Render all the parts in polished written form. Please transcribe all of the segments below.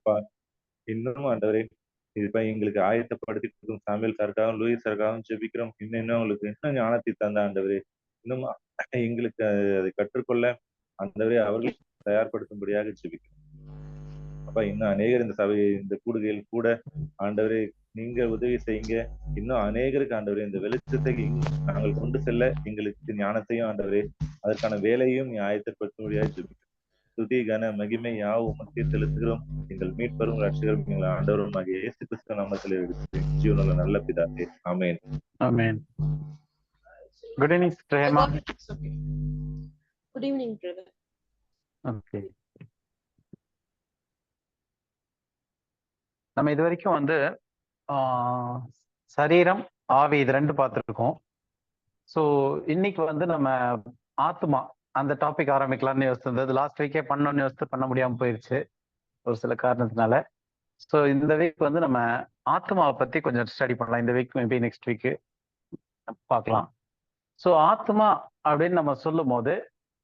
அப்பா இன்னும் ஆண்டவரே இப்ப எங்களுக்கு ஆயத்தப்படுத்தி கொடுக்கும் சாமியல் சாருக்காகவும் லூயிஸ் சாருக்காகவும் ஜெபிக்கிறோம். இன்னும் உங்களுக்கு இன்னும் ஞானத்தை தந்த ஆண்டவரே இன்னும் எங்களுக்கு அதை கற்றுக்கொள்ள ஆண்டவரே அவர்கள் தயார்படுத்தும்படியாக ஜெபிக்கிறோம். அப்பா இன்னும் அநேகர் இந்த சபை இந்த கூடுகையில் கூட ஆண்டவரே நீங்க உதவி செய்யுங்க. இன்னும் அநேகருக்கு ஆண்டவரே இந்த வெளிச்சத்தை நாங்கள் கொண்டு செல்ல எங்களுக்கு ஞானத்தையும் ஆண்டவரே அதற்கான வேலையும் நீ ஆயத்தப்படுத்தும்படியாக ஜெபிக்கிறோம். துதி கன மகிமை யாவும் உமக்கே செலுத்துகிறோம். எங்கள் மீட்பரும் ரட்சகரும் எங்கள் ஆண்டவரும் ஆகிய இயேசு கிறிஸ்து நாமத்தில் எடுக்கிறேன். ஜீவனுள்ள நல்ல பிதாவே. Amen. Amen. Good evening sister Hema. Good evening brother. Okay. நம்ம இது வரைக்கும் வந்து சரீரம் ஆவி இது ரெண்டு பார்த்துருக்கோம். ஸோ இன்னைக்கு வந்து நம்ம ஆத்மா அந்த டாபிக் ஆரம்பிக்கலாம்னு யோசிச்சிருந்தது. லாஸ்ட் வீக்கே பண்ணணும்னு யோசித்து பண்ண முடியாமல் போயிடுச்சு ஒரு சில காரணத்தினால. ஸோ இந்த வீக் வந்து நம்ம ஆத்மாவை பற்றி கொஞ்சம் ஸ்டடி பண்ணலாம். இந்த வீக் மேபி நெக்ஸ்ட் வீக்கு பார்க்கலாம். ஸோ ஆத்மா அப்படின்னு நம்ம சொல்லும் போது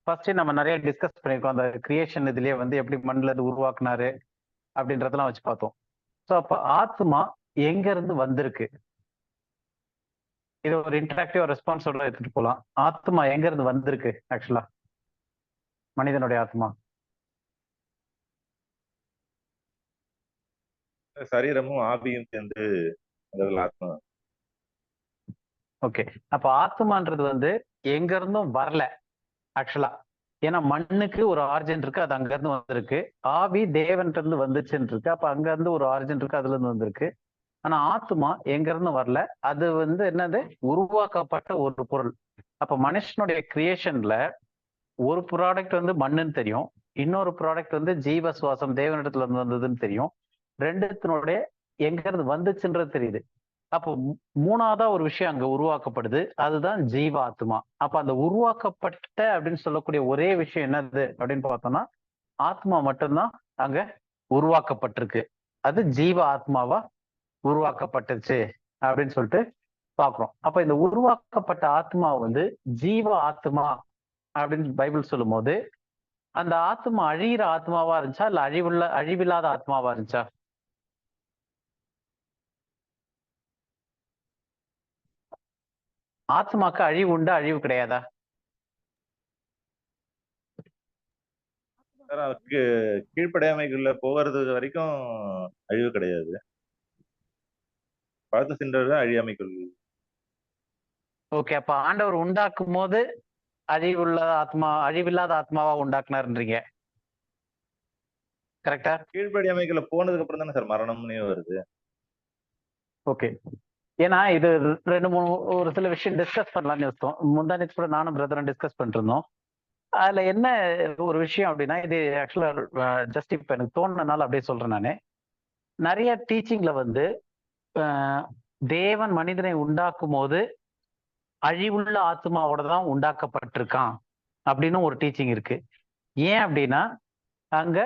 ஃபர்ஸ்ட் நம்ம நிறைய டிஸ்கஸ் பண்ணியிருக்கோம். அந்த கிரியேஷன் இதுலயே வந்து எப்படி மண்ணில் இருந்து உருவாக்குனாரு அப்படின்றதெல்லாம் வச்சு பார்த்தோம். ஸோ அப்போ ஆத்மா எங்க இருந்து வந்திருக்கு, இது ஒரு இன்டராக்டிவ் ரெஸ்பான்ஸோட எடுத்துட்டு போகலாம். ஆத்மா எங்க இருந்து வந்திருக்கு ஆக்சுவலா, மனிதனுடைய ஆத்மா? சரீரமும் ஆவியும் சேர்ந்து ஆத்மா. ஓகே, அப்ப ஆத்மான்றது வந்து எங்க இருந்தும் வரல ஆக்சுவலா. ஏன்னா மண்ணுக்கு ஒரு ஆரிஜின் இருக்கு, அது அங்க இருந்து வந்திருக்கு. ஆவி தேவன்கிட்ட இருந்து வந்துச்சுன்னு இருக்கு, அப்ப அங்க இருந்து ஒரு ஆரிஜின் இருக்கு, அதுல இருந்து வந்திருக்கு. ஆனா ஆத்மா எங்க இருந்து வரல, அது வந்து என்னது, உருவாக்கப்பட்ட ஒரு பொருள். அப்ப மனுஷனுடைய கிரியேஷன்ல ஒரு ப்ராடக்ட் வந்து மண்ணுன்னு தெரியும், இன்னொரு ப்ராடக்ட் வந்து ஜீவ சுவாசம் தேவனிடத்துல இருந்து வந்ததுன்னு தெரியும். ரெண்டுத்தினுடைய எங்க இருந்து வந்துச்சுன்றது தெரியுது. அப்போ மூணாவதா ஒரு விஷயம் அங்க உருவாக்கப்படுது, அதுதான் ஜீவ ஆத்மா. அப்ப அந்த உருவாக்கப்பட்ட அப்படின்னு சொல்லக்கூடிய ஒரே விஷயம் என்னது அப்படின்னு பார்த்தோம்னா ஆத்மா மட்டும்தான் அங்க உருவாக்கப்பட்டிருக்கு. அது ஜீவ ஆத்மாவா உருவாக்கப்பட்டுச்சு அப்படின்னு சொல்லிட்டு பாக்குறோம். அப்ப இந்த உருவாக்கப்பட்ட ஆத்மா வந்து ஜீவ ஆத்மா அப்படின்னு பைபிள் சொல்லும் போது அந்த ஆத்மா அழியிற ஆத்மாவா இருந்துச்சா இல்ல அழிவில்லாத ஆத்மாவா இருந்துச்சா? ஆத்மாக்கு அழிவு உண்டா, அழிவு கிடையாதா? அவருக்கு கீழ்ப்படையாமைக்குள்ள போகிறது வரைக்கும் அழிவு கிடையாது, பார்த்து சென்றது அழியாமைக்குள். ஓகே, அப்ப ஆண்டவர் உண்டாக்கும் போது அழிவுள்ள ஆத்மா அழிவில்லாத ஆத்மாவா உண்டாக்குனாருன்றீங்க, கரெக்டா? கீழ்ப்படியாமைக்குள்ள போனதுக்கு அப்புறம் தானே சார் மரணம்னே வருது. ஓகே, ஏன்னா இது ரெண்டு மூணு ஒரு சில விஷயம் டிஸ்கஸ் பண்ணலாம்னு யோசித்தோம். முந்தானே கூட நானும் பிரதரும் டிஸ்கஸ் பண்ணிட்டு இருந்தோம். அதுல என்ன ஒரு விஷயம் அப்படின்னா, இது ஆக்சுவலா ஜஸ்ட் இப்ப எனக்கு தோணுனால அப்படியே சொல்றேன். நானு நிறைய டீச்சிங்ல வந்து தேவன் மனிதனை உண்டாக்கும் போது அழிவுள்ள ஆத்மாவோட தான் உண்டாக்கப்பட்டிருக்கான் அப்படின்னு ஒரு டீச்சிங் இருக்கு. ஏன் அப்படின்னா அங்க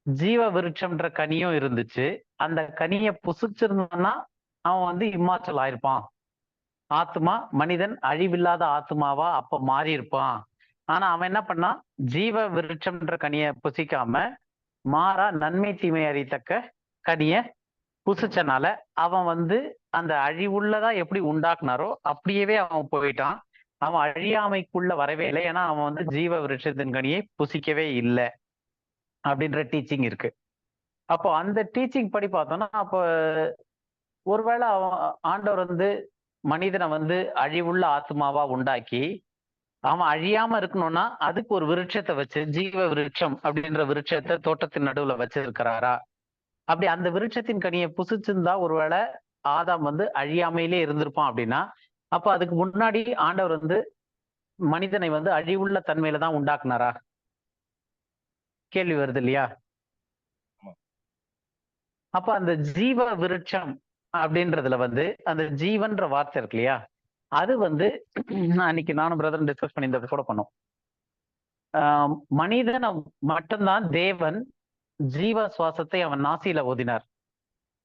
ஜீவ விருட்சம்ன்ற கனியும் இருந்துச்சு, அந்த கனியை புசிச்சிருந்தான்னா அவன் வந்து இம்மாற்றல் ஆயிருப்பான், ஆத்மா மனிதன் அழிவில்லாத ஆத்மாவா அப்ப மாறி இருப்பான். ஆனா அவன் என்ன பண்ணா, ஜீவ விருட்சம்ன்ற கனியை புசிக்காம மாறா நன்மை தீமை அறியத்தக்க கனிய புசிச்சனால அவன் வந்து அந்த அழிவுள்ளதா எப்படி உண்டாக்குனாரோ அப்படியே அவன் போயிட்டான். அவன் அழியாமைக்குள்ள வரவே இல்லை, ஏன்னா அவன் வந்து ஜீவ விருட்சத்தின் கனியை புசிக்கவே இல்லை அப்படின்ற டீச்சிங் இருக்கு. அப்போ அந்த டீச்சிங் படி பார்த்தோம்னா, அப்போ ஒருவேளை அவன் ஆண்டவர் வந்து மனிதனை வந்து அழிவுள்ள ஆத்மாவா உண்டாக்கி அவன் அழியாம இருக்கணும்னா அதுக்கு ஒரு விருட்சத்தை வச்சு, ஜீவ விருட்சம் அப்படின்ற விருட்சத்தை தோட்டத்தின் நடுவுல வச்சிருக்கிறாரா? அப்படி அந்த விருட்சத்தின் கனியை புசிச்சிருந்தா ஒருவேளை ஆதாம் வந்து அழியாமையிலே இருந்திருப்பான். அப்படின்னா அப்ப அதுக்கு முன்னாடி ஆண்டவர் வந்து மனிதனை வந்து அழிவுள்ள தன்மையில தான் உண்டாக்குனாரா? கேள்வி வருது இல்லையா? அப்ப அந்த ஜீவ விருட்சம் அப்படின்றதுல வந்து அந்த ஜீவன்ற வார்த்தை இருக்கு இல்லையா, அது வந்து அன்னைக்கு நானும் பிரதரும் டிஸ்கஸ் பண்ணி இந்த கூட பண்ணோம். மனிதனை மட்டும்தான் தேவன் ஜீவ சுவாசத்தை அவன் நாசியில ஓதினார்.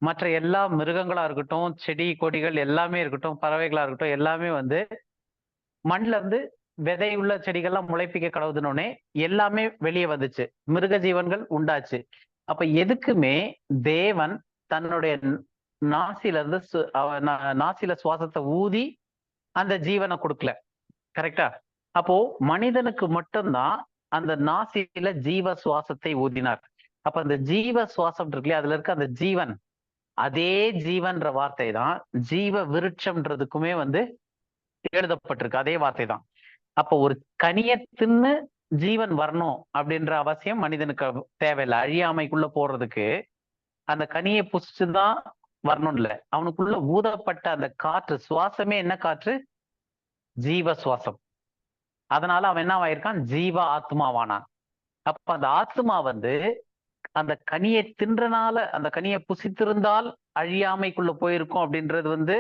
மற்ற எல்லா மிருகங்களா இருக்கட்டும், செடி கொடிகள் எல்லாமே இருக்கட்டும், பறவைகளா இருக்கட்டும், எல்லாமே வந்து மண்ல இருந்து விதையுள்ள செடிகள்லாம் முளைப்பிக்க கடவுதுனோடனே எல்லாமே வெளியே வந்துச்சு, மிருக ஜீவன்கள் உண்டாச்சு. அப்ப எதுக்குமே தேவன் தன்னுடைய நாசில இருந்து நாசில சுவாசத்தை ஊதி அந்த ஜீவனை கொடுக்கல. கரெக்டா? அப்போ மனிதனுக்கு மட்டும்தான் அந்த நாசில ஜீவ சுவாசத்தை ஊதினார். அப்ப அந்த ஜீவ சுவாசம் இருக்குல்லையா, அதுல இருக்க அந்த ஜீவன், அதே ஜீவன்ற வார்த்தை தான் ஜீவ விருட்சம்ன்றதுக்குமே எழுதப்பட்டிருக்கு. அதே வார்த்தை தான். அப்ப ஒரு கனியை தின்னு ஜீவன் வரணும் அப்படின்ற அவசியம் மனிதனுக்கு தேவையில்லை. அழியாமைக்குள்ள போறதுக்கு அந்த கனியை புசிச்சுதான் வரணும் இல்ல. அவனுக்குள்ள ஊதப்பட்ட அந்த காற்று, சுவாசமே என்ன காற்று? ஜீவ சுவாசம். அதனால அவன் என்ன ஆயிருக்கான்? ஜீவ ஆத்மாவானான். அப்ப அந்த ஆத்மா அந்த கனியை தின்றனால, அந்த கனியை புசித்திருந்தால் அழியாமைக்குள்ள போயிருக்கும் அப்படின்றது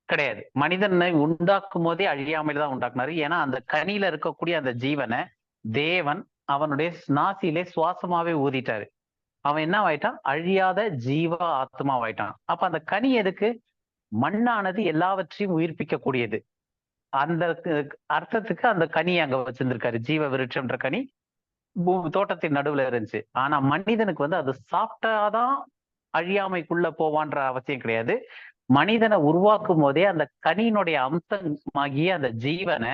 கிடையாது. மனிதனை உண்டாக்கும் போதே அழியாமையில தான் உண்டாக்குனாரு. ஏன்னா அந்த கனியில இருக்கக்கூடிய அந்த ஜீவனை தேவன் அவனுடைய நாசியிலே சுவாசமாவே ஊதிட்டாரு. அவன் என்ன ஆயிட்டான்? அழியாத ஜீவ ஆத்மாவாயிட்டான். அப்ப அந்த கனி எதுக்கு? மண்ணானது எல்லாவற்றையும் உயிர்ப்பிக்க கூடியது. அந்த அர்த்தத்துக்கு அந்த கனி அங்க வச்சிருந்திருக்காரு. ஜீவ விருட்சம்ன்ற கனி தோட்டத்தின் நடுவுல இருந்துச்சு. ஆனா மனிதனுக்கு அது சாப்பிட்டாதான் அழியாமைக்குள்ள போவான்ற அவசியம் கிடையாது. மனிதனை உருவாக்கும் போதே அந்த கனியினுடைய அம்சமாகிய அந்த ஜீவனை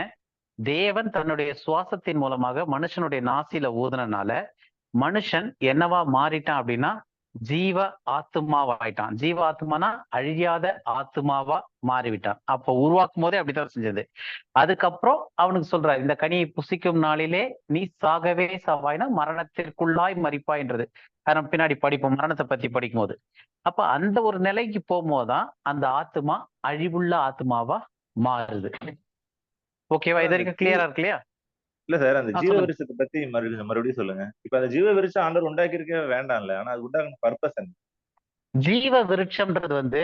தேவன் தன்னுடைய சுவாசத்தின் மூலமாக மனுஷனுடைய நாசியில ஊதுனனால மனுஷன் என்னவா மாறிட்டான் அப்படின்னா ஜீவ ஆத்மாவாயிட்டான். ஜீவ ஆத்மானா அழியாத ஆத்மாவா மாறிவிட்டான். அப்ப உருவாக்கும் போதே அப்படித்தான் செஞ்சது. அதுக்கப்புறம் அவனுக்கு சொல்றாரு, இந்த கனியை புசிக்கும் நாளிலே நீ சாகவே சாவாய்னா மரணத்திற்குள்ளாய் மறிப்பாய்ன்றது. நம்ம பின்னாடி படிப்போம், மரணத்தை பத்தி படிக்கும் போது. அப்ப அந்த ஒரு நிலைக்கு போகும்போதுதான் அந்த ஆத்மா அழிவுள்ள ஆத்மாவா மாறுது. ஓகேவா? இது வரைக்கும் கிளியரா இருக்கு இல்லையா? இல்ல சார், அந்த ஜீவ விருட்சத்தை பத்தி மறுபடியும் சொல்லுங்க. இப்ப அந்த ஜீவ விருட்சம் ஆண்டவர் உண்டாக்கி இருக்க வேண்டாம்ல, ஆனா அது உண்டாக்குன பர்பஸ் என்ன? ஜீவ விருட்சம்ன்றது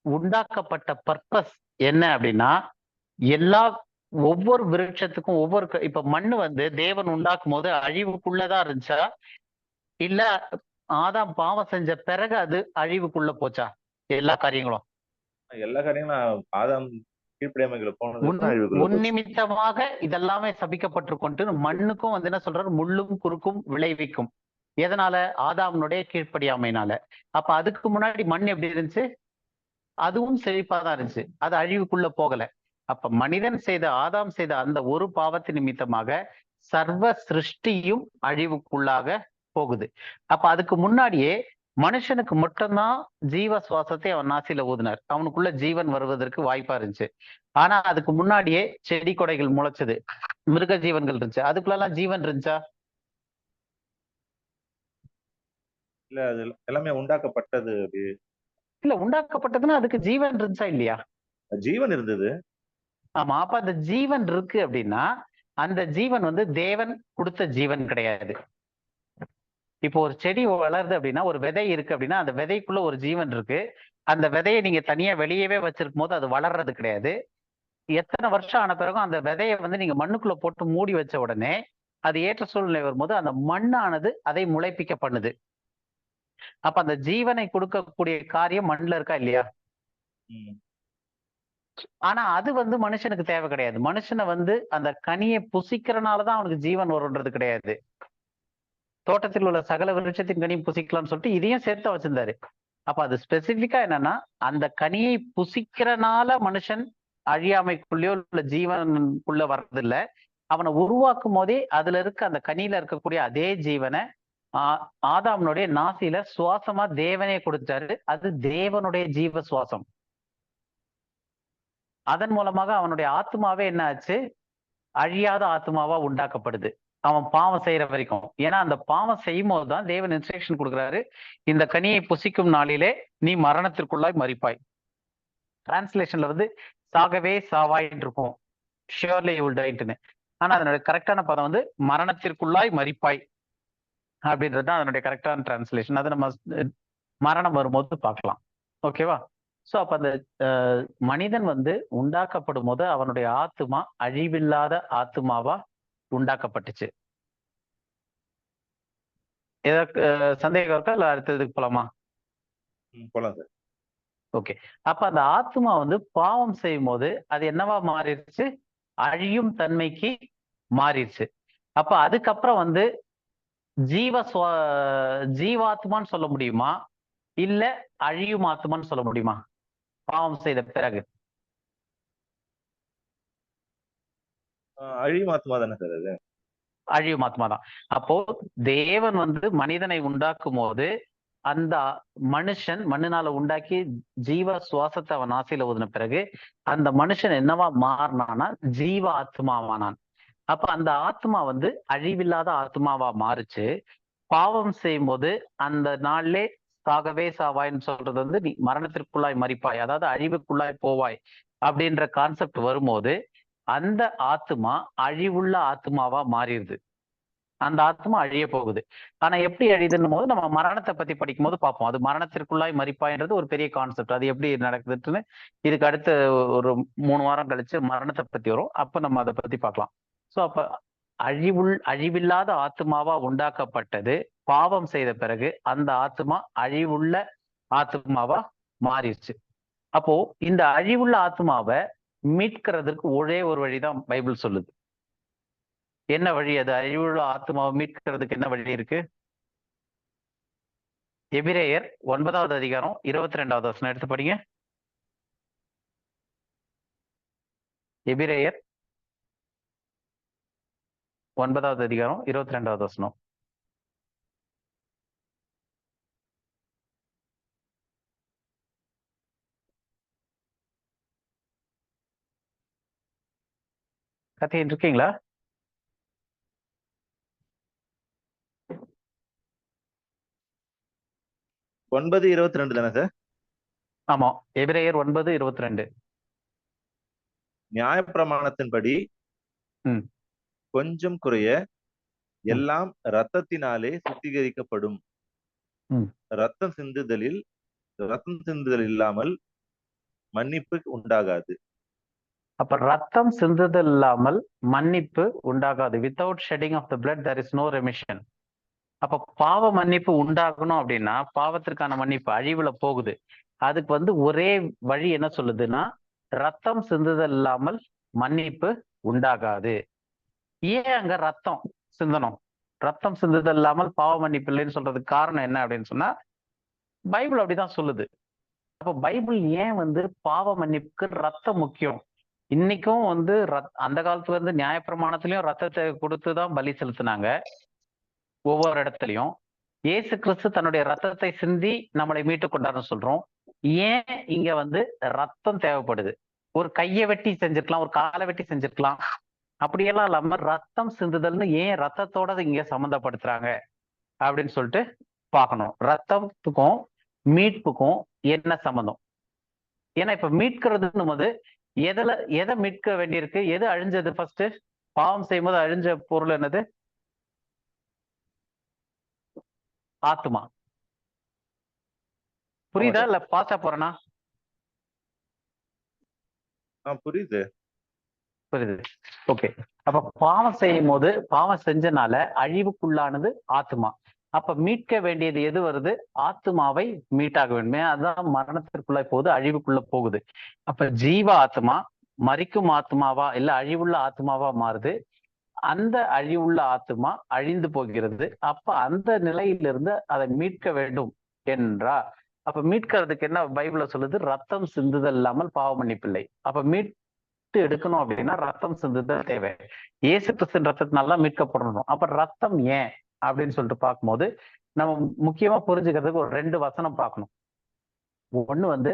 உண்டாக்கப்பட்ட பர்பஸ் என்ன அப்படின்னா, ஒவ்வொரு விருட்சத்துக்கும் இப்ப மண்ணு தேவன் உண்டாக்கும் போது அழிவுக்குள்ளதான் இருந்துச்சா, இல்ல ஆதாம் பாவம் செஞ்ச பிறகு அது அழிவுக்குள்ள போச்சா? எல்லா காரியங்களும் ஆதாம் கீழ்ப்படியாமைகளை போனது உன்னிமித்தமாக இதெல்லாமே சபிக்கப்பட்டிருக்கொண்டு மண்ணுக்கும் என்ன சொல்றாரு? முள்ளும் குறுக்கும் விளைவிக்கும். எதனால? ஆதாம்னுடைய கீழ்ப்படியாமைனால. அப்ப அதுக்கு முன்னாடி மண் எப்படி இருந்துச்சு? அதுவும் செழிப்பாதான் இருந்துச்சு. அது அழிவுக்குள்ள போகல. அப்ப மனிதன் ஆதாம் செய்த அந்த ஒரு பாவத்தின் நிமித்தமாக சர்வ சிருஷ்டியும் அழிவுக்குள்ளாக போகுது. அப்ப அதுக்கு முன்னாடியே மனுஷனுக்கு மட்டும்தான் ஜீவ சுவாசத்தை அவன் நாசில ஊதினார். அவனுக்குள்ள ஜீவன் வருவதற்கு வாய்ப்பா இருந்துச்சு. ஆனா அதுக்கு முன்னாடியே செடி கொடைகள் முளைச்சது, மிருக ஜீவன்கள் இருந்துச்சு. அதுக்குள்ளெல்லாம் ஜீவன் இருந்துச்சா? இல்ல, அது எல்லாமே உண்டாக்கப்பட்டது. இல்ல, உண்டாக்கப்பட்டதுன்னா அதுக்கு ஜீவன் இருந்துச்சா இல்லையா? ஜீவன் இருந்தது. ஆமா. அப்ப அந்த ஜீவன் இருக்கு அப்படின்னா அந்த ஜீவன் தேவன் கொடுத்த ஜீவன் கிடையாது. இப்போ ஒரு செடி வளருது அப்படின்னா, ஒரு விதை இருக்கு அப்படின்னா, அந்த விதைக்குள்ள ஒரு ஜீவன் இருக்கு. அந்த விதையை நீங்க தனியா வெளியவே வச்சிருக்கும் போது அது வளர்றது கிடையாது. எத்தனை வருஷம் ஆன பிறகும் அந்த விதையை நீங்க மண்ணுக்குள்ள போட்டு மூடி வச்ச உடனே அது ஏற்ற சூழ்நிலை வரும்போது அந்த மண்ணானது அதை முளைப்பிக்க பண்ணுது. அப்ப அந்த ஜீவனை கொடுக்கக்கூடிய காரியம் மண்ணுல இருக்கா இல்லையா? ஆனா அது மனுஷனுக்கு தேவை கிடையாது. மனுஷனை அந்த கனியை புசிக்கிறனாலதான் அவனுக்கு ஜீவன் வரும்ன்றது கிடையாது. தோட்டத்தில் உள்ள சகல விருட்சத்தின் கனியை புசிக்கலாம்னு சொல்லிட்டு இதையும் சேர்த்து வச்சிருந்தாரு. அப்ப அது ஸ்பெசிபிக்கா என்னன்னா, அந்த கனியை புசிக்கிறனால மனுஷன் அழியாமைக்குள்ளேயோ இல்ல ஜீவனுக்குள்ள வர்றதில்ல. அவனை உருவாக்கும் போதே அதுல இருக்க அந்த கனியில இருக்கக்கூடிய அதே ஜீவனை ஆதாமனுடைய நாசியில சுவாசமா தேவனே கொடுத்தாரு. அது தேவனுடைய ஜீவ சுவாசம். அதன் மூலமாக அவனுடைய ஆத்மாவே என்ன ஆச்சு? அழியாத ஆத்மாவா உண்டாக்கப்படுது. அவன் பாவம் செய்யற வரைக்கும். ஏன்னா அந்த பாவம் செய்யும் போதுதான் தேவன் இன்ஸ்ட்ரக்ஷன் கொடுக்குறாரு, இந்த கனியை புசிக்கும் நாளிலே நீ மரணத்திற்குள்ளாய் மறிப்பாய். டிரான்ஸ்லேஷன்ல சாகவே சாவாயின்னு இருக்கும், ஷியோர்லி யூ வில் டைன்னு. ஆனா அதனுடைய கரெக்டான பதம் மரணத்திற்குள்ளாய் மறிப்பாய் அப்படின்றதுதான் அதனுடைய கரெக்டான டிரான்ஸ்லேஷன். அதை நம்ம மரணம் வரும்போது பார்க்கலாம். ஓகேவா? சோ அப்ப அந்த மனிதன் உண்டாக்கப்படும் போது அவனுடைய ஆத்மா அழிவில்லாத ஆத்மாவா உண்டாக்கப்பட்டுச்சு. ஏதாவது சந்தேகம் இருக்கா இல்ல அடுத்ததுக்கு போலாமா? போலாம் சார். ஓகே. அப்ப அந்த ஆத்மா பாவம் செய்யும் போது அது என்னவா மாறிடுச்சு? அழியும் தன்மைக்கு மாறிடுச்சு. அப்ப அதுக்கப்புறம் ஜீவாத்மான்னு சொல்ல முடியுமா, இல்ல அழியும் ஆத்மான்னு சொல்ல முடியுமா பாவம் செய்த பிறகு? அழியும் ஆத்மா தானே சார் அது? அழியும் ஆத்மா தான். அப்போ தேவன் மனிதனை உண்டாக்கும் போது அந்த மனுஷன் மண்ணினால உண்டாக்கி ஜீவ சுவாசத்தை அவன் ஆசையில ஊதின பிறகு அந்த மனுஷன் என்னவா மாறினானா ஜீவ ஆத்மாவானான். அப்ப அந்த ஆத்மா அழிவில்லாத ஆத்மாவா மாறுச்சு. பாவம் செய்யும் போது அந்த நாள்லே சாகவே சாவாய்ன்னு சொல்றது நீ மரணத்திற்குள்ளாய் மறிப்பாய், அதாவது அழிவுக்குள்ளாய் போவாய் அப்படின்ற கான்செப்ட் வரும்போது அந்த ஆத்மா அழிவுள்ள ஆத்மாவா மாறிடுது. அந்த ஆத்மா அழிய போகுது. ஆனா எப்படி அழியுதுன்னும் போது நம்ம மரணத்தை பத்தி படிக்கும் போது பார்ப்போம். அது மரணத்திற்குள்ளாய் மறிப்பாயின்றது ஒரு பெரிய கான்செப்ட். அது எப்படி நடக்குதுன்னு இதுக்கு அடுத்த ஒரு 3 வாரம் கழிச்சு மரணத்தை பத்தி வரும். அப்ப நம்ம அதை பத்தி பார்க்கலாம். சோ அப்ப அழிவில்லாத ஆத்மாவா உண்டாக்கப்பட்டது. பாவம் செய்த பிறகு அந்த ஆத்மா அழிவுள்ள ஆத்மாவா மாறிடுச்சு. அப்போ இந்த அழிவுள்ள ஆத்மாவை மீட்கிறதுக்கு ஒரே ஒரு வழிதான் பைபிள் சொல்லுது. என்ன வழி? அது அழிவுள்ள ஆத்மாவை மீட்கிறதுக்கு என்ன வழி இருக்கு? எபிரேயர் 9வது அதிகாரம் 22வது வசனம் எடுத்து படிங்க. எபிரேயர் 9வது அதிகாரம் 22வது வசனம். கத்திட்டு இருக்கீங்களா? ஒன்பது 22 தானே சார்? ஆமா, எபிரேயர் 9:22. நியாயப்பிரமாணத்தின்படி கொஞ்சம் குறைய எல்லாம் இரத்தத்தினாலே சுத்திகரிக்கப்படும். ரத்தம் சிந்துதல் இல்லாமல் மன்னிப்பு உண்டாகாது. அப்ப ரத்தம் சிந்துதல் இல்லாமல் மன்னிப்பு உண்டாகாது. Without shedding of the blood there is no remission. அப்ப பாவ மன்னிப்பு உண்டாகணும் அப்படின்னா பாவத்திற்கான மன்னிப்பு அழிவுல போகுது. அதுக்கு ஒரே வழி என்ன சொல்லுதுன்னா ரத்தம் சிந்துதல் இல்லாமல் மன்னிப்பு உண்டாகாது. ஏன் அங்க ரத்தம் சிந்தனம்? ரத்தம் சிந்துதல் இல்லாமல் பாவ மன்னிப்பு இல்லைன்னு சொல்றதுக்கு காரணம் என்ன அப்படின்னு சொன்னா பைபிள் அப்படிதான் சொல்லுது. அப்ப பைபிள் ஏன் பாவ மன்னிப்புக்கு ரத்தம் முக்கியம்? இன்னைக்கும் அந்த காலத்துல நியாயப்பிரமாணத்திலயும் ரத்தத்தை கொடுத்துதான் பலி செலுத்தினாங்க. ஒவ்வொரு இடத்துலயும் இயேசு கிறிஸ்து தன்னுடைய ரத்தத்தை சிந்தி நம்மளை மீட்டு கொண்டாருன்னு சொல்றோம். ஏன் இங்க ரத்தம் தேவைப்படுது? ஒரு கையை வெட்டி செஞ்சிருக்கலாம், ஒரு காலை வெட்டி செஞ்சிருக்கலாம். அப்படியெல்லாம் இல்லாம ரத்தம் சிந்துதல்னு ஏன் ரத்தத்தோட இங்க சம்மந்தப்படுத்துறாங்க அப்படின்னு சொல்லிட்டு பார்க்கணும். ரத்தத்துக்கும் மீட்புக்கும் என்ன சம்பந்தம்? ஏன்னா இப்ப மீட்கிறதுன்னும் போது எதை மீட்க வேண்டியிருக்கு? எது அழிஞ்சது? ஃபர்ஸ்ட் பாவம் செய்யும் போது அழிஞ்ச பொருள் என்னது? ஆத்மா. புரியுதா இல்ல பாசா போறேனா? புரியுது. ஓகே. அப்ப பாவம் செய்யும் போது பாவம் செஞ்சனால அழிவுக்குள்ளானது ஆத்மா. அப்ப மீட்க வேண்டியது எது வருது? ஆத்மாவை மீட்டாக வேண்டுமே. அதுதான் மரணத்திற்குள்ள போகுது, அழிவுக்குள்ள போகுது. அப்ப ஜீவ ஆத்மா மரிக்கும் ஆத்மாவா இல்ல அழிவுள்ள ஆத்மாவா மாறுது. அந்த அழிவுள்ள ஆத்மா அழிந்து போகிறது. அப்ப அந்த நிலையிலிருந்து அதை மீட்க வேண்டும் என்றா அப்ப மீட்கிறதுக்கு என்ன பைபிள்ல சொல்லுது? ரத்தம் சிந்துதல் இல்லாமல் பாவ மன்னிப்பில்லை. அப்ப மீட்டு எடுக்கணும் அப்படின்னா ரத்தம் சிந்துதல் தேவை. இயேசு கிறிஸ்துவின் ரத்தத்தினால மீட்கப்படணும். அப்ப ரத்தம் ஏன் அப்படின்னு சொல்லிட்டு பார்க்கும்போது நம்ம முக்கியமா புரிஞ்சுக்கிறதுக்கு ஒரு 2 வசனம் பார்க்கணும். ஒண்ணு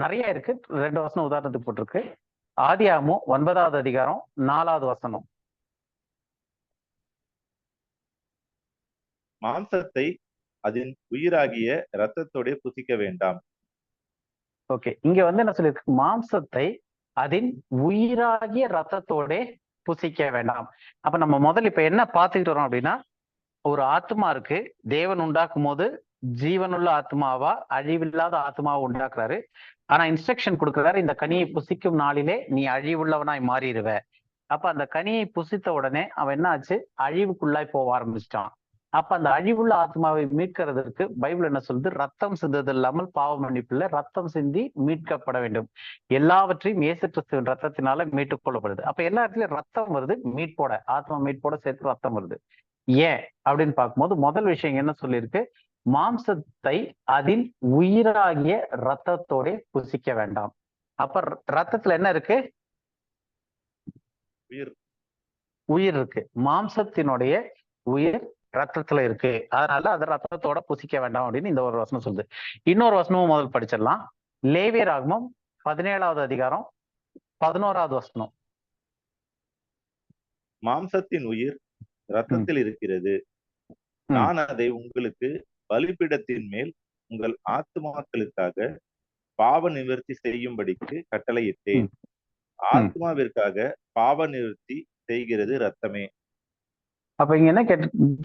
நிறைய இருக்கு, 2 வசனம் உதாரணத்துக்கு போட்டிருக்கு. ஆதியாகமம் 9வது அதிகாரம் 4வது வசனம். மாம்சத்தை அதன் உயிராகிய ரத்தத்தோட புசிக்க வேண்டாம். ஓகே, இங்க என்ன சொல்லியிருக்கு? மாம்சத்தை அதன் உயிராகிய ரத்தத்தோட புசிக்க வேண்டாம். அப்ப நம்ம முதல்ல இப்ப என்ன பார்த்துக்கிட்டு வரோம் அப்படின்னா, ஒரு ஆத்மா இருக்கு. தேவன் உண்டாக்கும் போது ஜீவனுள்ள ஆத்மாவா அழிவில்லாத ஆத்மாவை உண்டாக்குறாரு. ஆனா இன்ஸ்ட்ரக்ஷன் கொடுக்குறாரு, இந்த கனியை புசிக்கும் நாளிலே நீ அழிவுள்ளவனாய் மாறிடுவ. அப்ப அந்த கனியை புசித்த உடனே அவன் என்ன ஆச்சு? அழிவுக்குள்ளாய் போக ஆரம்பிச்சிட்டான். அப்ப அந்த அழிவுள்ள ஆத்மாவை மீட்கிறதுக்கு பைபிள் என்ன சொல்லுது? ரத்தம் சிந்தது இல்லாமல் பாவ மன்னிப்புல ரத்தம் சிந்தி மீட்கப்பட வேண்டும். எல்லாவற்றையும் இயேசு கிறிஸ்துவின் ரத்தத்தினால மீட்டுக் கொள்ளப்படுது. அப்ப எல்லா இடத்துலயும் ரத்தம் வருது, மீட்போட, ஆத்மா மீட்போட சேர்த்து ரத்தம் வருது. ஏன் அப்படின்னு பார்க்கும்போது முதல் விஷயம் என்ன சொல்லியிருக்கு, மாம்சத்தை அதில் உயிராகிய ரத்தத்தோட புசிக்க வேண்டாம். அப்ப ரத்தத்துல என்ன இருக்கு? உயிர் இருக்கு. மாம்சத்தினுடைய உயிர் ரத்தத்துல இருக்கு, அதனால அது ரத்தத்தோட புசிக்க வேண்டாம் அப்படின்னு இந்த ஒரு வசனம் சொல்லுது. இன்னொரு வசனமும் முதல் படிச்சிடலாம். லேவியராகமம் 17வது அதிகாரம் 11வது வசனம். மாம்சத்தின் உயிர் ரத்தத்தில் இருக்கிறது, நான் அதை உங்களுக்கு பலிபீடத்தின் மேல் உங்கள் ஆத்துமாக்களுக்காக பாவ நிவர்த்தி செய்யும்படிக்கு கட்டளையிட்டேன். ஆத்மாவிற்காக பாவ நிவர்த்தி செய்கிறது ரத்தமே. அப்ப இங்க என்ன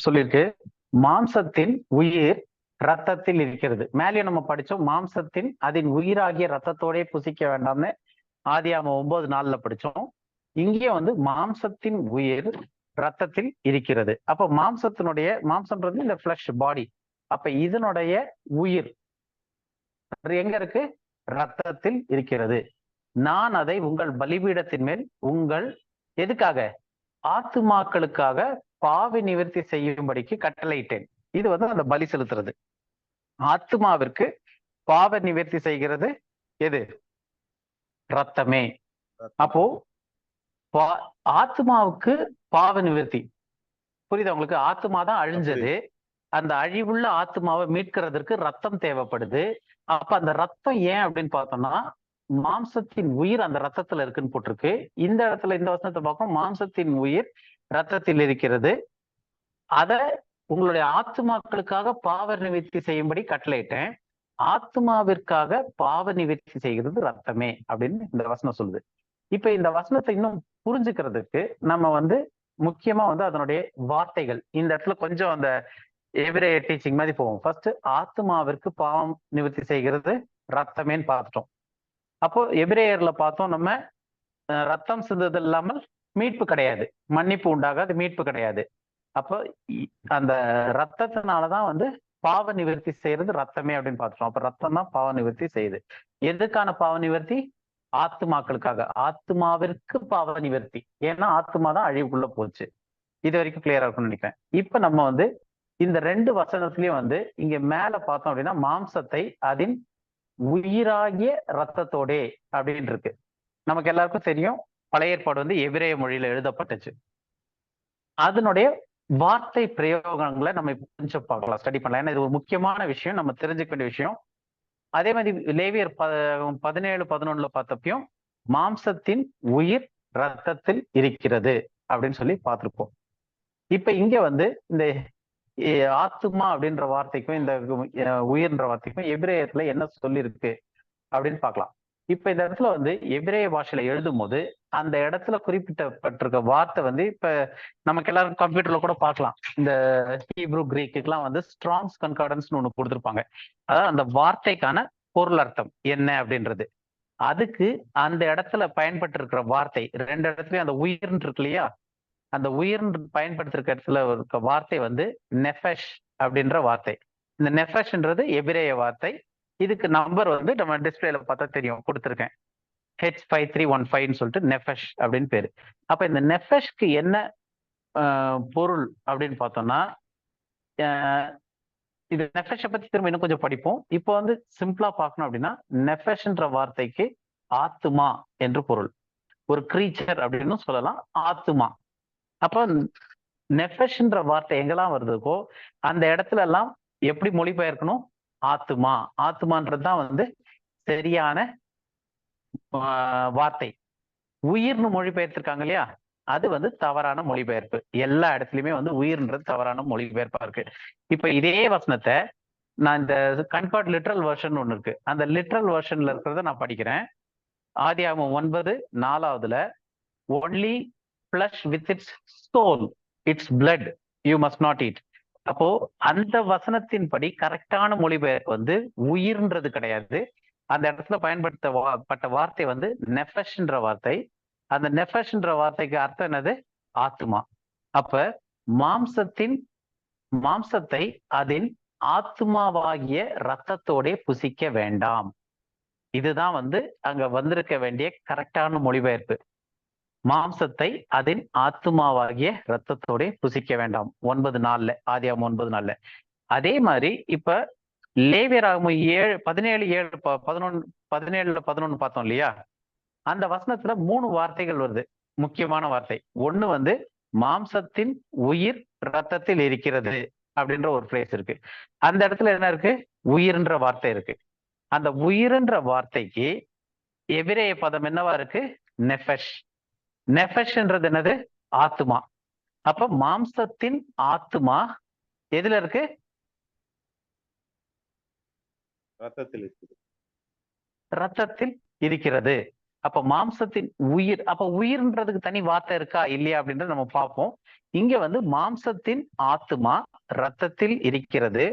சொல்லிருக்கு? மாம்சத்தின் உயிர் ரத்தத்தில் இருக்கிறது. மேலேயும் நம்ம படிச்சோம், மாம்சத்தின் அதன் உயிராகிய ரத்தத்தோட புசிக்க வேண்டாம்னு ஆதியாகமம் 9:4 படிச்சோம். இங்கே வந்து மாம்சத்தின் உயிர் ரத்தத்தில் இருக்கிறது. அப்ப மாம்சம்ன்றது இந்த ஃபிளஷ் பாடி. அப்ப இதனுடைய உயிர் எங்க இருக்கு? ரத்தத்தில் இருக்கிறது. நான் அதை உங்கள் பலிபீடத்தின் மேல் உங்கள் எதுக்காக? ஆத்துமாக்களுக்காக பாவ நிவர்த்தி செய்யும்படிக்கு கட்டளையிட்டேன். இது வந்து அந்த பலி செலுத்துறது. ஆத்மாவிற்கு பாவ நிவர்த்தி செய்கிறது எது? ரத்தமே. அப்போ ஆத்மாவுக்கு பாவ நிவர்த்தி புரியுதா உங்களுக்கு? ஆத்மா தான் அழிஞ்சது. அந்த அழிவுள்ள ஆத்மாவை மீட்கிறதுக்கு ரத்தம் தேவைப்படுது. அப்ப அந்த ரத்தம் ஏன் அப்படின்னு பார்த்தோம்னா, மாம்சத்தின் உயிர் அந்த ரத்தத்துல இருக்குன்னு போட்டிருக்கு. இந்த இடத்துல இந்த வசனத்தை பார்க்கும், மாம்சத்தின் உயிர் ரத்தத்தில் இருக்கிறது, அத உங்களுடைய ஆத்மாக்களுக்காக பாவ நிவர்த்தி செய்யும்படி கட்டளையிட்டேன். ஆத்மாவிற்காக பாவ நிவர்த்தி செய்கிறது ரத்தமே அப்படின்னு இந்த வசனம் சொல்லுது. இப்ப இந்த வசனத்தை இன்னும் புரிஞ்சுக்கிறதுக்கு நம்ம வந்து முக்கியமா வந்து அதனுடைய வார்த்தைகள் இந்த இடத்துல கொஞ்சம் அந்த எபிரேய டீச்சிங் மாதிரி போவோம். ஃபர்ஸ்ட் ஆத்மாவிற்கு பாவம் நிவர்த்தி செய்கிறது ரத்தமேன்னு பார்த்துட்டோம். அப்போ எபிரேயர்ல பார்த்தோம் நம்ம, ரத்தம் சிந்தது இல்லாமல் மீட்பு கிடையாது, மன்னிப்பு உண்டாகாது, மீட்பு கிடையாது. அப்போ அந்த ரத்தத்தினாலதான் வந்து பாவ நிவர்த்தி செய்யறது ரத்தமே அப்படின்னு பார்த்துட்டோம். அப்ப ரத்தம் தான் பாவ நிவர்த்தி செய்யுது. எதுக்கான பாவ நிவர்த்தி? ஆத்மாக்களுக்காக. ஆத்மாவிற்கு பாவ நிவர்த்தி, ஏன்னா ஆத்மா தான் அழிவுக்குள்ள போச்சு. இது வரைக்கும் கிளியரா இருக்கும்னு நினைக்கிறேன். இப்ப நம்ம வந்து இந்த 2 வசனத்திலயும் வந்து இங்க மேல பார்த்தோம் அப்படின்னா மாம்சத்தை அதன் உயிராகிய ரத்தத்தோடே அப்படின்னு இருக்கு. நமக்கு எல்லாருக்கும் தெரியும், பழைய ஏற்பாடு வந்து எபிரேய மொழியில எழுதப்பட்டுச்சு. அதனுடைய வார்த்தை பிரயோகங்களை நம்ம கொஞ்சம் பார்க்கலாம், ஸ்டடி பண்ணலாம். ஏன்னா இது ஒரு முக்கியமான விஷயம், நம்ம தெரிஞ்சுக்க வேண்டிய விஷயம். அதே மாதிரி லேவியர் 17:11 பார்த்தப்பையும் மாம்சத்தின் உயிர் ரத்தத்தில் இருக்கிறது அப்படின்னு சொல்லி பார்த்திருப்போம். இப்ப இங்க வந்து இந்த ஆத்துமா அப்படின்ற வார்த்தைக்கும் இந்த உயிர்ன்ற வார்த்தைக்கும் எபிரேயத்துல என்ன சொல்லியிருக்கு அப்படின்னு பார்க்கலாம். இப்ப இந்த இடத்துல வந்து எபிரேய பாஷையில எழுதும் போது அந்த இடத்துல குறிப்பிட்டப்பட்டிருக்க வார்த்தை வந்து இப்ப நமக்கு எல்லாரும் கம்ப்யூட்டர்ல கூட பார்க்கலாம். இந்த ஹீப்ரூ கிரீக்குலாம் வந்து ஸ்ட்ராங்ஸ் கன்கார்டன்ஸ்னு ஒண்ணு கொடுத்துருப்பாங்க. அதாவது அந்த வார்த்தைக்கான பொருள் அர்த்தம் என்ன அப்படின்றது. அதுக்கு அந்த இடத்துல பயன்பட்டு இருக்கிற வார்த்தை 2 இடத்துலயும் அந்த உயிர்ன்னு இருக்கு இல்லையா, அந்த உயிர் பயன்படுத்திருக்க இடத்துல இருக்க வார்த்தை வந்து நெஃபஷ் அப்படின்ற வார்த்தை. இந்த நெஃபஷ்ன்றது எபிரேய வார்த்தை. இதுக்கு நம்பர் வந்து நம்ம டிஸ்பிளேல பார்த்தா தெரியும், கொடுத்துருக்கேன். H5315 சொல்லிட்டு நெஃபஷ் அப்படின்னு பேரு. அப்ப இந்த நெஃபஷ்க்கு என்ன பொருள் அப்படின்னு பார்த்தோம்னா, இது நெஃபஷை பத்தி திரும்ப இன்னும் கொஞ்சம் படிப்போம். இப்போ வந்து சிம்பிளா பார்க்கணும் அப்படின்னா, நெஃபஷ்ன்ற வார்த்தைக்கு ஆத்துமா என்று பொருள். ஒரு கிரீச்சர் அப்படின்னு சொல்லலாம், ஆத்துமா. அப்ப நெஃபஷ்ன்ற வார்த்தை எங்கெல்லாம் வருதுக்கோ அந்த இடத்துல எல்லாம் எப்படி மொழிபெயர்க்கணும்? ஆத்துமா. ஆத்துமான்றதுதான் வந்து சரியான வார்த்தை. உயிர்னு மொழிபெயர்த்திருக்காங்க இல்லையா, அது வந்து தவறான மொழிபெயர்ப்பு. எல்லா இடத்துலயுமே வந்து உயிர்ன்றது தவறான மொழிபெயர்ப்பா இருக்கு. இப்ப இதே வசனத்தை நான் இந்த கன்கார்ட் லிட்ரல் வெர்ஷன் ஒண்ணு இருக்கு, அந்த லிட்ரல் வெர்ஷன்ல இருக்கிறத நான் படிக்கிறேன். ஆதியாகமம் 9:4 only flesh with its soul, its blood you must not eat. அப்போ அந்த வசனத்தின்படி கரெக்டான மொழிபெயர்ப்பு வந்து உயிர்ன்றது கிடையாது. அந்த இடத்துல பயன்படுத்தப்பட்ட வார்த்தை வந்து நெஃபஷ்ன்ற வார்த்தை. அந்த நெஃபஷ்ன்ற வார்த்தைக்கு அர்த்தம் என்னது? ஆத்துமா. அப்ப மாம்சத்தை அதன் ஆத்துமாவாகிய ரத்தத்தோட புசிக்க வேண்டாம். இதுதான் வந்து அங்க வந்திருக்க வேண்டிய கரெக்டான மொழிபெயர்ப்பு. மாம்சத்தை அதன் ஆத்துமாவாகிய ரத்தத்தோட புசிக்க வேண்டாம். 9 நாள்ல, ஆதியாகமம் 9 நாள்ல. அதே மாதிரி இப்ப லேவியராகமம் 17:7 17:11 பார்த்தோம் இல்லையா? அந்த வசனத்துல 3 வார்த்தைகள் வருது, முக்கியமான வார்த்தை. ஒண்ணு வந்து மாம்சத்தின் உயிர் ரத்தத்தில் இருக்கிறது அப்படின்ற ஒரு பிளேஸ் இருக்கு. அந்த இடத்துல என்ன இருக்கு? உயிர்ன்ற வார்த்தை இருக்கு. அந்த உயிர்ன்ற வார்த்தைக்கு எபிரேய பதம் என்னவா இருக்கு? நெஃபஷ். நெஃபஷ்ன்றது என்னது? ஆத்துமா. அப்ப மாம்சத்தின் ஆத்துமா எதுல இருக்கு? ரத்தத்தில் இருக்குது. ரத்தத்தில் இருக்கிறது. அப்ப மாம்சத்தின் உயிர், அப்ப உயிர்ன்றதுக்கு தனி வார்த்தை இருக்கா இல்லையா அப்படின்றத நம்ம பார்ப்போம். இங்க வந்து மாம்சத்தின் ஆத்துமா ரத்தத்தில் இருக்கிறது,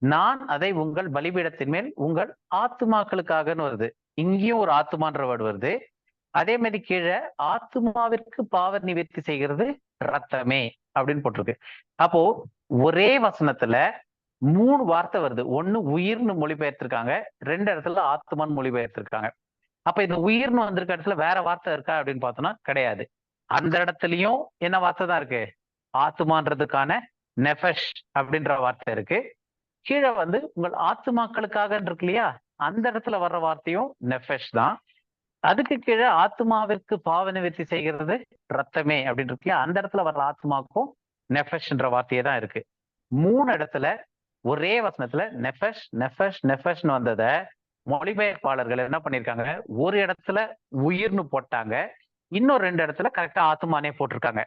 நான் அதை உங்கள் பலிபீடத்தின் மேல் உங்கள் ஆத்துமாக்களுக்காகன்னு வருது. இங்கேயும் ஒரு ஆத்துமான்ற வேர்டு வருது. அதே மாதிரி கீழே ஆத்துமாவிற்கு பாவ நிவர்த்தி செய்கிறது ரத்தமே அப்படின்னு போட்டிருக்கு. அப்போ ஒரே வசனத்துல 3 வார்த்தை வருது. ஒண்ணு உயிர்னு மொழிபெயர்த்திருக்காங்க, 2 இடத்துல ஆத்துமான்னு மொழிபெயர்த்திருக்காங்க. அப்ப இந்த உயிர்னு வந்திருக்க இடத்துல வேற வார்த்தை இருக்கா அப்படின்னு பார்த்தோம்னா கிடையாது. அந்த இடத்துலயும் என்ன வார்த்தை தான் இருக்கு? ஆத்துமான்றதுக்கான நெஃபஷ் அப்படின்ற வார்த்தை இருக்கு. கீழே வந்து உங்கள் ஆத்துமாக்களுக்காக இருக்கு இல்லையா? அந்த இடத்துல வர்ற வார்த்தையும் நெஃபஷ் தான். அதுக்கு கீழே ஆத்மாவிற்கு பாவ நிவர்த்தி செய்கிறது ரத்தமே அப்படின்னு இருக்கு இல்லையா? அந்த இடத்துல வர்ற ஆத்மாவுக்கும் நெஃபஷ்ன்ற வார்த்தையே தான் இருக்கு. 3 இடத்துல ஒரே வசனத்துல நெஃபஷ் நெஃபஷ் நெஃபஷ்னு வந்ததை மொழிபெயர்ப்பாளர்கள் என்ன பண்ணிருக்காங்க? ஒரு இடத்துல உயிர்னு போட்டாங்க, இன்னும் 2 இடத்துல கரெக்டா ஆத்துமானே போட்டிருக்காங்க.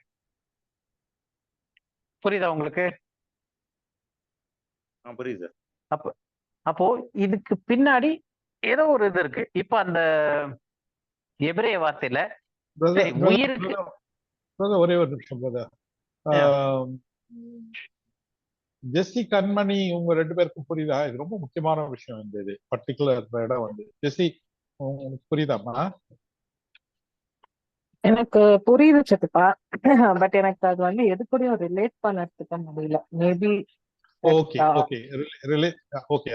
புரியுதா உங்களுக்கு? புரியுது. அப்போ இதுக்கு பின்னாடி ஏதோ ஒரு இது இருக்கு. இப்ப அந்த எபிரேய வார்த்தையில உயிருக்கு ஒரே ஒரு நிமிஷம். ஜெஸ்ஸி, கண்மணி, உங்க 2 பேருக்கும் புரியுதா? இது ரொம்ப முக்கியமான விஷயம். இந்த இது பர்டிகுலர் இடம் வந்து ஜெஸ்ஸி உங்களுக்கு புரியுதாமா? எனக்கு புரியுது சித்தப்பா. பட் எனக்கு அது வந்து எது கூடயும் ரிலேட் பண்ணறதுக்கு முடியல. மேபி ஓகே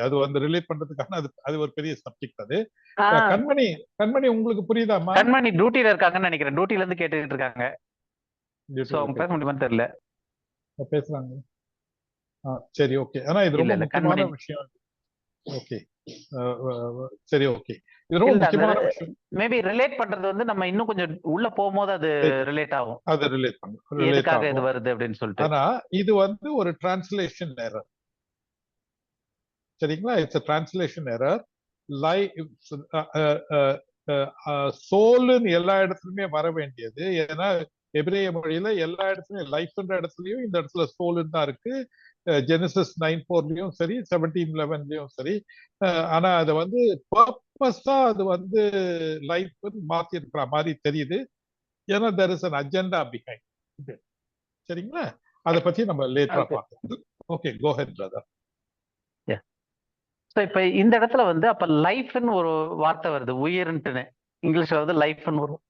அது வந்து ரிலேட் பண்றதுக்கான அது ஒரு பெரிய சப்ஜெக்ட். அது கண்மணி உங்களுக்கு புரியுதாமா? கண்மணி டியூட்டில இருக்காங்கன்னு நினைக்கிறேன். டியூட்டில இருந்து கேட்டுட்டு இருக்காங்க. பேச முடியுமான்னு தெரியல. பேசுறாங்க. சரி, ஓகே. ஆனா இது ரொம்ப முக்கியமான விஷயம். ஓகே, சரி, ஓகே. இது ரொம்ப முக்கியமான விஷயம். மேபி ரிலேட் பண்றது வந்து நம்ம இன்னும் கொஞ்சம் உள்ள போகும்போது அது ரிலேட் ஆகும். அது ரிலேட் பண்ணும், எதுக்காக இது வருது அப்படின்னு சொல்லிட்டு. ஆனா இது வந்து ஒரு டிரான்ஸ்லேஷன் எரர். சரிங்களா? It's a translation error. சோல்னு எல்லா இடத்துலயுமே வர வேண்டியது. ஏன்னா எபிரேய மொழியில எல்லா இடத்துலயும் லைஃப்ன்ற இடத்துலயும் இந்த இடத்துல சோல்னு தான் இருக்கு. ஜெனசிஸ் 9:4லயும் சரி, 17:11லயும் சரி. ஆனா அதை வந்து பர்பஸா அது வந்து லைஃப் மாத்தி இருக்கிற மாதிரி தெரியுது. ஏன்னா there is an agenda behind. சரிங்களா? அதை பத்தி நம்ம லேட்டரா பார்க்கலாம். ஓகே, கோ ஹெட் பிரதர். இப்ப இந்த இடத்துல வந்து அப்ப லைஃப்னு ஒரு வார்த்தை வருது, உயிர்ன்ட்டுன்னு. இங்கிலீஷ்ல வந்து லைஃப்னு வரும்.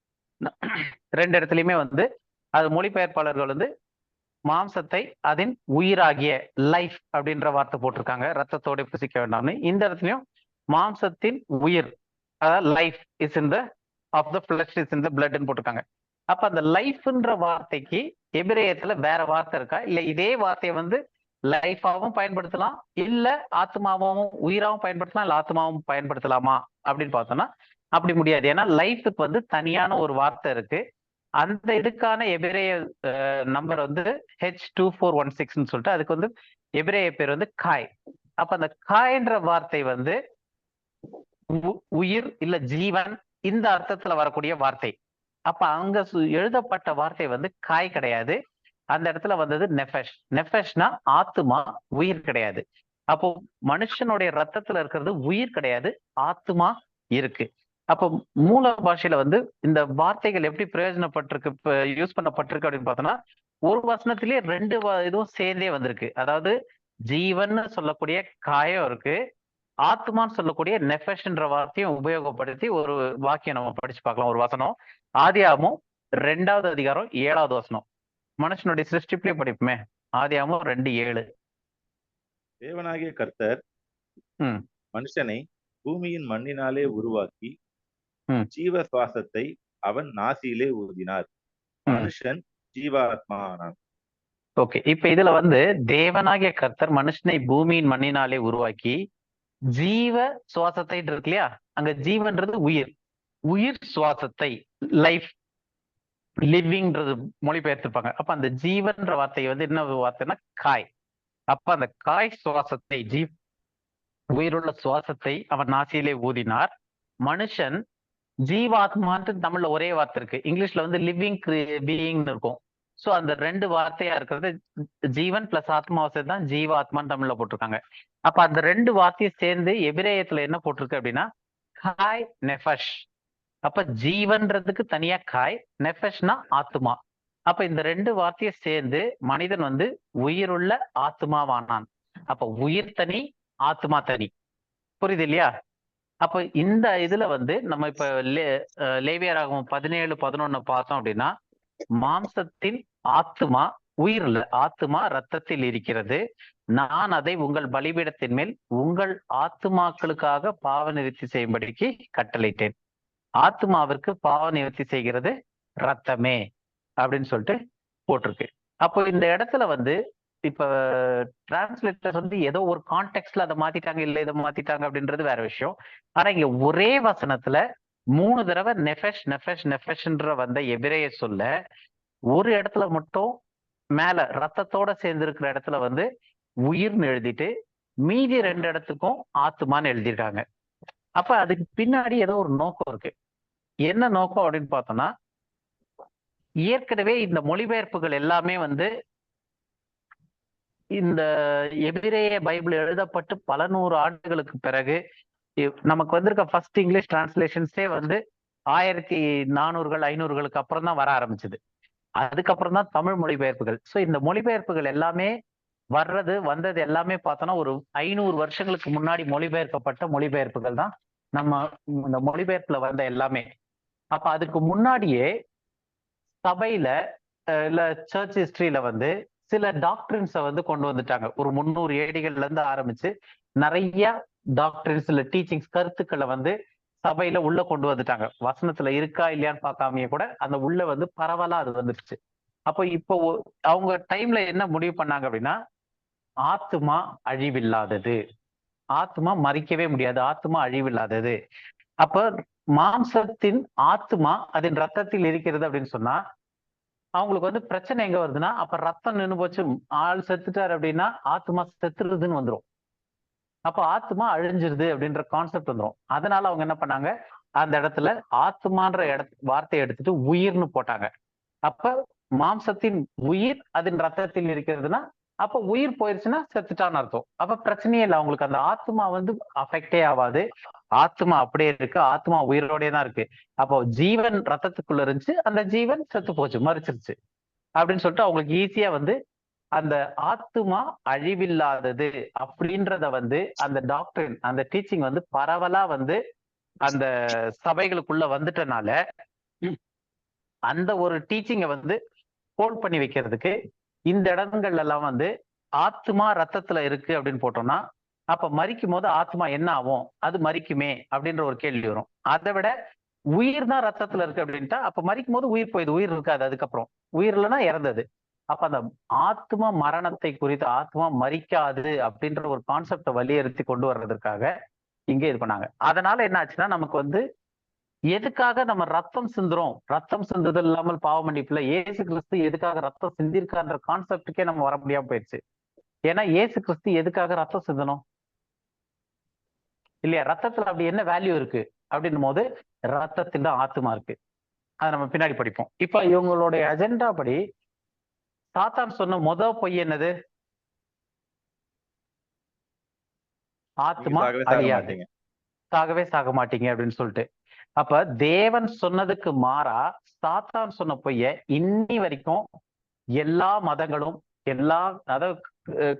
2 இடத்துலயுமே வந்து அது மொழிபெயர்ப்பாளர்கள் வந்து மாம்சத்தை அதன் உயிராகிய லைஃப் அப்படின்ற வார்த்தை போட்டிருக்காங்க, ரத்தத்தோட புசிக்க வேண்டாம்னு. இந்த இடத்துலயும் மாம்சத்தின் உயிர், அதாவது life is in the of the flesh is in the பிளட்னு போட்டிருக்காங்க. அப்ப அந்த லைஃப்ன்ற வார்த்தைக்கு எபிரேயத்துல வேற வார்த்தை இருக்கா? இல்ல இதே வார்த்தையை வந்து லைஃபாவும் பயன்படுத்தலாம், இல்ல ஆத்மாவும் உயிராவும் பயன்படுத்தலாம், இல்ல ஆத்மாவும் பயன்படுத்தலாமா அப்படின்னு பார்த்தோம்னா அப்படி முடியாது. ஏன்னா லைஃபுக்கு வந்து தனியான ஒரு வார்த்தை இருக்கு. அந்த இதுக்கான எபிரேய நம்பர் வந்து H2416 சொல்லிட்டு அதுக்கு வந்து எபிரேய பேர் வந்து காய். அப்ப அந்த காய்ன்ற வார்த்தை வந்து உயிர் இல்ல ஜீவன் இந்த அர்த்தத்துல வரக்கூடிய வார்த்தை. அப்ப அங்க எழுதப்பட்ட வார்த்தை வந்து காய் கிடையாது. அந்த இடத்துல வந்தது நெஃபஷ். நெஃபஷ்னா ஆத்துமா, உயிர் கிடையாது. அப்போ மனுஷனுடைய ரத்தத்துல இருக்கிறது உயிர் கிடையாது, ஆத்துமா இருக்கு. அப்போ மூல பாஷையில வந்து இந்த வார்த்தைகள் எப்படி பிரயோஜனப்பட்டிருக்கு, யூஸ் பண்ணப்பட்டிருக்கு அப்படின்னு பார்த்தோம்னா, ஒரு வசனத்திலேயே 2 இதுவும் சேர்ந்தே வந்திருக்கு. அதாவது ஜீவன் சொல்லக்கூடிய காயம் இருக்கு, ஆத்மான்னு சொல்லக்கூடிய நெஃபஷ்ன்ற வார்த்தையும் உபயோகப்படுத்தி ஒரு வாக்கியம் நம்ம படிச்சு பார்க்கலாம். ஒரு வசனம் ஆதியாகமம் 2வது அதிகாரம் 7வது வசனம். மனுஷனுடைய சிருஷ்டிப்பிலே படிப்புமே, ஆதியாகமம் 2:7. தேவனாகிய கர்த்தர் மனுஷனை பூமியின் மண்ணினாலே உருவாக்கி ஜீவ சுவாசத்தை அவன் நாசியிலே ஊதினார். மனுஷன் ஜீவாத்மா ஆனான். ஓகே, இப்ப இதுல வந்து தேவனாகிய கர்த்தர் மனுஷனை பூமியின் மண்ணினாலே உருவாக்கி ஜீவ சுவாசத்தை இருக்கு இல்லையா, அங்க ஜீவன்றது உயிர், உயிர் சுவாசத்தை, லைஃப், லிவிங்ன்றது மொழிபெயர்த்திருப்பாங்க. அப்ப அந்த ஜீவன்ற வார்த்தை வந்து என்ன வார்த்தைன்னா காய். அப்ப அந்த காய் சுவாசத்தை, உயிருள்ள சுவாசத்தை அவன் நாசியிலே ஊதினார். மனுஷன் ஜீவாத்மான்ட்டு தமிழ்ல ஒரே வார்த்தை இருக்கு, இங்கிலீஷ்ல வந்து லிவிங் பீயிங்னு இருக்கும். சோ அந்த ரெண்டு வார்த்தையா இருக்கிறது ஜீவன் பிளஸ் ஆத்மாவை தான் ஜீவாத்மான்னு தமிழ்ல போட்டிருக்காங்க. அப்ப அந்த ரெண்டு வார்த்தையும் சேர்ந்து எபிரேயத்துல என்ன போட்டிருக்கு அப்படின்னா காய் நெஃபஷ். அப்ப ஜீவன்றதுக்கு தனியா காய், நெஃபஷ்னா ஆத்மா. அப்ப இந்த ரெண்டு வார்த்தையை சேர்ந்து மனிதன் வந்து உயிருள்ள ஆத்மாவானான். அப்ப உயிர் தனி, ஆத்மா தனி. புரியுது இல்லையா? அப்ப இந்த இதுல வந்து நம்ம இப்ப லேவியராகமம் 17:11 பார்த்தோம் அப்படின்னா, மாம்சத்தின் ஆத்மா உயிர் இல்ல, ஆத்மா ரத்தத்தில் இருக்கிறது, நான் அதை உங்கள் பலிபீடத்தின் மேல் உங்கள் ஆத்மாக்களுக்காக பாவ நிவர்த்தி செய்யும்படிக்கு கட்டளையிட்டேன். ஆத்மாவிற்கு பாவ நிவர்த்தி செய்கிறது ரத்தமே அப்படின்னு சொல்லிட்டு போட்டிருக்கு. அப்போ இந்த இடத்துல வந்து இப்ப டிரான்ஸ்லேட்டர் வந்து ஏதோ ஒரு கான்டெக்ட்ல அதை மாத்திட்டாங்க, இல்ல இதை மாத்திட்டாங்க அப்படின்றது வேற விஷயம். ஆனா இங்க ஒரே வசனத்துல 3 தடவை நெஃபஷ் நெஃபஷ் நெஃபஷ்ன்ற வந்த எபிரேய சொல்ல ஒரு இடத்துல மட்டும் மேல ரத்தத்தோட சேர்ந்து இருக்கிற இடத்துல வந்து உயிர்னு எழுதிட்டு மீதி 2 இடத்துக்கும் ஆத்மான்னு எழுதியிருக்காங்க. அப்ப அதுக்கு பின்னாடி ஏதோ ஒரு நோக்கம் இருக்கு. என்ன நோக்கம் அப்படின்னு பார்த்தோம்னா, ஏற்கனவே இந்த மொழிபெயர்ப்புகள் எல்லாமே வந்து இந்த எபிரேய பைபிள் எழுதப்பட்டு பல நூறு ஆண்டுகளுக்கு பிறகு நமக்கு வந்திருக்க ஃபர்ஸ்ட் இங்கிலீஷ் டிரான்ஸ்லேஷன்ஸே வந்து 1400 500களுக்கு அப்புறம் தான் வர ஆரம்பிச்சது. அதுக்கப்புறம் தான் தமிழ் மொழிபெயர்ப்புகள். ஸோ இந்த மொழிபெயர்ப்புகள் எல்லாமே வந்தது எல்லாமே பார்த்தோம்னா ஒரு 500 வருஷங்களுக்கு முன்னாடி மொழிபெயர்க்கப்பட்ட மொழிபெயர்ப்புகள் தான் நம்ம இந்த மொழிபெயர்ப்புல வந்த எல்லாமே. அப்ப அதுக்கு முன்னாடியே சபையில இல்ல சர்ச் ஹிஸ்டரியில வந்து சில டாக்டரின்ஸை வந்து கொண்டு வந்துட்டாங்க. ஒரு 300 ஏடிகள்ல இருந்து ஆரம்பிச்சு நிறைய டாக்டரின்ஸ் இல்ல டீச்சிங்ஸ் கருத்துக்களை வந்து சபையில உள்ள கொண்டு வந்துட்டாங்க. வசனத்துல இருக்கா இல்லையான்னு பார்க்காமயே கூட அந்த உள்ள வந்து பரவலா அது வந்துருச்சு. அப்போ இப்போ அவங்க டைம்ல என்ன முடிவு பண்ணாங்க அப்படின்னா, ஆத்மா அழிவில்லாதது, ஆத்மா மறிக்கவே முடியாது, ஆத்மா அழிவில்லாதது. அப்ப மாம்சத்தின் ஆத்மா அதன் ரத்தத்தில் இருக்கிறது அப்படின்னு சொன்னா அவங்களுக்கு வந்து பிரச்சனை எங்க வருதுன்னா, அப்ப ரத்தம் நின்று போச்சு, ஆள் செத்துட்டாரு அப்படின்னா ஆத்மா செத்துருதுன்னு வந்துடும். அப்ப ஆத்மா அழிஞ்சிருது அப்படின்ற கான்செப்ட் வந்துடும். அதனால அவங்க என்ன பண்ணாங்க, அந்த இடத்துல ஆத்மான்ற வார்த்தையை எடுத்துட்டு உயிர்னு போட்டாங்க. அப்ப மாம்சத்தின் உயிர் அதன் ரத்தத்தில் இருக்கிறதுனா அப்ப உயிர் போயிருச்சுன்னா செத்துட்டான்னு அர்த்தம். அப்ப பிரச்சனையே இல்லை, அவங்களுக்கு அந்த ஆத்மா வந்து அஃபெக்டே ஆகாது, ஆத்மா அப்படியே இருக்கு, ஆத்மா உயிரோடே தான் இருக்கு. அப்போ ஜீவன் ரத்தத்துக்குள்ள இருந்துச்சு, அந்த ஜீவன் செத்து போச்சு, மறிச்சிருச்சு அப்படின்னு சொல்லிட்டு அவங்களுக்கு ஈஸியா வந்து அந்த ஆத்மா அழிவில்லாதது அப்படின்றத வந்து அந்த டாக்டரின் அந்த டீச்சிங் வந்து பரவலா வந்து அந்த சபைகளுக்குள்ள வந்துட்டனால அந்த ஒரு டீச்சிங்கை வந்து ஹோல்ட் பண்ணி வைக்கிறதுக்கு இந்த இடங்கள்ல எல்லாம் வந்து ஆத்மா ரத்தத்துல இருக்கு அப்படின்னு போட்டோம்னா அப்ப மரிக்கும் போது ஆத்மா என்ன ஆகும், அது மரிக்குமே அப்படின்ற ஒரு கேள்வி வரும். அதை விட உயிர் தான் ரத்தத்துல இருக்கு அப்படின்ட்டா அப்ப மரிக்கும் போது உயிர் போயிடுது, உயிர் இருக்காது, அதுக்கப்புறம் உயிர் இல்லைன்னா இறந்தது. அப்ப அந்த ஆத்மா மரணத்தை குறித்து, ஆத்மா மரிக்காது அப்படின்ற ஒரு கான்செப்டை வலியுறுத்தி கொண்டு வர்றதுக்காக இங்கே இது பண்ணாங்க. அதனால என்ன ஆச்சுன்னா, நமக்கு வந்து எதுக்காக நம்ம ரத்தம் சிந்துறோம், ரத்தம் சிந்துதல் இல்லாமல் பாவ மன்னிப்புல ஏசு கிறிஸ்து எதுக்காக ரத்தம் சிந்திருக்கான்ற கான்செப்டுக்கே நம்ம வர முடியாம போயிடுச்சு. ஏன்னா ஏசு கிறிஸ்து எதுக்காக ரத்தம் சிந்தணும் இல்லையா? ரத்தத்துல அப்படி என்ன வேல்யூ இருக்கு அப்படின்னும் போது ரத்தத்தில் தான் ஆத்மா இருக்கு. அதை நம்ம பின்னாடி படிப்போம். இப்ப இவங்களுடைய அஜெண்டா படி சாத்தான் சொன்ன பொய் என்னது? ஆத்மா அழியாது, சாகவே சாக மாட்டீங்க அப்படின்னு சொல்லிட்டு. அப்ப தேவன் சொன்னதுக்கு மாறா சாத்தான் சொன்ன பொய்ய இன்னி வரைக்கும் எல்லா மதங்களும், எல்லா அதாவது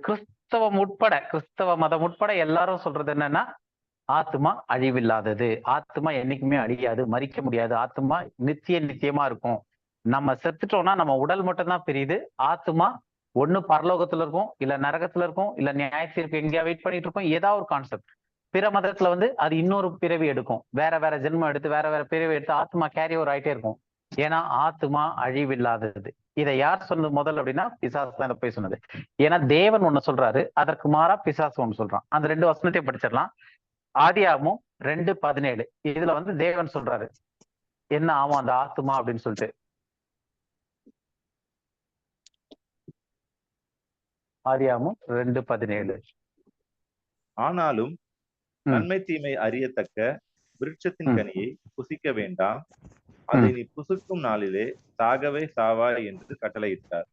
கிறிஸ்தவ மதம் உட்பட எல்லாரும் சொல்றது என்னன்னா, ஆத்மா அழிவில்லாதது, ஆத்மா என்னைக்குமே அழியாது, மறிக்க முடியாது, ஆத்மா நித்தியமா இருக்கும். நம்ம செத்துட்டோம்னா நம்ம உடல் மட்டும்தான் பிரியுது, ஆத்மா ஒண்ணு பரலோகத்துல இருக்கும், இல்ல நரகத்துல இருக்கும், இல்ல நியாயத்திற்கு எங்கேயா வெயிட் பண்ணிட்டு இருக்கோம், ஏதாவது ஒரு கான்செப்ட். பிற மதத்துல வந்து அது இன்னொரு பிறவி எடுக்கும், வேற வேற ஜென்மம் எடுத்து வேற வேற பிறவி எடுத்து ஆத்மா கேரி ஓவர் ஆயிட்டே இருக்கும். ஏன்னா ஆத்மா அழிவில்லாதது. இதை யார் சொன்னது முதல் அப்படின்னா பிசாசு தான் போய் சொன்னது. ஏன்னா தேவன் ஒண்ணு சொல்றாரு, அதற்கு மாறா பிசாசு ஒண்ணு சொல்றான். அந்த 2 வசனத்தையும் படிச்சிடலாம். ஆதியாகமம் 2:17 இதுல வந்து தேவன் சொல்றாரு என்ன ஆகும் அந்த ஆத்மா அப்படின்னு சொல்லிட்டு. ஆதியாகமம் 2:17. ஆனாலும் நன்மை தீமை அறியத்தக்க விருட்சத்தின் கனியை புசிக்க வேண்டாம், அதை நீ புசிக்கும் நாளிலே சாகவே சாவாய் என்று கட்டளையிட்டார்.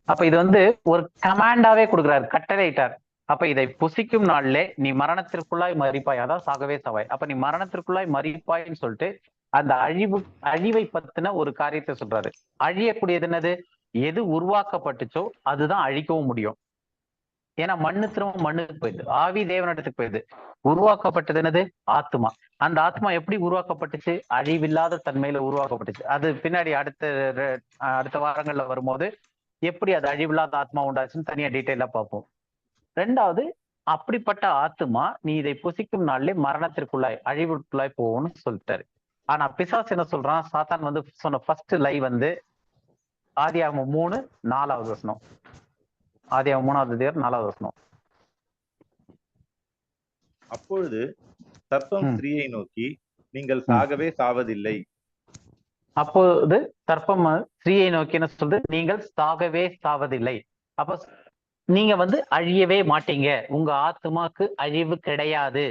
அப்ப இது வந்து ஒரு கமாண்டாவே கொடுக்குறாரு, கட்டளையிட்டார். அப்ப இதை புசிக்கும் நாளிலே நீ மரணத்திற்குள்ளாய் மறிப்பாய், அதான் சாகவே சாவாய். அப்ப நீ மரணத்திற்குள்ளாய் மறிப்பாய்ன்னு சொல்லிட்டு அந்த அழிவை பத்தின ஒரு காரியத்தை சொல்றாரு. அழியக்கூடியது என்னது? எது உருவாக்கப்பட்டுச்சோ அதுதான் அழிக்கவும் முடியும். ஏன்னா மண்ணு திரும்ப மண்ணுக்கு போயிடுது, ஆவி தேவனிடத்துக்கு போயிடுது. உருவாக்கப்பட்டது என்னது? ஆத்மா. அந்த ஆத்மா எப்படி உருவாக்கப்பட்டுச்சு? அழிவில்லாத தன்மையில உருவாக்கப்பட்டுச்சு. அது பின்னாடி அடுத்த வாரங்கள்ல வரும்போது எப்படி அது அழிவில்லாத ஆத்மா உண்டாச்சுன்னு தனியா டீட்டெயிலா பார்ப்போம். 2வது, அப்படிப்பட்ட ஆத்மா நீ இதை புசிக்கும் நாளிலே மரணத்திற்குள்ளாய் அழிவுக்குள்ளாய் போகும்னு சொல்லிட்டாரு. ஆனா பிசாசு என்ன சொல்றான்? சாத்தான் வந்து சொன்ன ஃபர்ஸ்ட் லை வந்து ஆதியாகமம் 3:4 வசனம். ஆதியாகமம் 3:4 வசனம். அப்பொழுது சர்ப்பம் ஸ்திரீயை நோக்கி, நீங்கள் சாகவே சாவதில்லை. அப்போது சர்ப்பம் ஸ்திரீயை நோக்கி என்ன சொல்றது? நீங்கள் சாகவே சாவதில்லை. அப்ப நீங்க வந்து அழியவே மாட்டீங்க, உங்க ஆத்மாக்கு அழிவு கிடையாது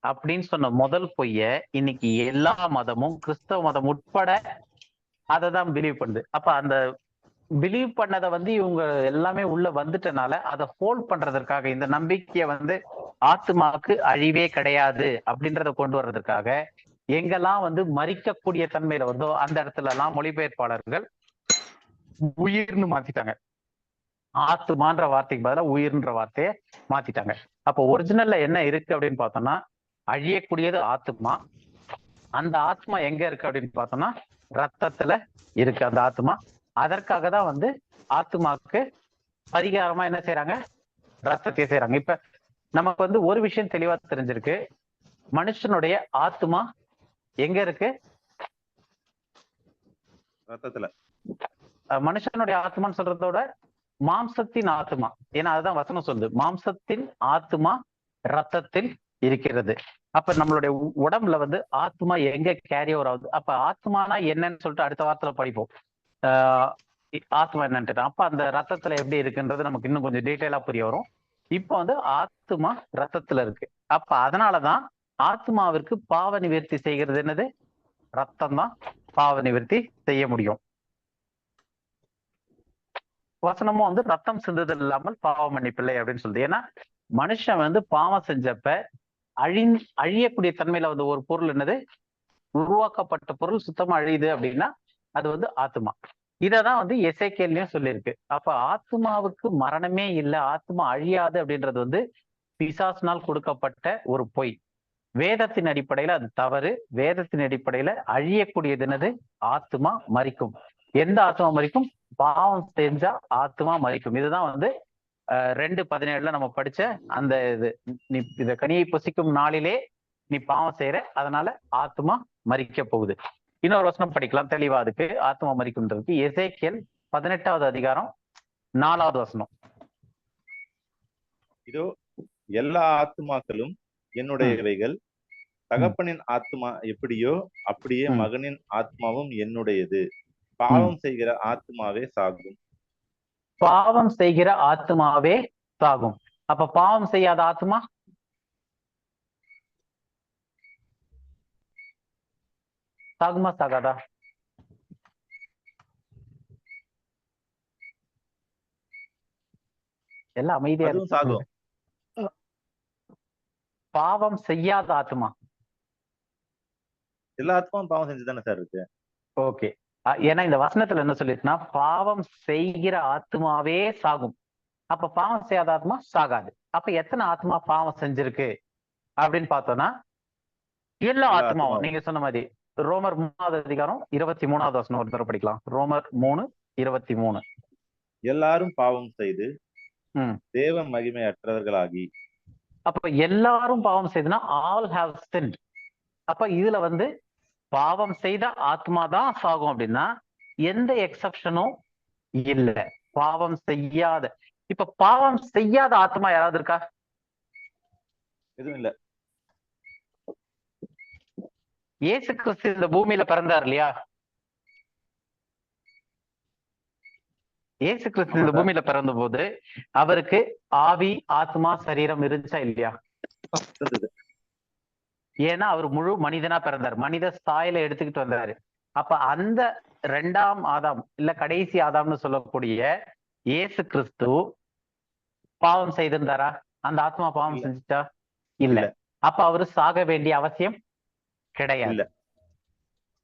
அப்படின்னு சொன்ன முதல் பொய்ய இன்னைக்கு எல்லா மதமும், கிறிஸ்தவ மதம் உட்பட அதை தான் பிலீவ் பண்ணுது. அப்ப அந்த பிலீவ் பண்ணதை வந்து இவங்க எல்லாமே உள்ள வந்துட்டனால அதை ஹோல்ட் பண்றதற்காக, இந்த நம்பிக்கையை வந்து ஆத்மாக்கு அழிவே கிடையாது அப்படின்றத கொண்டு வர்றதுக்காக எங்கெல்லாம் வந்து மறிக்கக்கூடிய தன்மையில வருதோ அந்த இடத்துல எல்லாம் மொழிபெயர்ப்பாளர்கள் உயிர்னு மாத்திட்டாங்க. ஆத்மான்ற வார்த்தைக்கு பதிலாக உயிர்ன்ற வார்த்தையை மாத்திட்டாங்க. அப்போ ஒரிஜினல்ல என்ன இருக்கு அப்படின்னு பார்த்தோம்னா, அழியக்கூடியது ஆத்மா. அந்த ஆத்மா எங்க இருக்கு அப்படின்னு பார்த்தோம்னா ரத்தத்துல இருக்கு அந்த ஆத்மா. அதற்காக தான் வந்து ஆத்மாக்கு பரிகாரமா என்ன செய்யறாங்க? ரத்தத்தை செய்யறாங்க. இப்ப நமக்கு வந்து ஒரு விஷயம் தெளிவா தெரிஞ்சிருக்கு, மனுஷனுடைய ஆத்மா எங்க இருக்கு? ரத்தத்துல. மனுஷனுடைய ஆத்மான்னு சொல்றதோட மாம்சத்தின் ஆத்மா, ஏன்னா அதுதான் வசனம் சொல்லுது, மாம்சத்தின் ஆத்மா ரத்தத்தில் இருக்கிறது. அப்ப நம்மளுடைய உடம்புல வந்து ஆத்மா எங்க கேரி ஓவர் ஆகுது? அப்ப ஆத்மானா என்னன்னு சொல்லிட்டு அடுத்த வாரத்துல படிப்போம். ஆத்மா என்னன்ட்டு. அப்ப அந்த ரத்தத்துல எப்படி இருக்குன்றது நமக்கு இன்னும் கொஞ்சம் டீட்டெயிலா புரிய வரும். இப்ப வந்து ஆத்மா ரத்தத்துல இருக்கு. அப்ப அதனாலதான் ஆத்மாவிற்கு பாவ நிவர்த்தி செய்கிறது என்னது? ரத்தம் தான் பாவ நிவர்த்தி செய்ய முடியும். வசனமும் வந்து ரத்தம் சிந்துதல் இல்லாமல் பாவ மன்னிப்பில்லை அப்படின்னு சொல்லுது. ஏன்னா மனுஷன் வந்து பாவம் செஞ்சப்ப அழியக்கூடிய தன்மையில வந்து ஒரு பொருள் என்னது? உருவாக்கப்பட்ட பொருள் சுத்தமா அழியுது அப்படின்னா அது வந்து ஆத்மா. இததான் வந்து எசேக்கியேல்லயும் சொல்லியிருக்கு. அப்ப ஆத்மாவுக்கு மரணமே இல்லை, ஆத்மா அழியாது அப்படின்றது வந்து பிசாசினால் கொடுக்கப்பட்ட ஒரு பொய். வேதத்தின் அடிப்படையில அது தவறு. வேதத்தின் அடிப்படையில அழியக்கூடியது என்னது? ஆத்மா மரிக்கும். எந்த ஆத்மா மரிக்கும்? பாவம் செஞ்சா ஆத்மா மரிக்கும். இதுதான் வந்து 2:17 நம்ம படிச்ச அந்த இது. நீ இத கனியை புசிக்கும் நாளிலே நீ பாவம் செய்யற, அதனால ஆத்மா மரிக்க போகுது. இன்னொரு வசனம் படிக்கலாம் தெளிவா அதுக்கு, ஆத்மா மரிக்கும்ன்றதுக்கு. எசேக்கியேல் 18வது அதிகாரம் 4வது வசனம். இதோ எல்லா ஆத்மாக்களும் என்னுடையவைகள், தகப்பனின் ஆத்மா எப்படியோ அப்படியே மகனின் ஆத்மாவும் என்னுடையது. பாவம் செய்கிற ஆத்மாவே சாகும். பாவம் செய்கிற ஆத்மாவே சாகும். அப்ப பாவம் செய்யாத ஆத்மா சாகுமா சாகாதா? எல்லாம் அமைதியா சாகும். பாவம் செய்யாத ஆத்மா, எல்லா ஆத்மாவும் பாவம் செஞ்சுதானே சார் இருக்கு. ஓகே. ஏன்னா இந்த வசனத்துல என்ன சொல்லிருக்குன்னா, பாவம் செய்கிற ஆத்மாவே சாகும். அப்ப பாவம் செய்யாத ஆத்மா சாகாது. அப்ப எத்தனை ஆத்மா பாவம் செஞ்சிருக்கு அப்படின்னு பார்த்தோம்னா எல்லா ஆத்மாவும். நீங்க சொன்ன மாதிரி ரோமர் 3வது அதிகாரம் 23வது வசனம் ஒரு தடவை படிக்கலாம். ரோமர் 3:23. எல்லாரும் பாவம் செய்து தேவ மகிமை அற்றவர்களாகி. அப்ப எல்லாரும் பாவம் செய்துனா ஆல் ஹேவ் சின்ட். அப்ப இதுல வந்து பாவம் செய்த ஆத்மா தான் சாகும் அப்படின்னா எந்த எக்ஸப்ஷனும் இல்ல. பாவம் செய்யாத, இப்ப பாவம் செய்யாத ஆத்மா யாராவது இருக்கா? எதுவும் இல்ல. இயேசு கிறிஸ்து இந்த பூமியில பிறந்தார் இல்லையா? இயேசு கிறிஸ்து இந்த பூமியில பிறந்த போது அவருக்கு ஆவி, ஆத்மா, சரீரம் இருந்துச்சா இல்லையா? ஏன்னா அவர் முழு மனிதனா பிறந்தார், மனித சாயலை எடுத்துக்கிட்டு வந்தாரு. அப்ப அந்த 2ஆம் ஆதாம் இல்ல கடைசி ஆதாம்னு சொல்லக்கூடிய இயேசு கிறிஸ்து பாவம் செய்திருந்தாரா? அந்த ஆத்மா பாவம் செஞ்சுச்சா? இல்ல. அப்ப அவரு சாக வேண்டிய அவசியம் கிடையாது.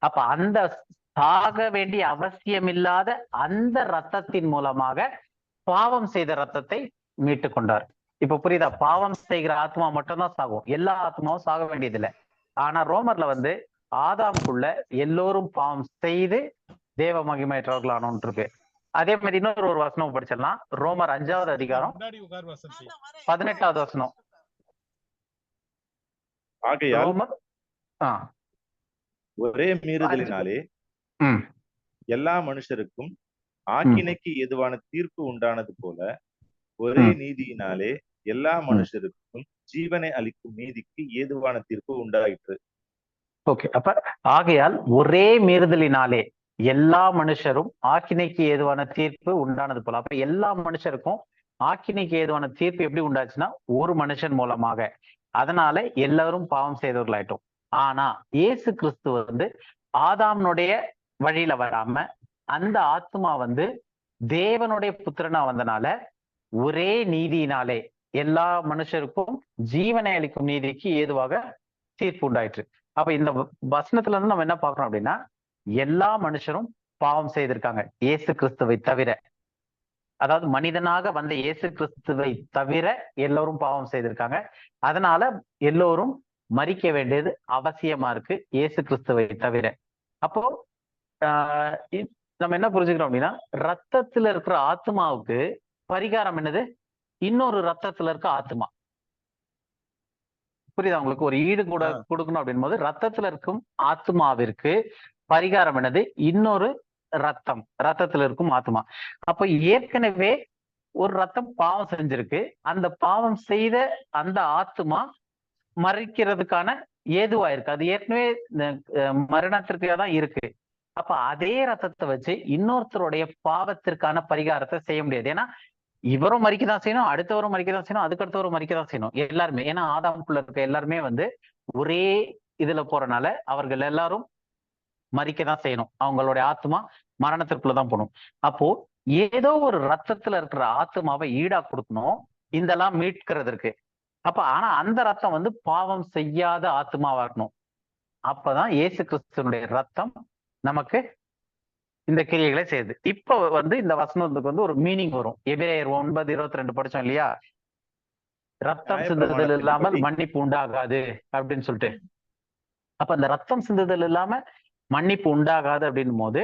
அப்ப அந்த சாக வேண்டிய அவசியம் இல்லாத அந்த ரத்தத்தின் மூலமாக பாவம் செய்த ரத்தத்தை மீட்டு கொண்டார். இப்ப புரியுதா? பாவம் செய்கிற ஆத்மா மட்டும்தான் சாகும், எல்லா ஆத்மாவும் சாக வேண்டியதில்லை. ஆனா ரோமர்ல ஆதாமுக்குள்ள எல்லோரும் பாவம் செய்து தேவ மகிமையற்றவர்களானோன்னு இருக்கு. அதே மாதிரி இன்னொரு ஒரு வசனம் படிச்சிடலாம். ரோமர் 5வது அதிகாரம் 18வது வசனம். ரோமர் ஒரே மீறுதலினாலே எல்லா மனுஷருக்கும் ஆக்கினைக்கு ஏதுவான தீர்ப்பு உண்டானது போல, ஒரே நீதியினாலே எல்லா மனுஷருக்கும் ஜீவனை அளிக்கும் நீதிக்கு ஏதுவான தீர்ப்பு உண்டாயிற்று. ஓகே, அப்ப ஆகையால் ஒரே மீறுதலினாலே எல்லா மனுஷரும் ஆக்கினைக்கு ஏதுவான தீர்ப்பு உண்டானது போல. அப்ப எல்லா மனுஷருக்கும் ஆக்கினைக்கு ஏதுவான தீர்ப்பு எப்படி உண்டாச்சுன்னா ஒரு மனுஷன் மூலமாக. அதனால எல்லாரும் பாவம் செய்தவர்களாயிட்டோம். ஆனா இயேசு கிறிஸ்து ஆதாம்னுடைய வழியில வராம அந்த ஆத்மா தேவனுடைய புத்திரனா வந்தனால ஒரே நீதியினாலே எல்லா மனுஷருக்கும் ஜீவனை அளிக்கும் நீதிக்கு ஏதுவாக தீர்ப்பு உண்டாயிற்று. அப்ப இந்த வசனத்துல இருந்து நம்ம என்ன பார்க்கறோம் அப்படின்னா, எல்லா மனுஷரும் பாவம் செய்திருக்காங்க இயேசு கிறிஸ்துவை தவிர. அதாவது மனிதனாக வந்த இயேசு கிறிஸ்துவை தவிர எல்லோரும் பாவம் செய்திருக்காங்க. அதனால எல்லோரும் மரிக்க வேண்டியது அவசியமா இருக்கு இயேசு கிறிஸ்துவை தவிர. அப்போ நம்ம என்ன புரிஞ்சுக்கிறோம் அப்படின்னா, ரத்தத்துல இருக்கிற ஆத்மாவுக்கு பரிகாரம் என்னது? இன்னொரு ரத்தத்துல இருக்க ஆத்மா. புரியுதா உங்களுக்கு? ஒரு ஈடு கூட கொடுக்கணும் அப்படின் போது ரத்தத்துல இருக்கும் ஆத்மாவிற்கு பரிகாரம் என்னது? இன்னொரு ரத்தத்துல இருக்கும் ஆத்மா. அப்ப ஏற்கனவே ஒரு ரத்தம் பாவம் செஞ்சிருக்கு, அந்த பாவம் செய்த அந்த ஆத்மா மறிக்கிறதுக்கான ஏதுவாயிருக்கு. அது ஏற்கனவே மரணத்திற்காக தான் இருக்கு. அப்ப அதே ரத்தத்தை வச்சு இன்னொருத்தருடைய பாவத்திற்கான பரிகாரத்தை செய்ய முடியாது. ஏன்னா இவரும் மறிக்கதான் செய்யணும், அடுத்தவரும் மறிக்கதான் செய்யணும், அதுக்கடுத்தவரும் மறிக்கதான் செய்யணும், எல்லாருமே. ஏன்னா ஆதாமுக்குள்ள இருக்க எல்லாருமே ஒரே இதுல போறனால அவர்கள் எல்லாரும் மறிக்கதான் செய்யணும். அவங்களுடைய ஆத்மா மரணத்திற்குள்ளதான் போகணும். அப்போ ஏதோ ஒரு ரத்தத்துல இருக்கிற ஆத்மாவை ஈடா கொடுக்கணும் இதெல்லாம் மீட்கிறதுக்கு. அப்ப ஆனா அந்த ரத்தம் பாவம் செய்யாத ஆத்மாவா இருக்கணும். அப்பதான் இயேசு கிறிஸ்துவனுடைய ரத்தம் நமக்கு இந்த கிரியைகளை செய்யுது. இப்ப இந்த வசனத்துக்கு ஒரு மீனிங் வரும். எபிரேயர் 9:22 படிச்சோம் இல்லையா? ரத்தம் சிந்துதல் இல்லாமல் மன்னிப்பு உண்டாகாது அப்படின்னு சொல்லிட்டு. அப்ப அந்த ரத்தம் சிந்துதல் இல்லாம மன்னிப்பு உண்டாகாது அப்படின் போது,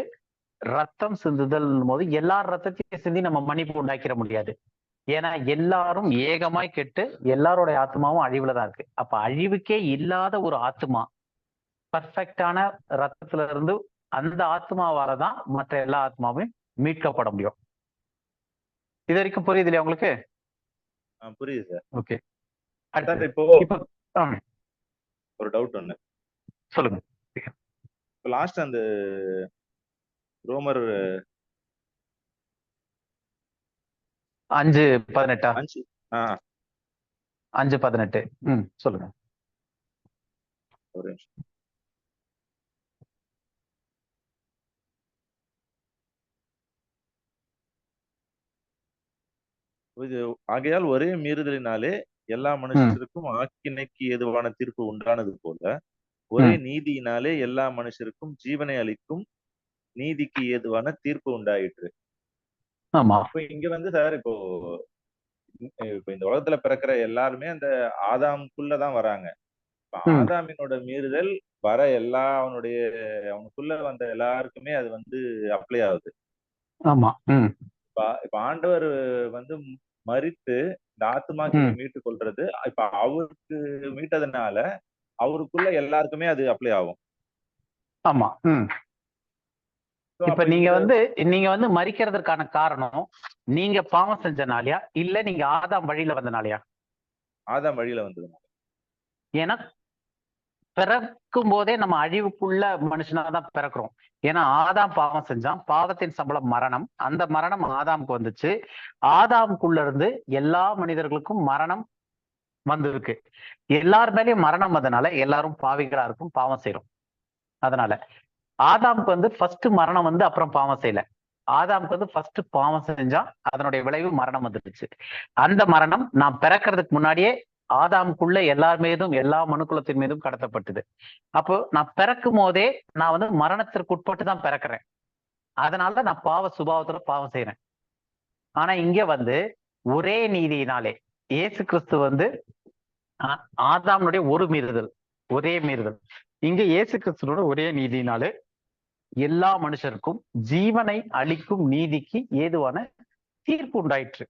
ரத்தம் சிந்துதல் போது எல்லா ரத்தத்தையும் சிந்தி நம்ம மன்னிப்பு உண்டாக்கிட முடியாது. ஏன்னா எல்லாரும் ஏகமாய் கெட்டு எல்லாருடைய ஆத்மாவும் அழிவுலதான் இருக்கு. அப்ப அழிவுக்கே இல்லாத ஒரு ஆத்மா பர்ஃபெக்டான ரத்தத்துல இருந்து அந்த ஆத்மாவாலதான் மற்ற எல்லா ஆத்மாவையும் மீட்கப்பட முடியும். இது வரைக்கும் புரியுது இல்லையா உங்களுக்கு? புரியுது சார். ஓகே, இப்போ ஒரு டவுட் ஒண்ணு சொல்லுங்க. லாஸ்ட் அந்த ரோமர் 5:18 5:18 சொல்லுங்க. ஒரு நிமிஷம். ஆகையால் ஒரே மீறுதலினாலே எல்லா மனுஷருக்கும் ஆக்கினைக்கு ஏதுவான தீர்ப்பு உண்டானது போல, ஒரே நீதியினாலே எல்லா மனுஷருக்கும் ஜீவனை அளிக்கும் நீதிக்கு ஏதுவான தீர்ப்பு உண்டாயிற்று. இப்ப இங்க சார், இப்போ இந்த உலகத்துல பிறக்கிற எல்லாருமே அந்த ஆதாமுக்குள்ளதான் வராங்க. ஆதாமினோட மீறுதல் வர அவனுக்குள்ள வந்த எல்லாருக்குமே அது அப்ளை ஆகுது. ஆமா. இப்ப ஆண்டவர் மரித்து இந்த ஆத்மாக்கு மீட்டு கொள்றது, இப்ப அவருக்கு மீட்டதுனால அவருக்குள்ள எல்லாருக்குமே அது அப்ளை ஆகும். ஆமா. So, இப்ப அப்ப நீங்க வந்து மரிக்கிறதுக்கான காரணம் நீங்க பாவம் செஞ்சனாலயா இல்ல நீங்க ஆதாம் வழியில வந்தனாலயா? ஆதாம் வழியில வந்தது. ஏன்னா பிறக்கும் போதே நம்ம அழிவுக்குள்ள மனுஷனா தான் பிறக்கிறோம். ஏன்னா ஆதாம் பாவம் செஞ்சான், பாவத்தின் சம்பளம் மரணம். அந்த மரணம் ஆதாமுக்கு வந்துச்சு. ஆதாமுக்குள்ள இருந்து எல்லா மனிதர்களுக்கும் மரணம் வந்திருக்கு. எல்லார் மேலயும் மரணம் வந்தனால எல்லாரும் பாவிகளா இருக்கும், பாவம் செய்யறோம். அதனால ஆதாமுக்கு வந்து ஃபர்ஸ்ட் மரணம் வந்து அப்புறம் பாவம் செய்யல. ஆதாமுக்கு வந்து ஃபர்ஸ்ட் பாவம் செஞ்சா அதனுடைய விளைவு மரணம் வந்துடுச்சு. அந்த மரணம் நான் பிறக்கிறதுக்கு முன்னாடியே ஆதாமுக்குள்ள எல்லார் மீதும் எல்லா மனுக்குலத்தின் மீதும் கடத்தப்பட்டது. அப்போ நான் பிறக்கும் போதே நான் வந்து மரணத்திற்கு உட்பட்டு தான் பிறக்கிறேன். அதனால நான் பாவ சுபாவத்துல பாவம் செய்யறேன். ஆனா இங்க வந்து ஒரே நீதியினாலே இயேசு கிறிஸ்து வந்து ஆதாமுடைய ஒரு மீறுதல், ஒரே மீறுதல். இங்க இயேசு கிறிஸ்துவோட ஒரே நீதியினாலே எல்லா மனுஷருக்கும் ஜீவனை அளிக்கும் நீதிக்கு ஏதுவான தீர்ப்பு உண்டாயிற்று.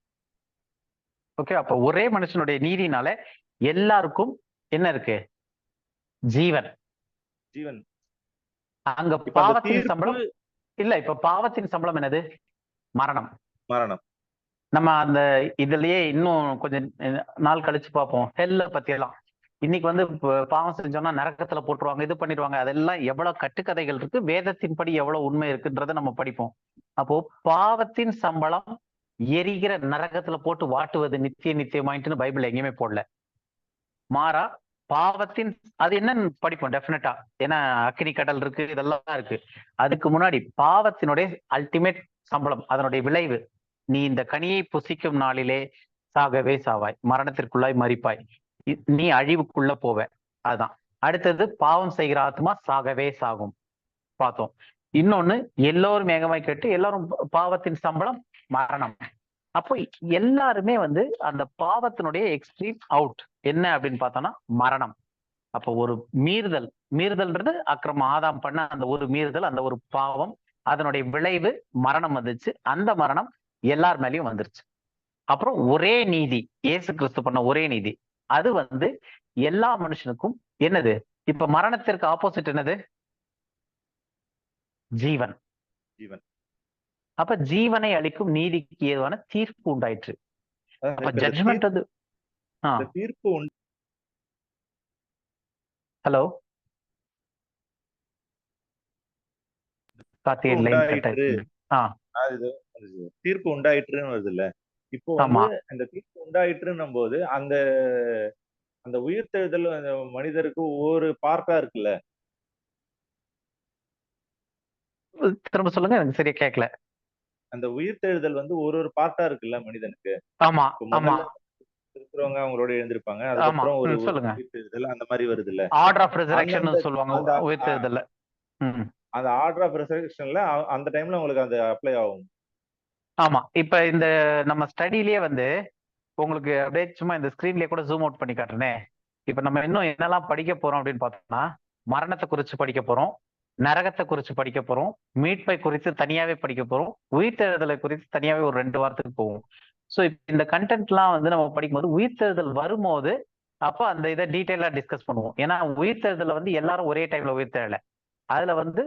ஓகே, அப்ப ஒரே மனுஷனுடைய நீதினால எல்லாருக்கும் என்ன இருக்கு? ஜீவன். ஜீவன். அங்க பாவத்தின் சம்பளம் இல்ல. இப்ப பாவத்தின் சம்பளம் என்னது? மரணம். மரணம். நம்ம அந்த இதுலயே இன்னும் கொஞ்சம் நாள் கழிச்சு பார்ப்போம் ஹெல்ல பத்தி எல்லாம். இன்னைக்கு வந்து பாவம் செஞ்சோம்னா நரகத்துல போட்டுருவாங்க, இது பண்ணிடுவாங்க. அதெல்லாம் எவ்வளவு கட்டுக்கதைகள் இருக்கு, வேதத்தின்படி எவ்வளவு உண்மை இருக்குன்றத நம்ம படிப்போம். அப்போ பாவத்தின் சம்பளம் எரிகிற நரகத்துல போட்டு வாட்டுவது நித்தியமாயிட்டுன்னு பைபிள் எங்கேயுமே போடல. மாறா பாவத்தின் அது என்னன்னு படிப்போம் டெஃபினட்டா. ஏன்னா அக்கினி கடல் இருக்கு, இதெல்லாம் இருக்கு. அதுக்கு முன்னாடி பாவத்தினுடைய அல்டிமேட் சம்பளம், அதனுடைய விளைவு, நீ இந்த கனியை புசிக்கும் நாளிலே சாகவே சாவாய், மரணத்திற்குள்ளாய் மரிப்பாய், நீ அழிவுக்குள்ள போவ. அதுதான். அடுத்தது பாவம் செய்கிற ஆத்மா சாகவே சாகும் பார்த்தோம். இன்னொன்னு எல்லோரும் ஏகமாய் கேட்டு எல்லாரும் பாவத்தின் சம்பளம் மரணம். அப்போ எல்லாருமே வந்து அந்த பாவத்தினுடைய எக்ஸ்ட்ரீம் அவுட் என்ன அப்படின்னு பார்த்தோம்னா மரணம். அப்போ ஒரு மீறுதல்ன்றது அக்கிரம ஆதாம் பண்ண அந்த ஒரு மீறுதல், அந்த ஒரு பாவம், அதனுடைய விளைவு மரணம் வந்துச்சு. அந்த மரணம் எல்லார் மேலயும் வந்துருச்சு. அப்புறம் ஒரே நீதி, இயேசு கிறிஸ்து பண்ண ஒரே நீதி, அது வந்து எல்லா மனுஷனுக்கும் என்னது? இப்ப மரணத்திற்கு ஆப்போசிட் என்னது? ஜீவன். ஜீவன். அப்ப ஜீவனை அளிக்கும் நீதிக்கு ஏதுவான தீர்ப்பு உண்டாயிற்று. அப்ப ஜட்ஜ்மெண்ட் அது. தீர்ப்பு. ஹலோ தீர்ப்பு உண்டாயிற்றுன்னு வருது இல்ல. இப்போ வந்து அந்த தீர்ப்பு உண்டாயிற்றுன்னும் போது அந்த அந்த உயிர்த்தெழுதல் மனிதருக்கு ஒரு பார்ட்டா இருக்குல்ல. திரும்ப சொல்லுங்க, எனக்கு சரியா கேட்கல. அந்த உயிர்த்தெழுதல் வந்து ஒரு பார்ட்டா இருக்குல்ல மனிதனுக்கு. ஆமா ஆமா. இருக்கிறவங்க அவங்களோட எழுந்திருப்பாங்க, அதுக்கப்புறம் ஒரு உயிர்த்தெழுதல் அந்த மாதிரி வருது இல்ல. ஆர்டர் ஆஃப் ரெசரக்ஷன் சொல்லுவாங்க உயிர்த்தெழுதல்ல. அந்த ஆர்டர் ஆஃப் ரெசரக்ஷன்ல அந்த டைம்ல உங்களுக்கு அது அப்ளை ஆகும். ஆமா. இப்ப இந்த நம்ம ஸ்டடியிலேயே வந்து உங்களுக்கு அப்படியே சும்மா இந்த ஸ்கிரீன்லயே கூட ஜூம் அவுட் பண்ணி காட்டுறேனே. இப்ப நம்ம இன்னும் என்னெல்லாம் படிக்க போறோம் அப்படின்னு பார்த்தோம்னா, மரணத்தை குறிச்சு படிக்க போறோம், நரகத்தை குறிச்சு படிக்க போறோம், மீட்பை குறித்து தனியாவே படிக்க போறோம், உயிர்த்தெழுதலை குறித்து தனியாவே ஒரு 2 வாரத்துக்கு போவோம். ஸோ இப்ப இந்த கண்டென்ட்லாம் வந்து நம்ம படிக்கும்போது உயிர்த்தெழுதல் வரும்போது அப்போ அந்த இதை டீட்டெயிலா டிஸ்கஸ் பண்ணுவோம். ஏன்னா உயிர்த்தெழுதலை வந்து எல்லாரும் ஒரே டைம்ல உயிர்த்தெழல. அதுல வந்து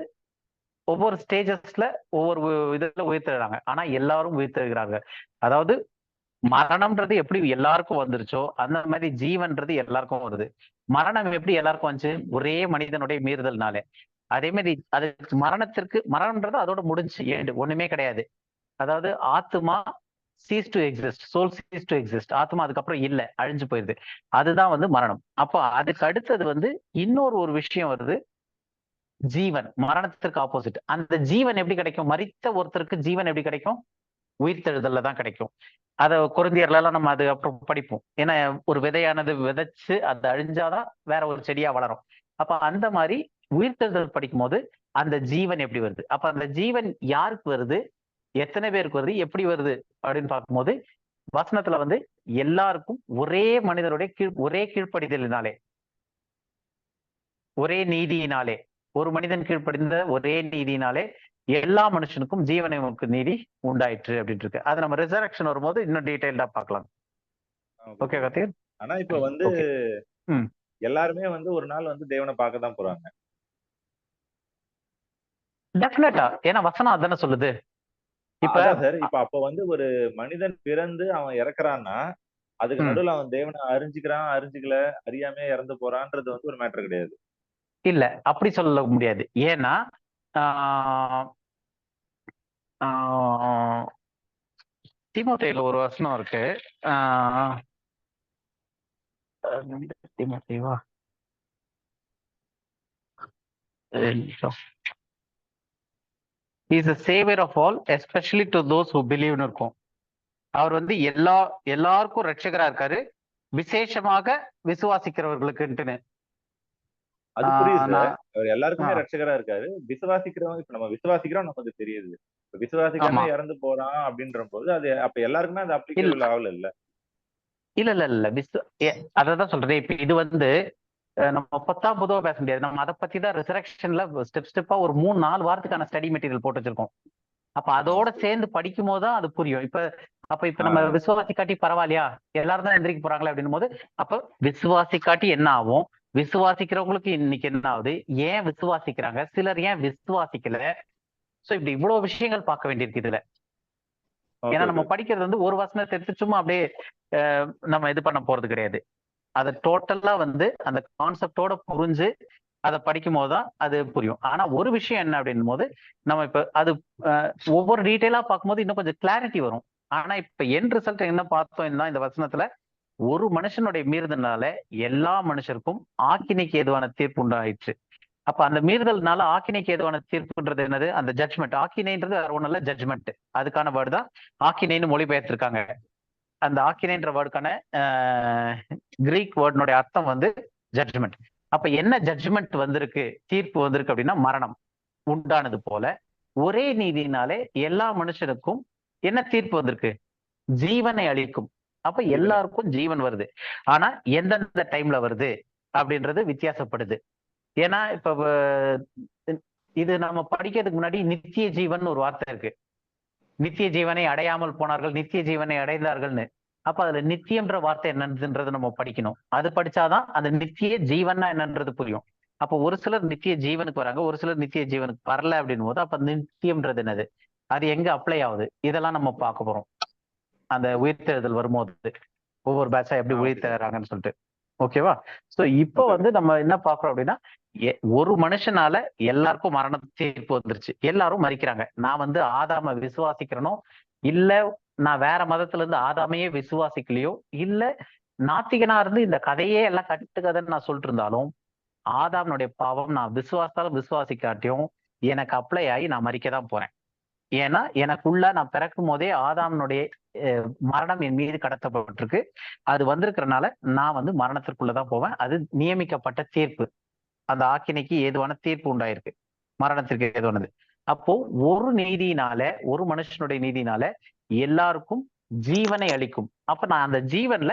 ஒவ்வொரு ஸ்டேஜஸ்ல ஒவ்வொரு இதுல உயிர்த்தெழுறாங்க. ஆனா எல்லாரும் உயிர்த்தெழுகிறாங்க. அதாவது மரணம்ன்றது எப்படி எல்லாருக்கும் வந்துருச்சோ அந்த மாதிரி ஜீவன்றது எல்லாருக்கும் வருது. மரணம் எப்படி எல்லாருக்கும் வந்துச்சு? ஒரே மனிதனுடைய மீறுதல்னாலே. அதே மாதிரி அது மரணம்ன்றது அதோட முடிஞ்சு ஒண்ணுமே கிடையாது. அதாவது ஆத்மா ceases to exist, soul ceases to exist. ஆத்மா அதுக்கப்புறம் இல்ல, அழிஞ்சு போயிருது. அதுதான் வந்து மரணம். அப்போ அதுக்கு அடுத்தது வந்து இன்னொரு ஒரு விஷயம் வருது, ஜீவன். மரணத்திற்கு ஆப்போசிட். அந்த ஜீவன் எப்படி கிடைக்கும்? மரித்த ஒருத்தருக்கு ஜீவன் எப்படி கிடைக்கும்? உயிர்த்தெழுதல்ல தான் கிடைக்கும். அதை கொரிந்தியர்ல எல்லாம் நம்ம அது அப்புறம் படிப்போம். ஏன்னா ஒரு விதையானது விதைச்சு அது அழிஞ்சாதான் வேற ஒரு செடியா வளரும். அப்ப அந்த மாதிரி உயிர்த்தெழுதல் படிக்கும் போது அந்த ஜீவன் எப்படி வருது, அப்ப அந்த ஜீவன் யாருக்கு வருது, எத்தனை பேருக்கு வருது, எப்படி வருது அப்படின்னு பார்க்கும்போது வசனத்துல வந்து எல்லாருக்கும் ஒரே மனிதனுடைய ஒரே கீழ்ப்படிதலினாலே, ஒரே நீதியினாலே, ஒரு மனிதன் கீழ்ப்படிந்த ஒரே நீதியினாலே எல்லா மனுஷனுக்கும் ஜீவனுக்கு நீதி உண்டாயிற்று அப்படின்ட்டு இருக்கு. அது நம்ம ரிசரக்ஷன் வரும்போது இன்னும் டீடைல்டா பார்க்கலாம். ஓகே கார்த்திக். ஆனா இப்ப வந்து எல்லாருமே வந்து ஒரு நாள் வந்து தேவனை பார்க்க தான் போறாங்க. டெஃபினட்டா, ஏன்னா வசனம் அதானே சொல்லுது. இப்ப அதான் சார். இப்ப அப்ப வந்து ஒரு மனிதன் பிறந்து அவன் இறக்குறான்னா, அதுக்கு ம், நடுவுல அவன் தேவனை அறிஞ்சுக்கிறான், அறிஞ்சுக்கல, அறியாமையே இறந்து போறான்றது வந்து ஒரு மேட்டர் கிடையாது. இல்ல அப்படி சொல்ல முடியாது. ஏன்னா ஆஹ் ஆஹ் தீமோத்தேயுல ஒரு வசனம் இருக்கு. ஆஹ் தீமோத்தேயுவா is a savior of all especially to those who believe ன்னு இருக்கும். அவர் வந்து எல்லாருக்கும் ரட்சகரா இருக்காரு, விசேஷமாக விசுவாசிக்கிறவர்களுக்குன்ட்டுன்னு. அது புரியுது சார். நான் அவர் எல்லாருக்குமே ஆஹ் ரட்சகரா இருக்காரு. விசுவாசிக்கிறவங்க இப்ப நம்ம விசுவாசிக்கிறோம் நமக்கு தெரியுது. இப்ப ஆமா விசுவாசிக்காம இறந்து போறான் அப்படின்ற போது அது அப்ப எல்லாருக்குமே அது இல்ல அப்ளிகபிள் ஆகல இல்ல. இல்ல இல்ல இல்ல அததான் சொல்றேன். இப்ப இது வந்து நம்ம பத்தாம் பொதுவா பேச முடியாது. நம்ம அதை பத்தி தான் ரிசரக்ஷன்ல ஸ்டெப்பா ஒரு 3-4 வாரத்துக்கான ஸ்டடி மெட்டீரியல் போட்டு வச்சிருக்கோம். அப்ப அதோட சேர்ந்து படிக்கும் போதுதான் அது புரியும். இப்ப நம்ம ஆஹ் விசுவாசி காட்டி பரவாயில்லையா, எல்லாரும் தான் எந்திரிக்க போறாங்களே அப்படின்னும் போது, அப்ப விசுவாசி காட்டி என்ன ஆகும், விசுவாசிக்கிறவங்களுக்கு இன்னைக்கு என்ன ஆகுது, ஏன் விசுவாசிக்கிறாங்க, சிலர் ஏன் விசுவாசிக்கல. சோ இப்படி இவ்வளவு விஷயங்கள் பார்க்க வேண்டியிருக்கு இதுல. ஓகே ஏன்னா நம்ம ஓகே. படிக்கிறது வந்து ஒரு வசனத்தை எடுத்து சும்மா அப்படியே நம்ம இது பண்ண போறது கிடையாது. அதை டோட்டலா வந்து அந்த கான்செப்டோட புரிஞ்சு அதை படிக்கும் போதுதான் அது புரியும். ஆனா ஒரு விஷயம் என்ன அப்படின்னும் போது, நம்ம இப்ப அது ஒவ்வொரு டீட்டெயிலா பார்க்கும்போது இன்னும் கொஞ்சம் கிளாரிட்டி வரும். ஆனா இப்ப என் ரிசல்ட் என்ன பார்த்தோம்னா, இந்த வசனத்துல ஒரு மனுஷனுடைய மீறுதல்னால எல்லா மனுஷருக்கும் ஆக்கினைக்கு ஏதுவான தீர்ப்பு உண்டாயிற்று. அப்ப அந்த மீறுதல்னால ஆக்கினைக்கு ஏதுவான தீர்ப்புன்றது என்னது, அந்த ஜட்ஜ்மெண்ட். ஆக்கினைன்றது வேற ஒண்ணும் இல்ல, ஜட்ஜ்மெண்ட். அதுக்கான வேர்டு தான் ஆக்கினைன்னு மொழிபெயர்த்திருக்காங்க. அந்த ஆக்கினைன்ற வேர்டுக்கான கிரீக் வேர்டினுடைய அர்த்தம் வந்து ஜட்ஜ்மெண்ட். அப்ப என்ன ஜட்ஜ்மெண்ட் வந்திருக்கு, தீர்ப்பு வந்திருக்கு அப்படின்னா, மரணம் உண்டானது போல ஒரே நீதியினாலே எல்லா மனுஷனுக்கும் என்ன தீர்ப்பு வந்திருக்கு, ஜீவனை அளிக்கும். அப்ப ஜீவனே. எல்லாருக்கும் ஜீவன் வருது. ஆனா எந்தெந்த டைம்ல வருது அப்படின்றது வித்தியாசப்படுது. ஏன்னா இப்ப இது நம்ம படிக்கிறதுக்கு முன்னாடி நித்திய ஜீவன் ஒரு வார்த்தை இருக்கு. நித்திய ஜீவனை அடையாமல் போனார்கள், நித்திய ஜீவனை அடைந்தார்கள்னு. அப்ப அதுல நித்தியம்ன்ற வார்த்தை என்னன்றது நம்ம படிக்கணும். அது படிச்சாதான் அந்த நித்திய ஜீவன்னா என்னன்றது புரியும். அப்ப ஒரு சிலர் நித்திய ஜீவனுக்கு வராங்க, ஒரு சிலர் நித்திய ஜீவனுக்கு வரல அப்படின் போது, அப்ப நித்தியம்ன்றது என்னது, அது எங்க அப்ளை ஆகுது, இதெல்லாம் நம்ம பார்க்க போறோம் அந்த உயிர்த்தெழுதல் வரும்போது. ஒவ்வொரு பேட்சா எப்படி ஓகே சார். உயிர்த்தெழுறாங்கன்னு சொல்லிட்டு. ஓகேவா? சோ இப்போ ஓகே. வந்து நம்ம என்ன பார்க்கிறோம் அப்படின்னா, ஒரு மனுஷனால எல்லாருக்கும் மரண தீர்ப்பு வந்துருச்சு, எல்லாரும் மறிக்கிறாங்க. நான் வந்து ஆதாம விசுவாசிக்கிறனோ இல்ல, நான் வேற மதத்துல இருந்து ஆதாமையே விசுவாசிக்கலையோ, இல்ல நாத்திகனா இருந்து இந்த கதையே எல்லாம் கட்டுக்கதைன்னு நான் சொல்லிட்டு இருந்தாலும், ஆதாமனுடைய பாவம் நான் விசுவாசாலும் விசுவாசிக்காட்டியும் எனக்கு அப்ளை ஆகி நான் மறிக்கதான் போறேன். ஏன்னா எனக்குள்ள நான் பிறக்கும் போதே ஆதாமனுடைய மரணம் என் மீது கடத்தப்பட்டிருக்கு. அது வந்திருக்கிறனால நான் வந்து மரணத்திற்குள்ளதான் போவேன். அது நியமிக்கப்பட்ட தீர்ப்பு. அந்த ஆக்கினைக்கு ஏதுவான தீர்ப்பு உண்டாயிருக்கு, மரணத்திற்கு ஏதுவானது. அப்போ ஒரு நீதியினால, ஒரு மனுஷனுடைய நீதியினால எல்லாருக்கும் ஜீவனை அளிக்கும். அப்ப நான் அந்த ஜீவன்ல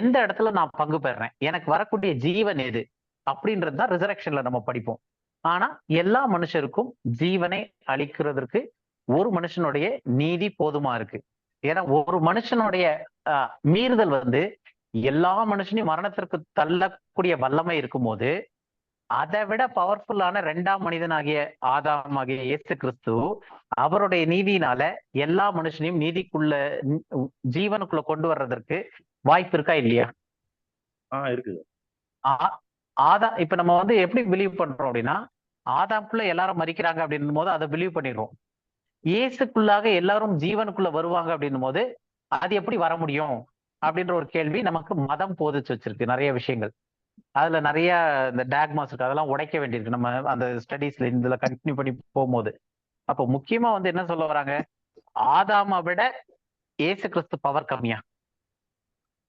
எந்த இடத்துல நான் பங்கு பெறேன், எனக்கு வரக்கூடிய ஜீவன் எது அப்படின்றது தான் ரிசரக்ஷன்ல நம்ம படிப்போம். ஆனா எல்லா மனுஷருக்கும் ஜீவனை அளிக்கிறதுக்கு ஒரு மனுஷனுடைய நீதி போதுமா இருக்கு. ஏன்னா ஒரு மனுஷனுடைய மீறுதல் வந்து எல்லா மனுஷனையும் மரணத்திற்கு தள்ளக்கூடிய வல்லமை இருக்கும் போது, அதை விட பவர்ஃபுல்லான 2ஆம் மனிதனாகிய ஆதாம் ஆகிய இயேசு கிறிஸ்து அவருடைய நீதியினால எல்லா மனுஷனையும் நீதிக்குள்ள, ஜீவனுக்குள்ள கொண்டு வர்றதற்கு வாய்ப்பு இருக்கா இல்லையா? இருக்குது. இப்ப நம்ம வந்து எப்படி பிலீவ் பண்றோம் அப்படின்னா, ஆதாம்குள்ள எல்லாரும் மறிக்கிறாங்க அப்படின்னும் போது அதை பிலீவ் பண்ணிடுறோம். இயேசுக்குள்ளாக எல்லாரும் ஜீவனுக்குள்ள வருவாங்க அப்படின்னும் போது அது எப்படி வர முடியும் அப்படின்ற ஒரு கேள்வி நமக்கு மதம் போதிச்சு வச்சிருக்கு. நிறைய விஷயங்கள் அதுல நிறைய இந்த டாக்மாஸ் இருக்கு, அதெல்லாம் உடைக்க வேண்டியிருக்கு நம்ம அந்த ஸ்டடீஸ்ல இதுல கண்டினியூ பண்ணி போகும்போது. அப்போ முக்கியமா வந்து என்ன சொல்ல வராங்க, ஆதாமை விட இயேசு கிறிஸ்து பவர் கம்மியா?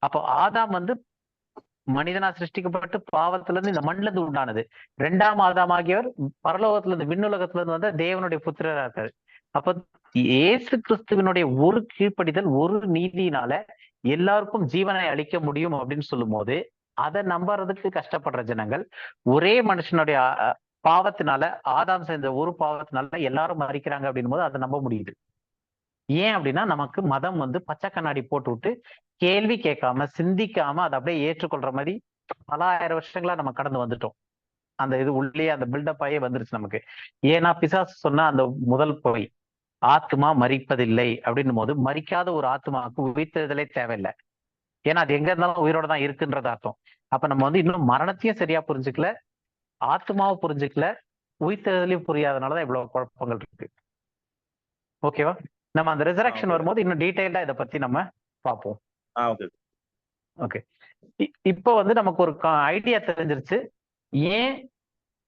அப்போ ஆதாம் வந்து மனிதனா சிருஷ்டிக்கப்பட்டு பாவத்துல இருந்து இந்த மண்ணுல இருந்து உண்டானது. 2ஆம் ஆதாம் ஆகியவர் பரலோகத்துல இருந்து, விண்ணுலகத்துல இருந்து வந்த தேவனுடைய புத்திரரா இருக்காரு. அப்ப இயேசு கிறிஸ்துவனுடைய ஒரு கீழ்ப்படிதல், ஒரு நீதியினால எல்லாருக்கும் ஜீவனை அளிக்க முடியும் அப்படின்னு சொல்லும் போது, அதை நம்புறதுக்கு கஷ்டப்படுற ஜனங்கள் ஒரே மனுஷனுடைய பாவத்தினால, ஆதாம் செஞ்ச ஒரு பாவத்தினால எல்லாரும் மறிக்கிறாங்க அப்படின் போது அதை நம்ப முடியுது. ஏன் அப்படின்னா, நமக்கு மதம் வந்து பச்சை கண்ணாடி போட்டு விட்டு கேள்வி கேட்காம சிந்திக்காம அதை அப்படியே ஏற்றுக்கொள்ற மாதிரி பல ஆயிரம் வருஷங்களா நம்ம கடந்து வந்துட்டோம். அந்த இது உள்ளே அந்த பில்டப் ஆகியே வந்துருச்சு நமக்கு. ஏன்னா பிசாசு சொன்ன அந்த முதல் பொய், ஆத்மா மரிப்பதில்லை அப்படின்னும் போது மரிக்காத ஒரு ஆத்மாவுக்கு உயிர்த்தெழுதலே தேவையில்லை. ஏன்னா அது எங்க இருந்தாலும் உயிரோட தான் இருக்குன்றது அர்த்தம். அப்ப நம்ம வந்து இன்னும் மரணத்தையும் சரியா புரிஞ்சுக்கல, ஆத்மாவை புரிஞ்சுக்கல, உயிர்த்தெழுதலையும் புரியாதனாலதான் இவ்வளவு குழப்பங்கள் இருக்கு. ஓகேவா? நம்ம அந்த ரிசரக்ஷன் வரும்போது இன்னும் டீடைல்டா இதை பத்தி நம்ம பார்ப்போம். ஓகே. இப்போ வந்து நமக்கு ஒரு ஐடியா தெரிஞ்சிருச்சு ஏன்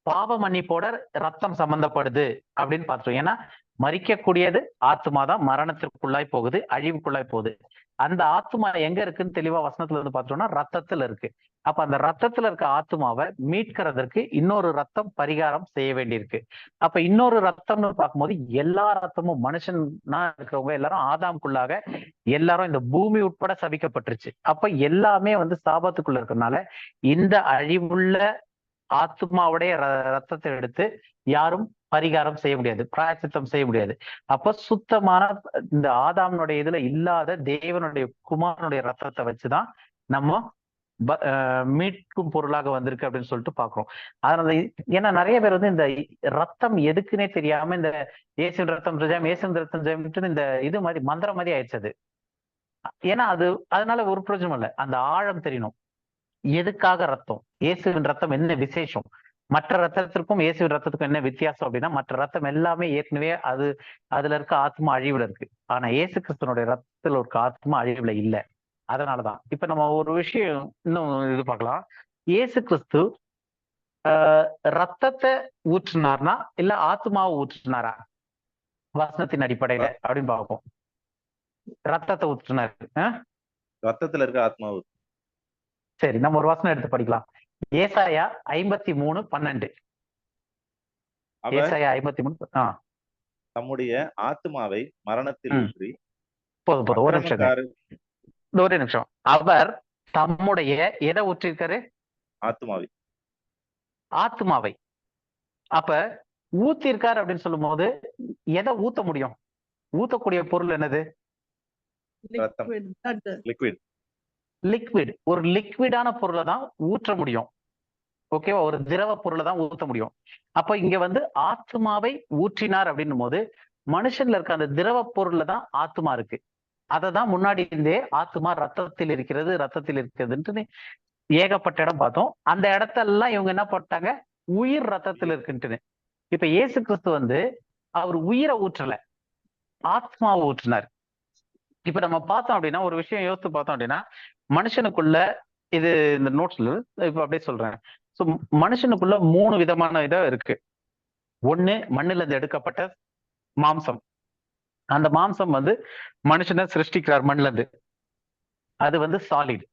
பாவ மன்னிப்போட ரத்தம் சம்பந்தப்படுது அப்படின்னு பார்த்தோம். ஏன்னா மரிக்கக்கூடியது ஆத்மா தான் மரணத்திற்குள்ளாய் போகுது, அழிவுக்குள்ளாய் போகுது. அந்த ஆத்மா எங்க இருக்குன்னு தெளிவா வசனத்துல இருந்து பார்த்தோம்னா ரத்தத்துல இருக்கு. அப்ப அந்த ரத்தத்துல இருக்க ஆத்மாவை மீட்கிறதற்கு இன்னொரு ரத்தம் பரிகாரம் செய்ய வேண்டியிருக்கு. அப்ப இன்னொரு ரத்தம்னு பார்க்கும்போது எல்லா ரத்தமும் மனுஷனா இருக்கிறவங்க எல்லாரும் ஆதாமுக்குள்ளாக எல்லாரும் இந்த பூமி உட்பட சபிக்கப்பட்டுருச்சு. அப்ப எல்லாமே வந்து சாபத்துக்குள்ள இருக்கிறதுனால இந்த அழிவுள்ள ஆத்மாவுடைய ரத்தத்தை எடுத்து யாரும் பரிகாரம் செய்ய முடியாது, பிராயச்சித்தம் செய்ய முடியாது. அப்ப சுத்தமான இந்த ஆதாமனுடைய இதுல இல்லாத தேவனுடைய குமாரனுடைய ரத்தத்தை வச்சுதான் நம்ம மீட்கும் பொருளாக வந்திருக்கு அப்படின்னு சொல்லிட்டு பாக்குறோம். அதனால ஏன்னா நிறைய பேர் வந்து இந்த ரத்தம் எதுக்குன்னே தெரியாம இந்த இயேசுவின் ரத்தம் ஜெயம், இயேசுவின் ரத்தம் ஜெயம் இந்த இது மாதிரி மந்திரம் மாதிரி ஆயிடுச்சது. ஏன்னா அதனால ஒரு பிரயோஜனம் இல்லை. அந்த ஆழம் தெரியணும். எதுக்காக ரத்தம், இயேசுவின் ரத்தம் என்ன விசேஷம், மற்ற ரத்தத்திற்கும் இயேசுவின் ரத்தத்துக்கும் என்ன வித்தியாசம் அப்படின்னா மற்ற ரத்தம் எல்லாமே ஏற்கனவே அதுல இருக்க ஆத்மா அழிவுல இருக்கு. ஆனா இயேசு கிறிஸ்துவனுடைய ரத்தத்துல இருக்க ஆத்மா அழிவுல இல்லை. அதனாலதான் இப்ப நம்ம ஒரு விஷயம் இன்னும் இது பார்க்கலாம். இயேசு கிறிஸ்து ரத்தத்தை ஊற்றினார்னா இல்ல ஆத்மாவை ஊற்றினாரா வசனத்தின் அடிப்படையில அப்படின்னு பார்ப்போம். ரத்தத்தை ஊற்றினாரு. ரத்தத்துல இருக்க ஆத்மாவு. சரி, நம்ம ஒரு வசனம் எடுத்து படிக்கலாம். ஏசாயா 53:12. ஏசாயா 53. தம்முடைய ஆத்மாவை மரணத்தில் ஊற்றி. போதும் ஒரு நிமிஷம். அவர் தம்முடைய எதை ஊற்றிருக்காரு? ஆத்மாவை. அப்ப ஊத்திருக்காரு அப்படின்னு சொல்லும் போது எதை ஊத்த முடியும்? ஊத்தக்கூடிய பொருள் என்னது? லிக்விட். ஒரு லிக்விடான பொருளை தான் ஊற்ற முடியும். ஓகேவா? ஒரு திரவ பொருளை தான் ஊத்த முடியும். அப்ப இங்க வந்து ஆத்மாவை ஊற்றினார் அப்படின்னும் போது மனுஷன்ல இருக்க அந்த திரவ பொருள்ல தான் ஆத்மா இருக்கு. அதை தான் முன்னாடி இருந்தே ஆத்மா ரத்தத்தில் இருக்கிறதுன்ட்டு ஏகப்பட்ட இடம் பார்த்தோம். அந்த இடத்தெல்லாம் இவங்க என்ன போட்டாங்க? உயிர் ரத்தத்தில் இருக்குன்ட்டுன்னு. இப்ப இயேசு கிறிஸ்து வந்து அவர் உயிரை ஊற்றல, ஆத்மாவை ஊற்றினார். இப்ப நம்ம பார்த்தோம் அப்படின்னா ஒரு விஷயம் யோசித்து பார்த்தோம் அப்படின்னா மனுஷனுக்குள்ள இது இந்த நோட்ஸ்ல இப்ப அப்படியே சொல்றேன். சோ மனுஷனுக்குள்ள 3 விதமான இடம் இருக்கு. ஒண்ணு மண்ணுல இருந்து எடுக்கப்பட்ட மாம்சம். அந்த மாம்சம் வந்து மனுஷனை சிருஷ்டிக்கிறார் மண்ணுல இருந்து. அது வந்து சாலிட்.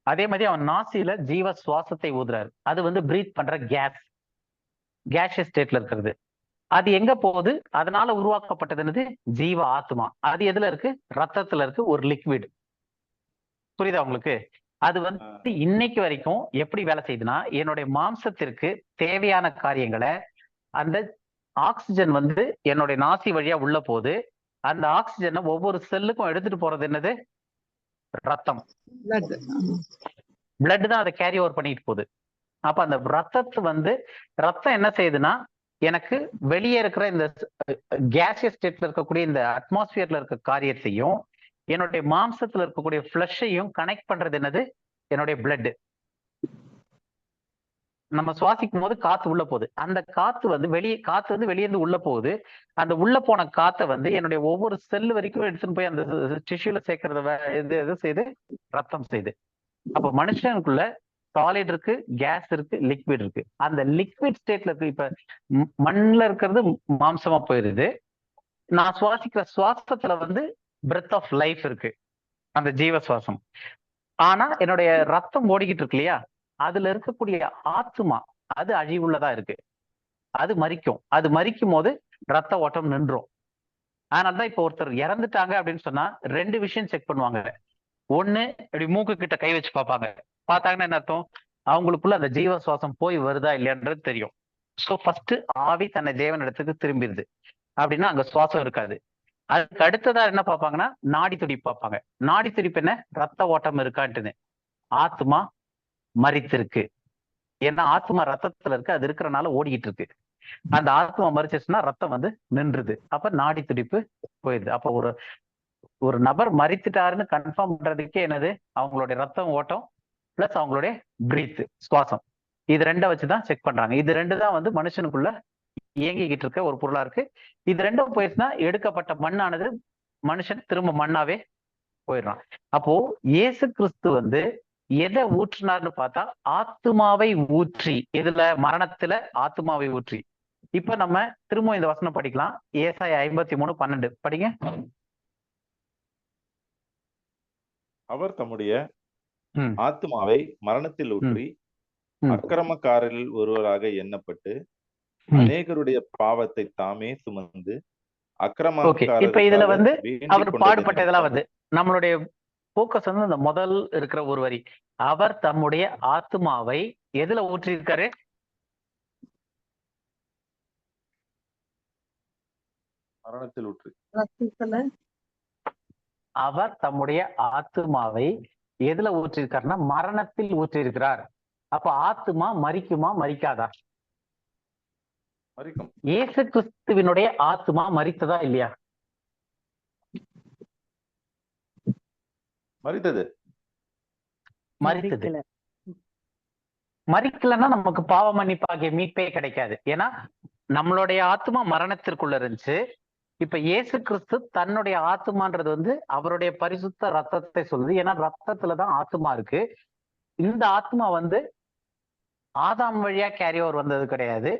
அதே மாதிரி அவன் நாசியில ஜீவ சுவாசத்தை ஊதுறாரு. அது வந்து பிரீத் பண்ற கேஷியஸ் ஸ்டேட்ல இருக்கிறது. அது எங்க போகுது? அதனால உருவாக்கப்பட்டது என்னது? ஜீவ ஆத்மா. அது எதுல இருக்கு? ரத்தத்துல இருக்கு, ஒரு லிக்விட். புரியுதா உங்களுக்கு? அது வந்து இன்னைக்கு வரைக்கும் எப்படி வேலை செய்யுதுன்னா என்னுடைய மாம்சத்திற்கு தேவையான காரியங்களை அந்த ஆக்சிஜன் வந்து என்னுடைய நாசி வழியா உள்ள போகுது. அந்த ஆக்சிஜனை ஒவ்வொரு செல்லுக்கும் எடுத்துட்டு போறது என்னது? ரத்தம். பிளட் தான் அதை கேரி ஓவர் பண்ணிட்டு போகுது. அப்ப அந்த ரத்தம் என்ன செய்யுதுன்னா எனக்கு வெளியே இருக்கிற இந்த கேசியஸ் ஸ்டேட்ல இருக்கக்கூடிய இந்த அட்மாஸ்பியர்ல இருக்க காரியத்தையும் என்னுடைய மாம்சத்துல இருக்கக்கூடிய ஃபிளஷையும் கனெக்ட் பண்றது என்னது? என்னுடைய பிளட். நம்ம சுவாசிக்கும் போது காத்து உள்ள போகுது. அந்த காத்து வந்து வெளியே இருந்து உள்ள போகுது. அந்த உள்ள போன காத்தை வந்து என்னுடைய ஒவ்வொரு செல் வரைக்கும் எடுத்துன்னு போய் அந்த டிஷ்யூல சேர்க்கறத எது செய்து? ரத்தம் செய்து. அப்ப மனுஷனுக்குள்ள சாலிட் இருக்கு, கேஸ் இருக்கு, லிக்விட் இருக்கு. அந்த லிக்விட் ஸ்டேட்ல இருக்கு. இப்ப மண்ணுல இருக்கிறது மாம்சமா போயிருது. நான் சுவாசிக்கிற சுவாசத்துல வந்து பிரெத் ஆஃப் லைஃப் இருக்கு, அந்த ஜீவ சுவாசம். ஆனா என்னுடைய ரத்தம் ஓடிக்கிட்டு இருக்கு இல்லையா, அதுல இருக்கக்கூடிய ஆத்மா அது அழிவுள்ளதா இருக்கு. அது மரிக்கும். அது மரிக்கும் போது ரத்த ஓட்டம் நின்றும். அதனாலதான் இப்ப ஒருத்தர் இறந்துட்டாங்க அப்படின்னு சொன்னா 2 விஷயம் செக் பண்ணுவாங்க. ஒண்ணு, இப்படி மூக்கு கிட்ட கை வச்சு பார்ப்பாங்க. பார்த்தாங்கன்னா என்ன அர்த்தம்? அவங்களுக்குள்ள அந்த ஜீவ சுவாசம் போய் வருதா இல்லையான்றது தெரியும். சோ ஃபர்ஸ்ட் ஆவி தன்னை தேவன் இடத்துக்கு திரும்பிடுது அப்படின்னா அங்க சுவாசம் இருக்காது. அதுக்கு அடுத்ததா என்ன பார்ப்பாங்கன்னா நாடி துடிப்பு பார்ப்பாங்க. நாடி துடிப்பு என்ன? ரத்த ஓட்டம் இருக்கான்ட்டுன்னு. ஆத்மா மரித்திருக்கு. ஏன்னா ஆத்மா ரத்தத்துல இருக்கு, அது இருக்கிறனால ஓடிக்கிட்டு இருக்கு. அந்த ஆத்மா மறிச்சிச்சுன்னா ரத்தம் வந்து நின்றுது, அப்ப நாடி துடிப்பு போயிடுது. அப்ப ஒரு ஒரு நபர் மறித்துட்டாருன்னு கன்ஃபார்ம் பண்றதுக்கே என்னது, அவங்களுடைய ரத்தம் ஓட்டம் பிளஸ் அவங்களுடைய பிரீத், சுவாசம், இது ரெண்டை வச்சுதான் செக் பண்றாங்க. இது ரெண்டு தான் வந்து மனுஷனுக்குள்ள இயங்கிக்கிட்டு இருக்க ஒரு பொருளா இருக்கு. இது ரெண்டும் போயிடுச்சுன்னா எடுக்கப்பட்ட மண்ணானது மனுஷன் திரும்ப மண்ணாவே போயிடுறான். அப்போ இயேசு கிறிஸ்து வந்து எதை ஊற்றினார்னு பார்த்தா ஆத்துமாவை ஊற்றி, எதுல? மரணத்துல ஆத்துமாவை ஊற்றி. இப்ப நம்ம திரும்ப இந்த வசனம் படிக்கலாம். ஏசாயா 53:12 படிங்க. அவர் தம்முடைய ம். ஆத்துமாவை மரணத்தில் ஊற்றி ம். அக்கிரமக்காரரில் ஒருவராக எண்ணப்பட்டு அநேகருடைய பாவத்தை தாமே சுமந்து ஓகே, இப்ப இதுல வந்து அவர் அக்கிரமக்காரருக்காக பாடுபட்டதெல்லாம் வந்து நம்மளுடைய போக்கஸ் வந்து இந்த முதல் இருக்கிற ஒரு வரி, அவர் தம்முடைய ஆத்துமாவை எதுல ஊற்றியிருக்காரு? மரணத்தில் ஊற்றி. அவர் தம்முடைய ஆத்துமாவை எதுல ஊற்றிருக்காருன்னா மரணத்தில் ஊற்றிருக்கிறார். அப்ப ஆத்துமா மரிக்குமா மரிக்காதா? மரிக்கும். இயேசு கிறிஸ்துவினுடைய ஆத்துமா மரித்ததா இல்லையா? மரித்தது. மரித்தது. மரிக்கலன்னா நமக்கு பாவ மன்னிப்பாகிய மீட்பே கிடைக்காது. ஏன்னா நம்மளுடைய ஆத்மா மரணத்திற்குள்ள இருந்துச்சு. இப்ப இயேசு கிறிஸ்து தன்னுடைய ஆத்மான்றது வந்து அவருடைய பரிசுத்த ரத்தத்தை சொல்லுது. ஏன்னா ரத்தத்துலதான் ஆத்மா இருக்கு. இந்த ஆத்மா வந்து ஆதாம் வழியா கேரி ஓவர் வந்தது கிடையாது.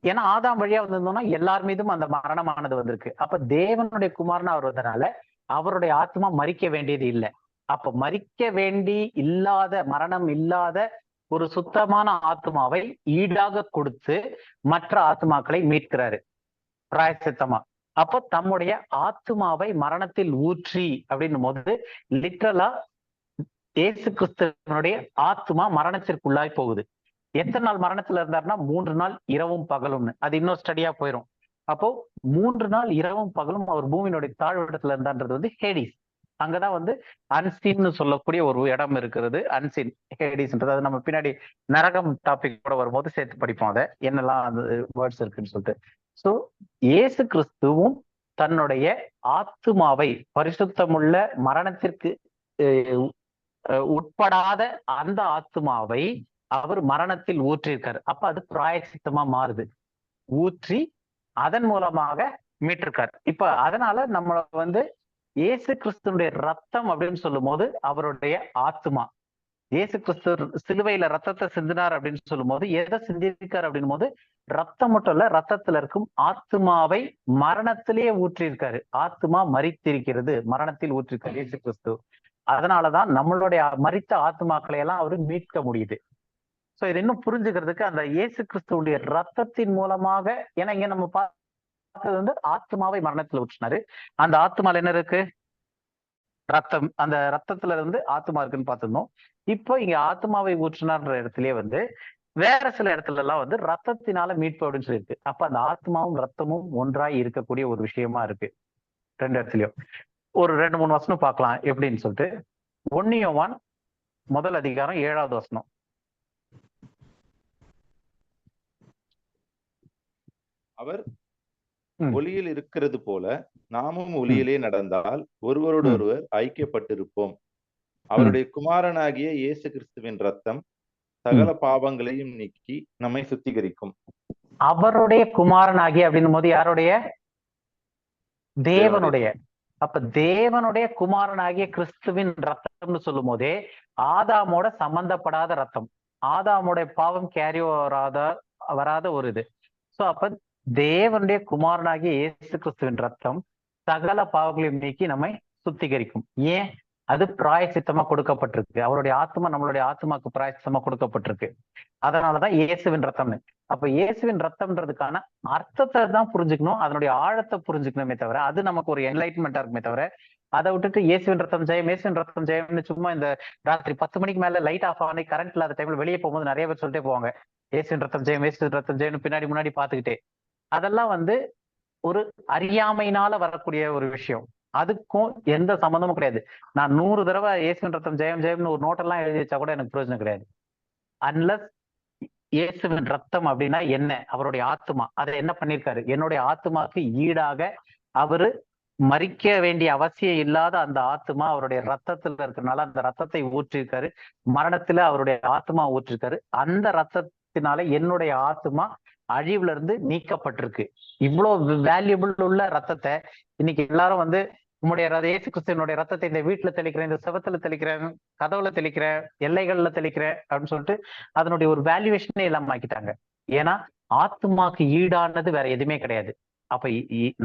ஏன்னா ஆதாம் வழியா வந்திருந்தோம்னா எல்லார் மீதும் அந்த மரணமானது வந்திருக்கு. அப்ப தேவனுடைய குமாரனா அவர் வந்தனால அவருடைய ஆத்மா மரிக்க வேண்டியது இல்லை. அப்ப மரிக்க வேண்டி இல்லாத, மரணம் இல்லாத ஒரு சுத்தமான ஆத்மாவை ஈடாக கொடுத்து மற்ற ஆத்மாக்களை மீட்கிறாரு பிராயசித்தமா. அப்போ தம்முடைய ஆத்மாவை மரணத்தில் ஊற்றி அப்படின்னும் போது லிட்டரலா இயேசு கிறிஸ்துவனுடைய ஆத்மா மரணத்திற்குள்ளாய் போகுது. எத்தனை நாள் மரணத்துல இருந்தாருன்னா 3 நாள் இரவும் பகலும்னு, அது இன்னொரு ஸ்டடியா போயிடும். அப்போ 3 நாள் இரவும் பகலும் அவர் பூமியினுடைய தாழ்விடத்துல இருந்தான்றது வந்து ஹேடிஸ். அங்கதான் வந்து அன்சீன்னு சொல்லக்கூடிய ஒரு இடம் இருக்கிறது. அன்சீன் ஹேடிஸ்ன்றது, அது நம்ம பின்னாடி நரகம் டாபிக் கூட வரும்போது சேர்த்து படிப்போம் அதை, என்னெல்லாம் அந்த வேர்ட்ஸ் இருக்குன்னு சொல்லிட்டு. சோ இயேசு கிறிஸ்துவும் தன்னுடைய ஆத்துமாவை பரிசுத்தமுள்ள மரணத்திற்கு உட்படாத அந்த ஆத்துமாவை அவர் மரணத்தில் ஊற்றிருக்காரு. அப்ப அது பிராயச்சித்தமா மாறுது. ஊற்றி அதன் மூலமாக மீட்டிருக்காரு. இப்ப அதனால நம்மள வந்து இயேசு கிறிஸ்துனுடைய ரத்தம் அப்படின்னு சொல்லும் போது அவருடைய ஆத்மா, இயேசு கிறிஸ்து சிலுவையில ரத்தத்தை சிந்தினார் அப்படின்னு சொல்லும் போது எதை சிந்திருக்காரு அப்படின் போது ரத்தம் மட்டும் இல்ல, ரத்தத்துல இருக்கும் ஆத்மாவை மரணத்திலேயே ஊற்றிருக்காரு. ஆத்மா மரித்திருக்கிறது, மரணத்தில் ஊற்றிருக்காரு இயேசு கிறிஸ்து. அதனாலதான் நம்மளுடைய மரித்த ஆத்மாக்களை எல்லாம் அவரு மீட்க முடியுது. சோ இது இன்னும் புரிஞ்சுக்கிறதுக்கு அந்த இயேசு கிறிஸ்துடைய ரத்தத்தின் மூலமாக, ஏன்னா இங்க நம்ம பார்த்தது வந்து ஆத்மாவை மரணத்துல ஊற்றினாரு. அந்த ஆத்மால என்ன இருக்கு? ரத்தம். அந்த ரத்தத்துல இருந்து ஆத்மா இருக்குன்னு பார்த்திருந்தோம். இப்போ இங்க ஆத்மாவை ஊற்றினார்ன்ற இடத்துலயே வந்து வேற சில இடத்துல எல்லாம் வந்து ரத்தத்தினால மீட்பு அப்படின்னு சொல்லியிருக்கு. அப்ப அந்த ஆத்மாவும் ரத்தமும் ஒன்றாய் இருக்கக்கூடிய ஒரு விஷயமா இருக்கு ரெண்டு இடத்துலயும். ஒரு 2-3 வசனம் பார்க்கலாம் எப்படின்னு சொல்லிட்டு. 1 யோவான் 1:7 அவர் ஒளியில் இருக்கிறது போல நாமும் ஒளியிலே நடந்தால் ஒருவரோடு ஒருவர் ஐக்கியப்பட்டிருப்போம். அவருடைய குமாரனாகிய இயேசு கிறிஸ்துவின் ரத்தம் சகல பாவங்களையும் நீக்கி நம்மை சுத்திகரிக்கும். அவருடைய குமாரனாகிய அப்படின்னும் போது யாருடைய? தேவனுடைய. அப்ப தேவனுடைய குமாரனாகிய கிறிஸ்துவின் ரத்தம்னு சொல்லும் போதே ஆதாமோட சம்பந்தப்படாத ரத்தம், ஆதாமோட பாவம் கேரி வராத ஒரு இது. சோ அப்ப தேவனுடைய குமாரனாகிய இயேசு கிறிஸ்துவின் ரத்தம் சகல பாவங்களையும் நீக்கி நம்மை சுத்திகரிக்கும். ஏன்? அது பிராயசித்தமா கொடுக்கப்பட்டிருக்கு. அவருடைய ஆத்மா நம்மளுடைய ஆத்மாக்கு பிராயசித்தமா கொடுக்கப்பட்டிருக்கு. அதனாலதான் இயேசுவின் ரத்தம்னு. அப்ப இயேசுவின் ரத்தம்ன்றதுக்கான அர்த்தத்தை தான் புரிஞ்சுக்கணும், அதனுடைய ஆழத்தை புரிஞ்சுக்கணுமே தவிர, அது நமக்கு ஒரு என்லைட்மெண்டா இருக்குமே தவிர, அதை விட்டுட்டு இயேசுவின் ரத்தம் ஜெயம், இயேசுவின் ரத்தம் ஜெயம்னு சும்மா இந்த ராத்திரி 10 மணிக்கு மேல லைட் ஆஃப் ஆனே கரண்ட் இல்லாத டைம்ல வெளியே போகும்போது நிறைய பேர் சொல்லிட்டே போவாங்க, இயேசுவின் ரத்தம் ஜெயம், இயேசுவின் ரத்தம் ஜெயம்னு பின்னாடி முன்னாடி பாத்துக்கிட்டே. அதெல்லாம் வந்து ஒரு அறியாமையினால வரக்கூடிய ஒரு விஷயம். அதுக்கும் எந்த சம்மந்தமும் கிடையாது. நான் 100 தடவை இயேசுவின் ரத்தம் ஜெயம் ஜெயம்னு ஒரு நோட்டெல்லாம் எழுதி வச்சா கூட எனக்கு பிரயோஜனம் கிடையாது. அன்லஸ் இயேசுவின் ரத்தம் அப்படின்னா என்ன, அவருடைய ஆத்மா அதை என்ன பண்ணிருக்காரு, என்னுடைய ஆத்மாக்கு ஈடாக அவரு மறிக்க வேண்டிய அவசியம் இல்லாத அந்த ஆத்மா அவருடைய ரத்தத்துல இருக்கிறனால அந்த ரத்தத்தை ஊற்றிருக்காரு, மரணத்துல அவருடைய ஆத்மா ஊற்றிருக்காரு. அந்த ரத்தத்தினால என்னுடைய ஆத்மா அழிவுல இருந்து நீக்கப்பட்டிருக்கு. இவ்வளவு வேல்யூபிள் உள்ள ரத்தத்தை இன்னைக்கு எல்லாரும் வந்து உங்களுடைய இயேசு கிறிஸ்துவனுடைய ரத்தத்தை இந்த வீட்டுல தெளிக்கிறேன், இந்த செவத்துல தெளிக்கிறேன், கதவுல தெளிக்கிறேன், எல்லைகள்ல தெளிக்கிறேன் அப்படின்னு சொல்லிட்டு அதனுடைய ஒரு வேல்யூவேஷனே இல்லாம ஆக்கிட்டாங்க. ஏன்னா ஆத்மாக்கு ஈடானது வேற எதுவுமே கிடையாது. அப்ப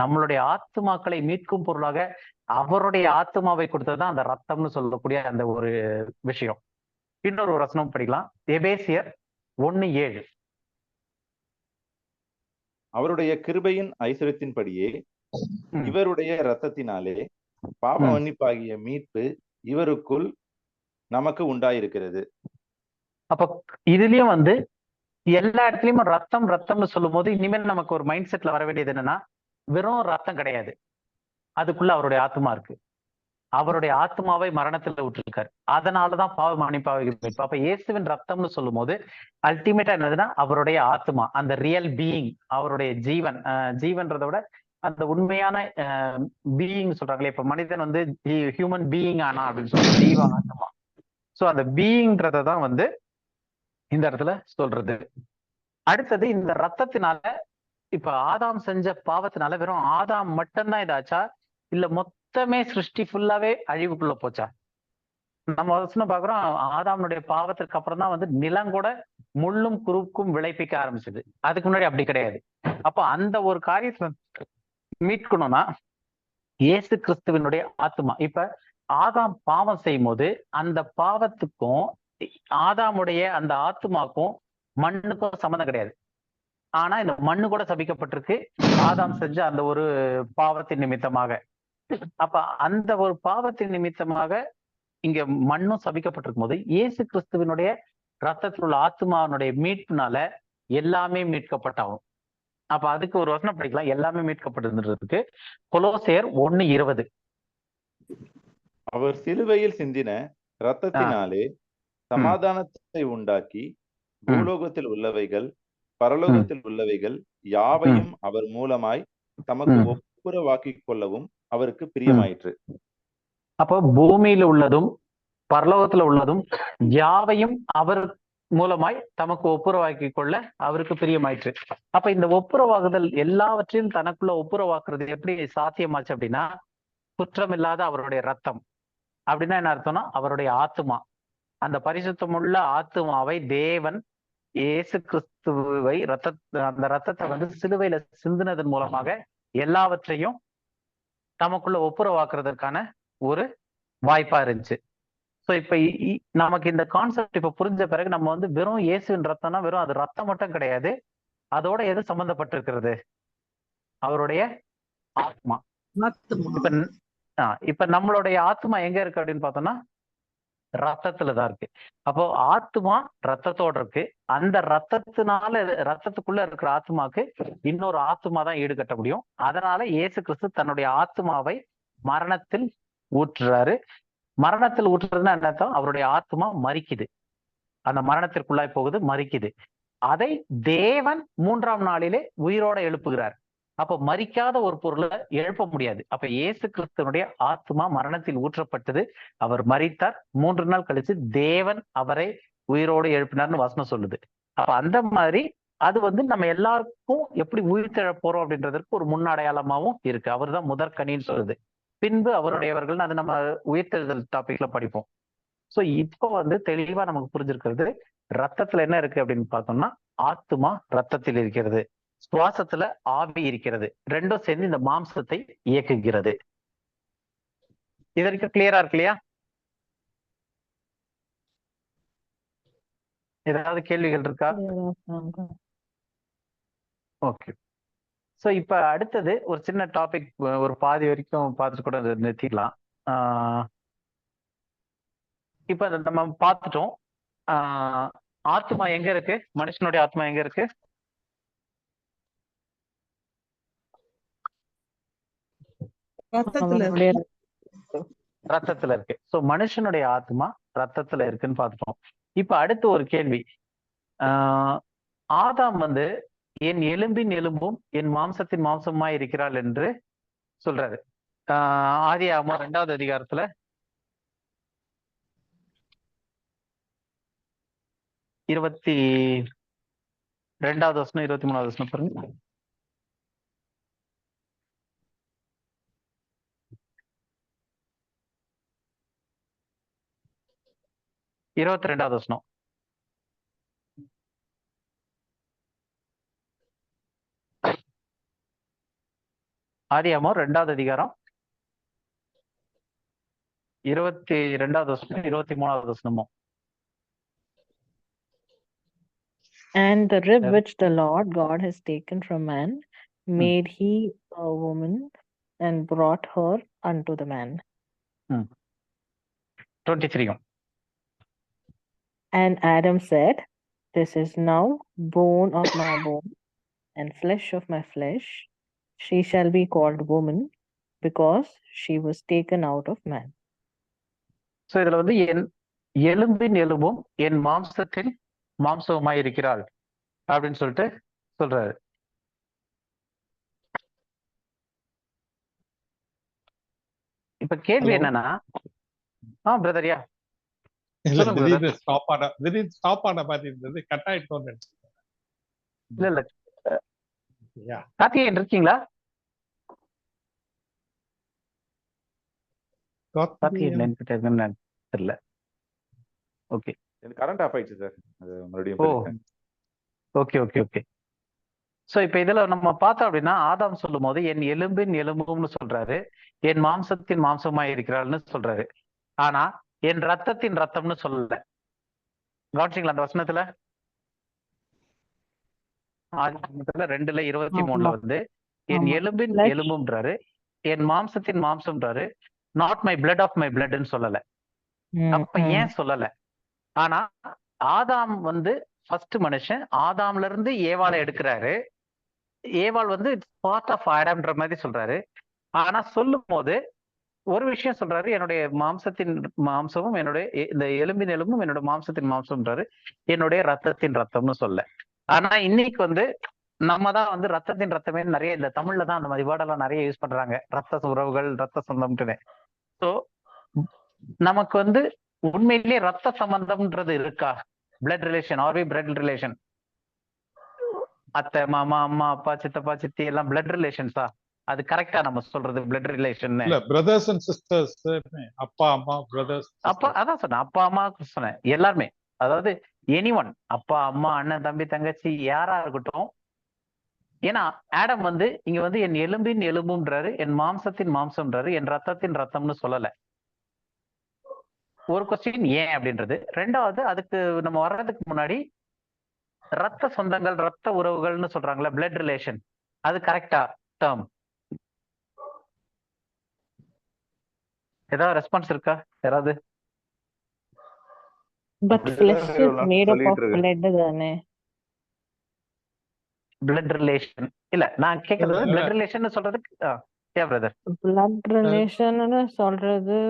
நம்மளுடைய ஆத்மாக்களை மீட்கும் பொருளாக அவருடைய ஆத்மாவை கொடுத்ததுதான் அந்த ரத்தம்னு சொல்லக்கூடிய அந்த ஒரு விஷயம். இன்னொரு வசனம் படிக்கலாம், எபேசியர் 1:7. அவருடைய கிருபையின் ஐஸ்வரியத்தின்படியே இவருடைய இரத்தத்தினாலே பாவ மன்னிப்பாகிய மீட்பு இவருக்குள் நமக்கு உண்டாயிருக்கிறது. அப்ப இதுலயும் வந்து எல்லா இடத்துலயும் ரத்தம் ரத்தம்னு சொல்லும் போது இனிமேல் நமக்கு ஒரு மைண்ட் செட்ல வர வேண்டியது என்னன்னா, வெறும் ரத்தம் கிடையாது, அதுக்குள்ள அவருடைய ஆத்மா இருக்கு. அவருடைய ஆத்மாவை மரணத்துல விட்டுருக்காரு, அதனாலதான் பாவ மன்னிப்பாக மீட்பு. அப்ப இயேசுவின் ரத்தம்னு சொல்லும் போது அல்டிமேட்டா என்னதுன்னா அவருடைய ஆத்மா, அந்த ரியல் பீயிங், அவருடைய ஜீவன், ஜீவன்றதை விட அந்த உண்மையான பீயிங் சொல்றாங்களே, இப்ப மனிதன் வந்து ஹியூமன் பீயிங் ஆனா அப்படின்னு சொல்றாங்க, ஜீவ ஆத்மா. சோ அந்த பீயிங்ன்றதை தான் வந்து இந்த இடத்துல சொல்றது. அடுத்தது இந்த ரத்தத்தினால இப்ப ஆதாம் செஞ்ச பாவத்தினால வெறும் ஆதாம் மட்டும்தான் இதாச்சா, இல்ல மொத்தமே சிருஷ்டி ஃபுல்லாவே அழிவுக்குள்ள போச்சா? நம்ம வசனம் பாக்குறோம், ஆதாமுடைய பாவத்திற்கு அப்புறம் தான் வந்து நிலம் கூட முள்ளும் குறுக்கும் விளைப்பிக்க ஆரம்பிச்சது, அதுக்கு முன்னாடி அப்படி கிடையாது. அப்ப அந்த ஒரு காரியத்தை மீட்கணும்னா இயேசு கிறிஸ்துவனுடைய ஆத்மா. இப்ப ஆதாம் பாவம் செய்யும் போது அந்த பாவத்துக்கும் ஆதாமுடைய அந்த ஆத்மாக்கும் மண்ணுக்கும் சம்மந்தம் கிடையாது. ஆனா இந்த மண்ணு கூட சபிக்கப்பட்டிருக்கு ஆதாம் செஞ்ச அந்த ஒரு பாவத்தின் நிமித்தமாக. அப்ப அந்த ஒரு பாவத்தின் நிமித்தமாக இங்க மண்ணும் சபிக்கப்பட்டிருக்கும் போது இயேசு கிறிஸ்துவனுடைய ரத்தத்தில் உள்ள ஆத்மாவனுடைய மீட்புனால எல்லாமே மீட்கப்பட்டாகும். அப்ப அதுக்கு ஒரு வசனம் படிக்கலாம், எல்லாமே மீட்கப்பட்டிருந்ததுக்கு. கொலோசையர் 1:20. அவர் சிலுவையில் சிந்தின ரத்தத்தினாலே சமாதானத்தை உண்டாக்கி பூலோகத்தில் உள்ளவைகள் பரலோகத்தில் உள்ளவைகள் யாவையும் அவர் மூலமாய் தமக்கு ஒப்புரவாக்கிக் கொள்ளவும் அவருக்கு பிரியமாயிற்று. அப்போ பூமியில உள்ளதும் பரலோகத்துல உள்ளதும் யாவையும் அவர் மூலமாய் தமக்கு ஒப்புரவாக்கி கொள்ள அவருக்கு பிரியமாயிற்று. அப்ப இந்த ஒப்புரவாகுதல் எல்லாவற்றையும் தனக்குள்ள ஒப்புரவாக்குறது எப்படி சாத்தியமாச்சு அப்படின்னா, குற்றமில்லாத அவருடைய ரத்தம். அப்படின்னா என்ன அர்த்தம்னா அவருடைய ஆத்மா, அந்த பரிசுத்தமுள்ள ஆத்மாவை தேவன் இயேசு கிறிஸ்துவை அந்த ரத்தத்தை வந்து சிலுவையில சிந்தினதன் மூலமாக எல்லாவற்றையும் நமக்குள்ள ஒப்புரவாக்குறதுக்கான ஒரு வாய்ப்பா இருந்துச்சு. ஸோ இப்ப நமக்கு இந்த கான்செப்ட் இப்ப புரிஞ்ச பிறகு நம்ம வந்து வெறும் இயேசுவின் ரத்தம்னா வெறும் அது ரத்தம் மட்டும் கிடையாது, அதோட எது சம்பந்தப்பட்டிருக்கிறது, அவருடைய ஆத்மா. இப்ப நம்மளுடைய ஆத்மா எங்க இருக்கு அப்படின்னு பார்த்தோம்னா ரத்தத்துலதான் இருக்கு. அப்போ ஆத்மா ரத்தத்தோட இருக்கு, அந்த ரத்தத்துக்குள்ள இருக்கிற ஆத்மாக்கு இன்னொரு ஆத்மா தான் ஈடுகட்ட முடியும். அதனால இயேசு கிறிஸ்து தன்னுடைய ஆத்மாவை மரணத்தில் ஊற்றுறாரு. மரணத்தில் ஊற்றுறதுன்னா என்ன, அவருடைய ஆத்மா மரிக்குது, அந்த மரணத்திற்குள்ளாய் போகுது, மரிக்குது. அதை தேவன் 3ஆம் நாளிலே உயிரோட எழுப்புகிறார். அப்ப மரிக்காத ஒரு பொருளை எழுப்ப முடியாது. அப்ப இயேசு கிறிஸ்துவனுடைய ஆத்மா மரணத்தில் ஊற்றப்பட்டது, அவர் மரித்தார், 3 நாள் கழிச்சு தேவன் அவரை உயிரோடு எழுப்பினார்னு வசனம் சொல்லுது. அப்ப அந்த மாதிரி அது வந்து நம்ம எல்லாருக்கும் எப்படி உயிர்த்தெழ போறோம் அப்படின்றதுக்கு ஒரு முன்னடையாளமாவும் இருக்கு. அவர் தான் முதற்கனின்னு சொல்லுது, பின்பு அவருடையவர்கள், அது நம்ம உயிர்த்தெழுதல் டாபிக்ல படிப்போம். சோ இப்போ வந்து தெளிவா நமக்கு புரிஞ்சிருக்கிறது, ரத்தத்துல என்ன இருக்கு அப்படின்னு பார்த்தோம்னா ஆத்மா ரத்தத்தில் இருக்கிறது, சுவாசத்துல ஆவி இருக்கிறது, ரெண்டும் சேர்ந்து இந்த மாம்சத்தை இயக்குகிறது. இதற்கு கிளியரா இருக்கு இல்லையா? ஏதாவது கேள்விகள் இருக்கா? ஓகே. சோ இப்ப அடுத்தது ஒரு சின்ன டாபிக், ஒரு பாதி வரைக்கும் பார்த்துட்டு கூட நிறுத்திக்கலாம். இப்ப நம்ம பார்த்துட்டோம் ஆத்மா எங்க இருக்கு, மனுஷனுடைய ஆத்மா எங்க இருக்கு, ரத்தத்துல இருக்கு. சோ மனுஷனுடைய ஆத்மா ரத்தத்துல இருக்குன்னு பார்த்துட்டோம். இப்ப அடுத்து ஒரு கேள்வி, ஆதாம் வந்து என் எலும்பின் எலும்பும் என் மாம்சத்தின் மாம்சமாய் இருக்கிறாள் என்று சொல்றாரு. ஆதியாகமம் 2வது அதிகாரத்துல 22வது வசனம் 23வது வசனம் பாருங்க. இருபத்தி 22வது வசனம். ஆதியாகமம் 2வது அதிகாரம் 22வது வசனம் 23வது வசனமும். And the rib which the Lord God has taken from man made he a woman and brought her unto the man. 23. And Adam said, This is now bone of my bone and flesh of my flesh. She shall be called woman because she was taken out of man. So இதுல வந்து என் எலும்பின் எலும்பும் என் மாம்சத்தின் மாம்சமாய் இருக்கிறாள் அப்படின்னு சொல்லிட்டு சொல்றாரு. இப்ப கேள்வி என்னன்னா, பிரதர்யா திடீர்னு ஸ்டாப் ஆன மாதிரி இருந்தது, கட் ஆயிட்டோம்னு நினைச்சேன். இல்ல கார்த்திகேயன் இருக்கீங்களா? கார்த்திகேயன் தெரியல. ஓகே, கரண்ட் ஆஃப் ஆயிடுச்சு சார், அது மறுபடியும். Okay okay okay. சோ இப்ப இதுல நம்ம பார்த்தோம் அப்படின்னா, ஆதாம் சொல்லும் போது என் எலும்பின் எலும்பும்னு சொல்றாரு, என் மாம்சத்தின் மாம்சமாய் இருக்கிறாள்னு சொல்றாரு. ஆனா என் ரத்தத்தின் ரத்தம்னு சொல்லல. கவனிச்சிங்களா அந்த வசனத்துல? 2:23 வந்து என் எலும்பின் எலும்புன்றாரு, என் மாம்சத்தின் மாம்சம்ன்றாரு, not my blood of my பிளட்ன்னு சொல்லல. அப்ப ஏன் சொல்லல? ஆனா ஆதாம் வந்து ஃபர்ஸ்ட் மனுஷன், ஆதாம்ல இருந்து ஏவாளை எடுக்கிறாரு. ஏவாள் வந்து பார்ட் ஆஃப் ஆடம்ன்ற மாதிரி சொல்றாரு. ஆனா சொல்லும் போது ஒரு விஷயம் சொல்றாரு, என்னுடைய மாம்சத்தின் மாம்சமும் என்னுடைய இந்த எலும்பின் எலும்பும் என்னோட மாம்சத்தின் மாம்சம்ன்றாரு, என்னுடைய ரத்தத்தின் ரத்தம்னு சொல்ல. ஆனா இன்னைக்கு வந்து நம்ம தான் வந்து ரத்தத்தின் ரத்தமே நிறைய, இந்த தமிழ்ல தான் அந்த மாதிரி வேர்டெல்லாம் நிறைய யூஸ் பண்றாங்க, ரத்த உறவுகள் ரத்த சொந்தம்னு. ஸோ நமக்கு வந்து உண்மையிலேயே ரத்த சம்பந்தம்ன்றது இருக்கா? Blood relation, are we blood relation? அத்தை மாமா அம்மா அப்பா சித்தப்பா சித்தி எல்லாம் பிளட் ரிலேஷன்ஸா? அது கரெக்டா நம்ம சொல்றது பிளட் ரிலேஷன்? இல்ல, பிரதர்ஸ் அண்ட் சிஸ்டர்ஸ், அப்பா அம்மா பிரதர்ஸ். அப்பா அதான் சொன்னேன், அப்பா அம்மா சொன்னேன், எல்லாருமே. அதாவது எனிஒன், அப்பா அம்மா அண்ணன் தம்பி தங்கச்சி யாரா இருக்கட்டும். ஏன்னா ஆடம் வந்து இங்க வந்து என் எலும்பின் எலும்புன்றாரு, என் மாம்சத்தின் மாம்சம்ன்றாரு, என் ரத்தத்தின் ரத்தம்னு சொல்லல. ஒரு கொஸ்டின் ஏன் அப்படின்றது. ரெண்டாவது, அதுக்கு நம்ம வர்றதுக்கு முன்னாடி ரத்த சொந்தங்கள் ரத்த உறவுகள்னு சொல்றாங்களா, பிளட் ரிலேஷன், அது கரெக்டா டேர்ம்? ஏதாவது ரெஸ்பான்ஸ் இருக்கா யாராவது? But flesh is made up of blood தானே. பிளட் ரிலேஷன் இல்ல, நான் கேக்குறது பிளட் ரிலேஷன் சொல்றதுக்கு ஏ பிரதர், பிளட் ரிலேஷன் சொல்றது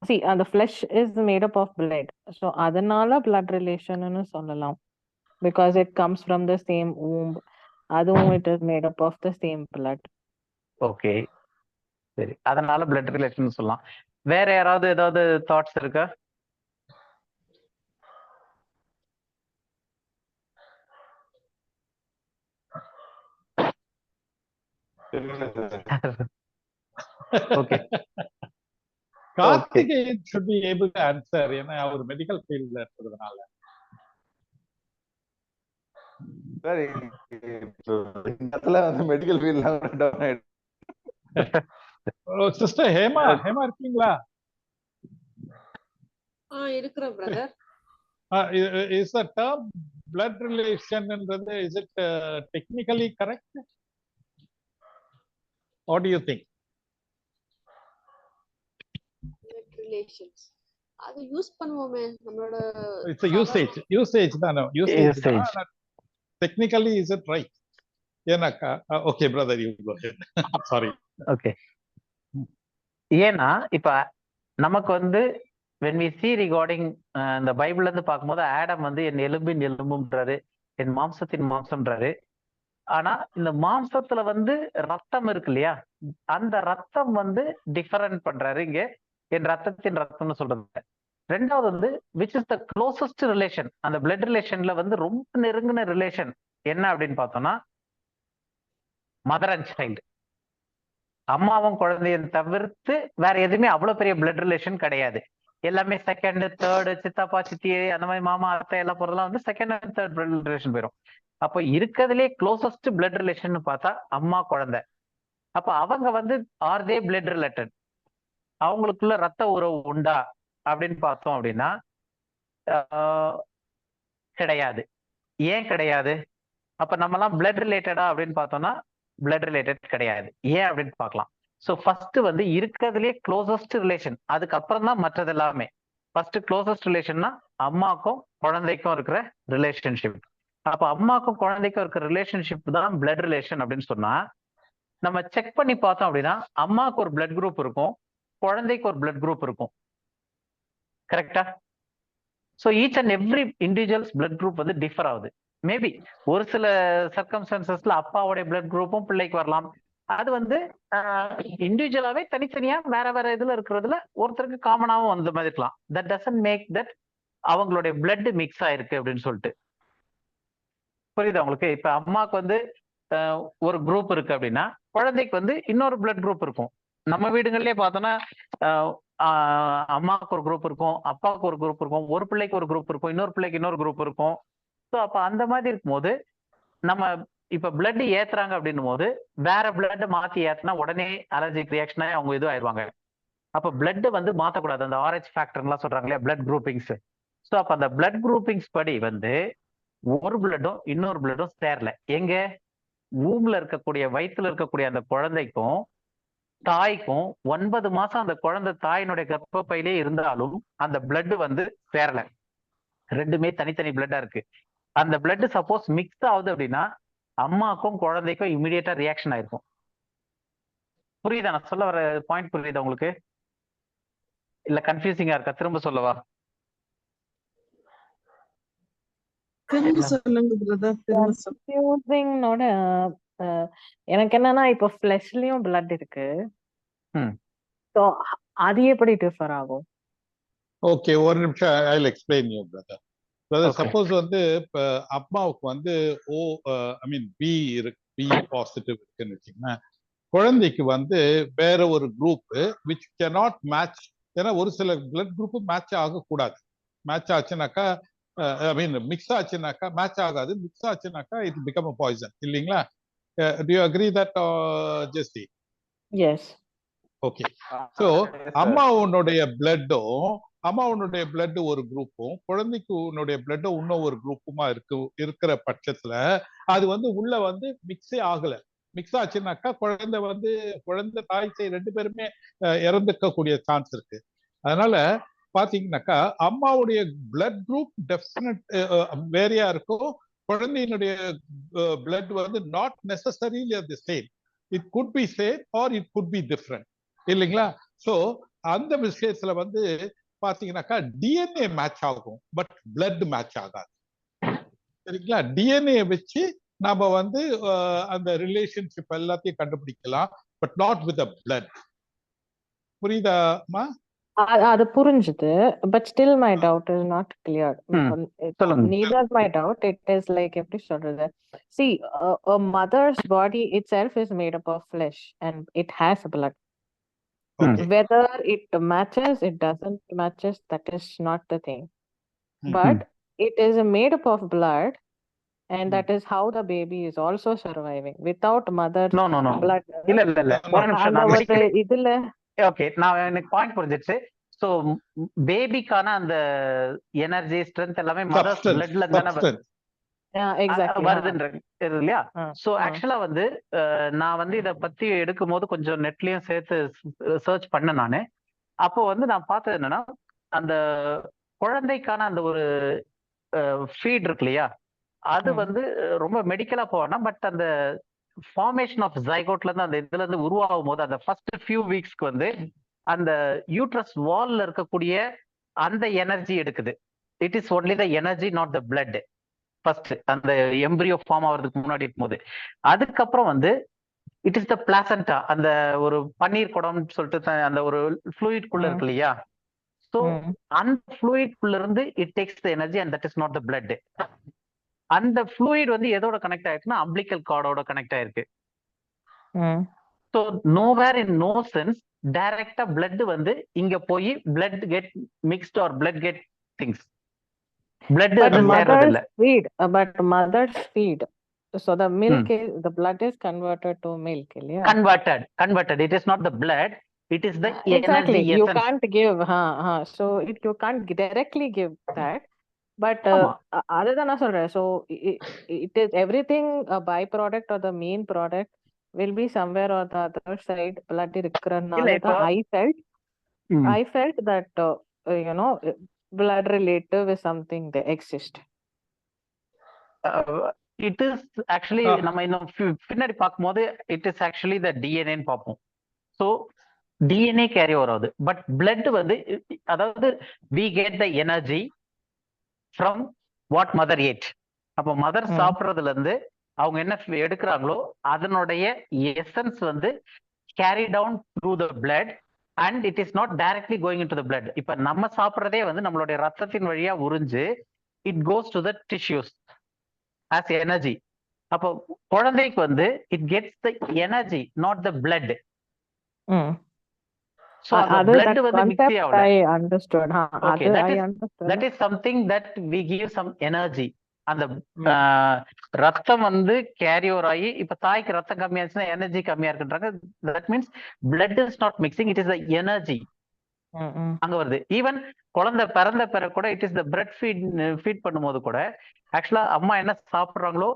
see the flesh is made up of blood, so அதனால blood relation னு சொல்லலாம், because it comes from the same womb. அதுவும் it is made up of the same blood. Okay சரி, அதனால blood relation சொல்லலாம். வேற யாராவது ஏதாவது தாட்ஸ் இருக்கா? Okay, Karthikeyan should be able to answer, ஏன்னா அவர் மெடிக்கல் ஃபீல்ட்ல இருக்கிறதுனால. சார் இந்த இடத்துல வந்து மெடிக்கல் ஃபீல்ட்ல சிஸ்டர் ஹேமா இருக்கீங்களா? இருக்கிறேன் brother. Is the term blood relation என்றது, is it technically correct? What do you think? Blood relations அது யூஸ் பண்ணுவோமே நம்மளோட. It's a usage தான, usage. Technically is it right? ஏனாக்கா okay brother, you go ahead. Sorry. Okay, ஏன்னா இப்ப நமக்கு வந்து when we see regarding இந்த பைபிள்ல இருந்து பார்க்கும்போது ஆடம் வந்து என் எலும்பின் எலும்புன்றாரு, என் மாம்சத்தின் மாம்சம்ன்றாரு. ஆனா இந்த மாம்சத்துல வந்து ரத்தம் இருக்கு இல்லையா, அந்த ரத்தம் வந்து டிஃபரன்ட் பண்றாரு இங்க, என் ரத்தத்தின் ரத்தம்னு சொல்றது. ரெண்டாவது வந்து which is the closest relation, அந்த பிளட் ரிலேஷன்ல வந்து ரொம்ப நெருங்கின ரிலேஷன் என்ன அப்படின்னு பார்த்தோம்னா மதர் அண்ட் சைல்டு, அம்மாவும் குழந்தையும் தவிர்த்து வேற எதுவுமே அவ்வளவு பெரிய பிளட் ரிலேஷன் கிடையாது. எல்லாமே செகண்ட் தேர்டு, சித்தப்பா சித்தி அந்த மாதிரி மாமா அத்தை எல்லாம் போறதெல்லாம் வந்து second and third blood relation போயிடும். அப்போ இருக்கிறதுலே க்ளோசஸ்ட் பிளட் ரிலேஷன் பார்த்தா அம்மா குழந்தை. அப்ப அவங்க வந்து ஆர் தே பிளட் ரிலேட்டட், அவங்களுக்குள்ள ரத்த உறவு உண்டா அப்படின்னு பார்த்தோம் அப்படின்னா கிடையாது. ஏன் கிடையாது? அப்ப நம்மலாம் பிளட் ரிலேட்டடா அப்படின்னு பார்த்தோம்னா பிளட் ரிலேட்டட் கிடையாது. ஏன் அப்படின்னு பார்க்கலாம். ஸோ ஃபர்ஸ்ட் வந்து இருக்கிறதுலே க்ளோசஸ்ட் ரிலேஷன், அதுக்கப்புறம் தான் மற்றது எல்லாமே. ஃபர்ஸ்ட் க்ளோசஸ்ட் ரிலேஷன்னா அம்மாக்கும் குழந்தைக்கும் இருக்கிற ரிலேஷன்ஷிப். அப்ப அம்மாக்கும் குழந்தைக்கும் இருக்கிற ரிலேஷன்ஷிப் தான் பிளட் ரிலேஷன் அப்படின்னு சொன்னா, நம்ம செக் பண்ணி பார்த்தோம் அப்படின்னா அம்மாவுக்கு ஒரு பிளட் குரூப் இருக்கும், குழந்தைக்கு ஒரு பிளட் குரூப் இருக்கும். கரெக்டா? So each and every individuals blood group வந்து டிஃபர் ஆகுது. மேபி ஒரு சில சர்க்கம்ஸ்டன்சஸ்ல அப்பாவுடைய பிளட் குரூப்பும் பிள்ளைக்கு வரலாம். அது வந்து இண்டிவிஜுவலாவே தனித்தனியா வேற வேற இதுல இருக்கிறதுல ஒருத்தருக்கு காமனாவும் அந்த மாதிரி இருக்கலாம். தட் டசன்ட் மேக் தட் அவங்களுடைய பிளட் மிக்ஸ் ஆயிருக்கு அப்படின்னு சொல்லிட்டு. புரியுதா உங்களுக்கு? இப்ப அம்மாவுக்கு வந்து ஒரு குரூப் இருக்கு அப்படின்னா குழந்தைக்கு வந்து இன்னொரு பிளட் குரூப் இருக்கும். நம்ம வீடுகள்லயே பார்த்தோம்னா அம்மாவுக்கு ஒரு குரூப் இருக்கும், அப்பாவுக்கு ஒரு குரூப் இருக்கும், ஒரு பிள்ளைக்கு ஒரு குரூப் இருக்கும், இன்னொரு பிள்ளைக்கு இன்னொரு குரூப் இருக்கும். ஸோ அப்ப அந்த மாதிரி இருக்கும்போது நம்ம இப்ப பிளட் ஏத்துறாங்க அப்படின்னும் போது வேற பிளட் மாத்தி ஏத்துனா உடனே அலர்ஜிக் ரியாக்ஷன் ஆகி அவங்க இதுவும் ஆயிடுவாங்க. அப்ப பிளட் வந்து மாத்தக்கூடாது. அந்த ஆர்ஹெச் ஃபேக்டர்லாம் சொல்றாங்க இல்லையா, பிளட் குரூப்பிங்ஸ். ஸோ அப்ப அந்த பிளட் குரூப்பிங்ஸ் படி வந்து ஒரு பிளட்டும் இன்னொரு பிளட்டும் சேரல. எங்க ஊம்ல இருக்கக்கூடிய வயிற்றுல இருக்கக்கூடிய அந்த குழந்தைக்கும் தாய்க்கும் 9 மாசம் அந்த குழந்தை தாயினுடைய கர்ப்பப்பையிலே இருந்தாலும் அந்த பிளட் வந்து சேரல. ரெண்டுமே தனித்தனி பிளட்டா இருக்கு. அந்த பிளட் சப்போஸ் மிக்ஸ் ஆகுது அப்படின்னா அம்மாக்கும் குழந்தைக்கும் இமிடியேட்டா ரியாக்ஷன் ஆயிருக்கும். புரியுதா நான் சொல்ல வர பாயிண்ட்? புரியுதா உங்களுக்கு? இல்ல கன்ஃபியூசிங்கா இருக்கா? திரும்ப சொல்லவா? கன்ஃபியூசிங்கோட எனக்கு என்னன்னா இப்போ ஃபிளஷ்லயும் பிளட் இருக்கு. சோ அது எப்படி டிஃபர் ஆகும்? ஓகே, ஒரு நிமிஷம். I will explain you brother. Suppose வந்து இப்ப அம்மாவுக்கு வந்து பி பாசிட்டிவ் இருக்குன்னு வச்சுக்கோங்களேன். குழந்தைக்கு வந்து வேற ஒரு குரூப் விச் கேனாட் மேட்ச். ஏன்னா ஒரு சில பிளட் குரூப் மேட்ச் ஆகக்கூடாது. மேட்ச் ஆச்சுனாக்கா மிக்ஸ் ஆச்சுனாக்கா மேட்ச் ஆகாது. மிக்ஸ் ஆச்சுனாக்கா இட் பிகம் அ பாய்சன் இல்லைங்களா? Do you agree that Jessie? Yes. Okay. So அம்மாவுடைய பிளட் ஒரு குரூப்பும் குழந்தைக்கு உன்னுடைய பிளட் இன்னும் ஒரு குரூப்புமா இருக்கிற பட்சத்துல அது வந்து உள்ள வந்து மிக்ஸே ஆகல. மிக்ஸ் ஆச்சுனாக்கா குழந்தை தாய் சேய் ரெண்டு பேருமே இறந்துக்கக்கூடிய சான்ஸ் இருக்கு. அதனால பாத்தீங்கன்னாக்கா அம்மாவுடைய பிளட் குரூப் டெஃபினட் வேறையா இருக்கும். குழந்தையினுடைய பிளட் வந்து not necessarily the same. It could be same R it could be different இல்லைங்களா? சோ அந்த விஷயத்துல வந்து பாத்தீங்கன்னாக்கா டிஎன்ஏ மேட்ச் ஆகும், பட் பிளட் மேட்ச் ஆகாது. சரிங்களா? டிஎன்ஏ வச்சு நாம வந்து அந்த ரிலேஷன்ஷிப் எல்லாத்தையும் கண்டுபிடிக்கலாம், பட் நாட் வித் பிளட். புரியுதாமா? அது புரிஞ்சுது. But still my doubt is not clear. neither my doubt, it is like எப்படி சொல்றது, see a mother's body itself is made up of flesh and it has blood. Okay. Whether it matches, it doesn't matches, that is not the thing. But it is made up of blood, and that is how the baby is also surviving. Without mother's blood. இல்ல ஒரு நிமிஷம் நான் அந்த இதுல okay, நான் எனக்கு point புரிஞ்சிருச்சு. So பேபிக்கான அந்த எனர்ஜி ஸ்ட்ரென்த் எல்லாமே மதர்ஸ் பிளட்ல தான வருதுன்றது இல்லையா? சோ ஆக்சுவலா வந்து நான் வந்து இத பத்தி எடுக்கும் போது கொஞ்சம் நெட்லயும் சேர்த்து சர்ச் பண்ண நானு. அப்போ வந்து நான் பார்த்தது என்னன்னா, அந்த குழந்தைக்கான அந்த ஒரு ஃபீட் இருக்கு இல்லையா, அது வந்து ரொம்ப மெடிக்கலா போவேன்னா, பட் அந்த ஃபார்மேஷன் ஆஃப் ஜைகோட்ல இருந்து அந்த இதுல இருந்து உருவாகும் போது அந்த ஃபர்ஸ்ட் ஃபியூ வீக்ஸ்க்கு வந்து அந்த யூட்ரஸ் வால்ல இருக்கக்கூடிய அந்த எனர்ஜி எடுக்குது. It is only the energy, not the blood. First அந்த எம்பிரியோ ஃபார்ம் ஆகிறதுக்கு முன்னாடி இருக்கும்போது, அதுக்கப்புறம் வந்து இட் இஸ் த பிளாசண்டா, அந்த ஒரு பன்னீர் குடம்னு சொல்லிட்டு அந்த ஒரு ஃப்ளூயிட் குள்ள இருக்கு இல்லையா? ஸோ அந்த ஃப்ளூயிட் குள்ள இருந்து it takes the energy and that is not the blood. அந்த ஃப்ளூயிட் வந்து எதோட கனெக்ட் ஆயிருக்குன்னா அம்பிளிக்கல் கார்டோட கனெக்ட் ஆயிருக்கு. So nowhere in no sense டைரக்டா பிளட் வந்து இங்க போய் blood get mixed or blood get things. Blood வந்து சேர்றது இல்ல. But mother's feed. So the milk is, the blood is converted to milk, yeah? Converted. It is not the blood. It is the Exactly. energy You essence. can't give, so you can't directly give that. But other than so it is everything a byproduct or the main product will be somewhere or the other side. Blood I felt that blood relative is something they exist. It is actually நம்ம இன்னும் பின்னாடி பார்க்கும்போது it is actually the DNA ன்னு பார்ப்போம். So DNA carry வராது. But blood வந்து அதாவது we get the energy from what mother ate. அப்போ மதர் சாப்பிட்றதுல இருந்து அவங்க என்ன எடுக்கிறாங்களோ அதனுடைய எசன்ஸ் வந்து carry down through the blood and it is not directly going into the blood. இப்ப நம்ம சாப்பிட்றதே வந்து நம்மளுடைய ரத்தத்தின் வழியா உறிஞ்சு it goes to the tissues as energy. அப்போ குழந்தைக்கு வந்து it gets the energy, not the blood. So the blood வந்து mix ஆகல. I understood. Okay, that is something that we give some energy. அந்த ரத்தம் வந்து கேரி ஓவர் ஆகி இப்ப தாய்க்கு ரத்தம் கம்மியாச்சுன்னா எனர்ஜி கம்மியா இருக்குன்றாங்க. that means blood is not mixing, it is the energy அங்க வருது. ஈவன் குழந்தை பிறந்த பிறகு கூட it is the breast feed பண்ணும்போது கூட ஆக்சுவலா அம்மா என்ன சாப்பிடுறாங்களோ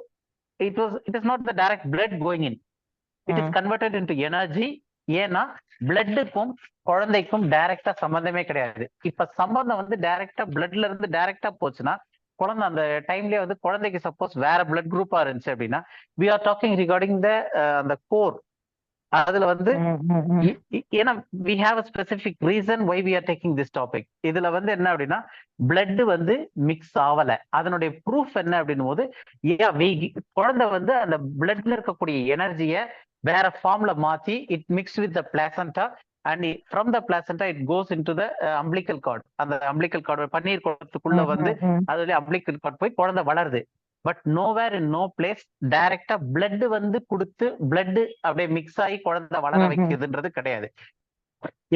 it is not the direct blood going in, it is converted into energy. ஏன்னா பிளட்டுக்கும் குழந்தைக்கும் டைரக்டா சம்பந்தமே கிடையாது. இப்ப சம்பந்தம் வந்து டைரக்டா பிளட்ல இருந்து டைரக்டா போச்சுன்னா குழந்தை அந்த டைம்லயே வந்து குழந்தைக்கு சப்போஸ் வேற பிளட் குரூப்பா இருந்துச்சு அப்படின்னா we are talking regarding the அந்த கோர். அதுல வந்து ஏன்னா we have a specific reason why we are taking this topic. இதுல வந்து என்ன அப்படின்னா பிளட் வந்து மிக்ஸ் ஆகல. அதனுடைய ப்ரூஃப் என்ன அப்படின்னும் போது குழந்தை வந்து அந்த பிளட்ல இருக்கக்கூடிய எனர்ஜியை வேற ஃபார்ம்ல மாத்தி it mix with the placenta and from the placenta it goes into the umbilical cord. அந்த அம்பிளிக்கல் கார்டு பன்னீர் குடத்துக்குள்ள வந்து அதுல அம்பிளிக்கல் கார்டு போய் குழந்தை வளருது. But nowhere in no place டைரக்டா பிளட் வந்து கொடுத்து பிளட் அப்படியே மிக்ஸ் ஆகி குழந்தை வளர வைக்குதுன்றது கிடையாது.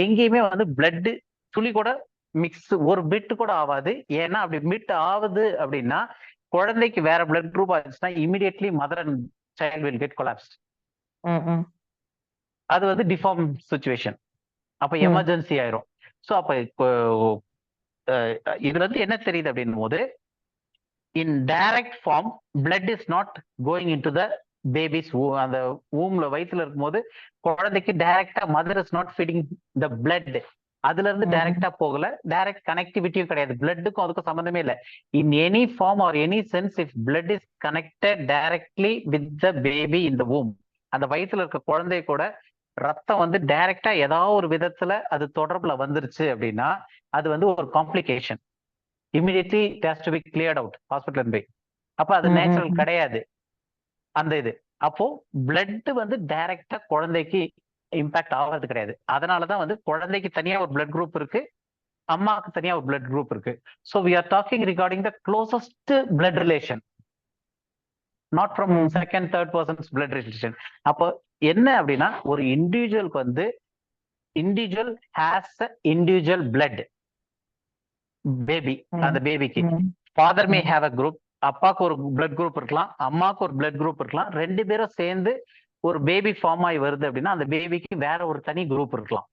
எங்கேயுமே வந்து பிளட் துளி கூட மிக்ஸ் ஒரு பிட் கூட ஆகாது. ஏன்னா அப்படி பிட் ஆகுது அப்படின்னா குழந்தைக்கு வேற பிளட் குரூப் ஆச்சுன்னா immediately mother and child will get collapsed. அது வந்து டிஃபார்ம் சிச்சுவேஷன், அப்ப எமர்ஜென்சி ஆயிரும். ஸோ அப்ப இதுல வந்து என்ன தெரியுது அப்படின்னும் போது in direct form blood is not going into the baby's womb. அந்த womb வயித்துல இருக்கும்போது குழந்தைக்கு டைரக்டா mother is not feeding the blood. அதுல இருந்து டைரக்டா போகல, டைரக்ட் கனெக்டிவிட்டியும் கிடையாது. பிளட்டுக்கும் அதுக்கும் சம்பந்தமே இல்லை. In any form or any sense if blood is connected directly with the baby in the womb, அந்த வயித்துல இருக்க குழந்தை கூட ரத்தம் வந்து டைரக்டா ஏதாவது ஒரு விதத்துல அது தொடர்புல வந்துருச்சு அப்படின்னா அது வந்து ஒரு complication. Immediately it has to be cleared out hospital போய். அப்ப அது நேச்சுரல் கிடையாது அந்த இது. அப்போ பிளட் வந்து டைரக்டா குழந்தைக்கு இம்பாக்ட் ஆகிறது கிடையாது. அதனாலதான் வந்து குழந்தைக்கு தனியா ஒரு பிளட் குரூப் இருக்கு, அம்மாவுக்கு தனியா ஒரு பிளட் குரூப் இருக்கு. So we are talking regarding the closest blood relation, not from second third persons blood relation. அப்போ என்ன அப்படின்னா ஒரு இண்டிவிஜுவலுக்கு வந்து individual has a individual blood. Baby அந்த பேபிக்கு father may have a group, அப்பாவுக்கு ஒரு பிளட் குரூப் இருக்கலாம், அம்மாவுக்கு ஒரு பிளட் குரூப் இருக்கலாம். ரெண்டு பேரும் சேர்ந்து ஒரு பேபி ஃபார்ம் ஆகி வருது அப்படின்னா அந்த பேபிக்கு வேற ஒரு தனி குரூப் இருக்கலாம்.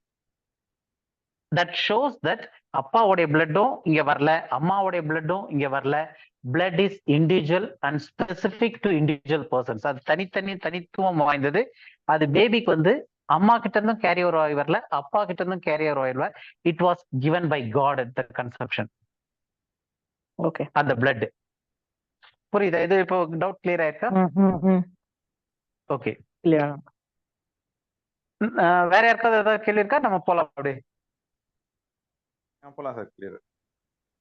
தட் ஷோஸ் தட் அப்பாவுடைய பிளட்டும் இங்க வரல, அம்மாவுடைய பிளட்டும் இங்க வரல. Blood is individual and specific to individual persons. அது தனித்துவம் வாய்ந்தது. அது பேபிக்கு வந்து அம்மா கிட்ட இருந்தும் கேரி ஓவர் ஆகி வரல, அப்பா கிட்ட இருந்தும் கேரி ஓவர் ஆகி வரல. It was given by God at the conception. Okay, அந்த பிளட் புரியுதா? இது இப்போ டவுட் கிளியர் ஆயிருக்கா? Okay, clear. வேற யாருக்காவது ஏதாவது கேள்வி இருக்கா? நம்ம போலாம் அப்படியே. போலாம் சார், கிளியர்.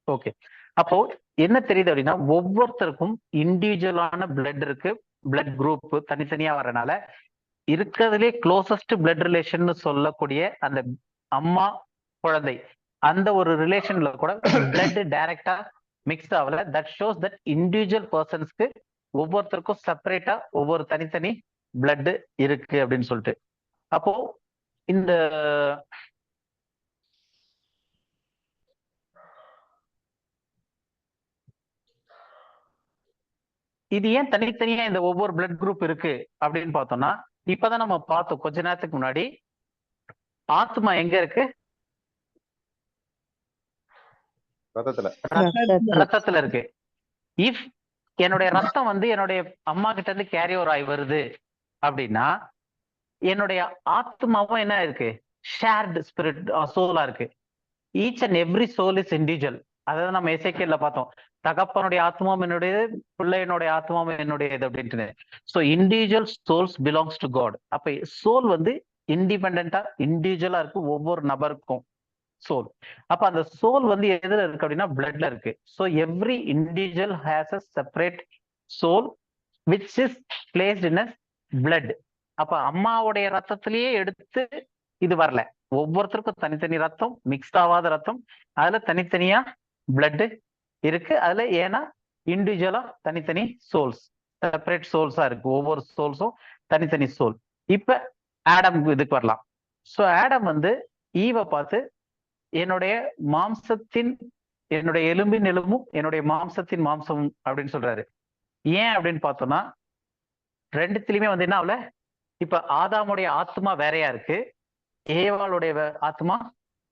ஓகே. அப்போ என்ன தெரியுது அப்படின்னா, ஒவ்வொருத்தருக்கும் இண்டிவிஜுவலான பிளட் இருக்கு, பிளட் குரூப் தனித்தனியா வரனால இருக்கிறதுலே க்ளோசஸ்ட் பிளட் ரிலேஷன் சொல்லக்கூடிய அந்த அம்மா குழந்தை அந்த ஒரு ரிலேஷன்ல கூட பிளட் டைரக்டா மிக்ஸ் ஆகல. தட் ஷோஸ் தட் இண்டிவிஜுவல் பர்சன்ஸ்க்கு ஒவ்வொருத்தருக்கும் செப்பரேட்டா ஒவ்வொரு தனித்தனி பிளட் இருக்கு அப்படின்னு சொல்லிட்டு. அப்போ இந்த இது ஏன் தனித்தனியா இந்த ஒவ்வொரு பிளட் குரூப் இருக்கு அப்படின்னு பார்த்தோம்னா, இப்பதான் நம்ம பார்த்தோம் கொஞ்ச நேரத்துக்கு முன்னாடி, ஆத்மா எங்க இருக்கு? ரத்தத்துல இருக்கு. இஃப் என்னுடைய ரத்தம் வந்து என்னுடைய அம்மா கிட்ட இருந்து கேரி ஓவர் ஆகி வருது அப்படின்னா, என்னுடைய ஆத்மாவும் என்ன இருக்கு? ஷேர்டு ஸ்பிரிட் சோலா இருக்கு. Each and every soul is individual. அதாவது நம்ம எசேக்கியேல்ல பார்த்தோம், தகப்பனுடைய ஆத்மாவும் என்னுடையது, பிள்ளையனுடைய ஆத்மாவும் என்னுடையது அப்படின்ட்டு. So individual souls belongs to God. அப்ப சோல் வந்து இண்டிபெண்டா இண்டிவிஜுவலா இருக்கு ஒவ்வொரு நபருக்கும் சோல். அப்ப அந்த சோல் வந்து எதுல இருக்கு அப்படின்னா பிளட்ல இருக்கு. So every individual has a separate soul which is placed in a blood. அப்ப அம்மாவுடைய ரத்தத்திலேயே எடுத்து இது வரல, ஒவ்வொருத்தருக்கும் தனித்தனி ரத்தம், மிக்ஸ் ஆகாத ரத்தம், அதுல தனித்தனியா பிளட் இருக்கு. அதுல ஏன்னா இண்டிவிஜுவலா தனித்தனி சோல்ஸ், செப்பரேட் சோல்ஸா இருக்கு, ஒவ்வொரு சோல்ஸும் தனித்தனி சோல். இப்ப ஆடம் இதுக்கு வரலாம். ஸோ ஆடம் வந்து ஈவை பார்த்து என்னுடைய மாம்சத்தின், என்னுடைய எலும்பின் எலும்பும் என்னுடைய மாம்சத்தின் மாம்சமும் அப்படின்னு சொல்றாரு. ஏன் அப்படின்னு பார்த்தோம்னா, ரெண்டுத்திலுமே வந்து என்ன ஆகல, இப்ப ஆதாமுடைய ஆத்மா வேறையா இருக்கு, ஏவாளுடைய ஆத்மா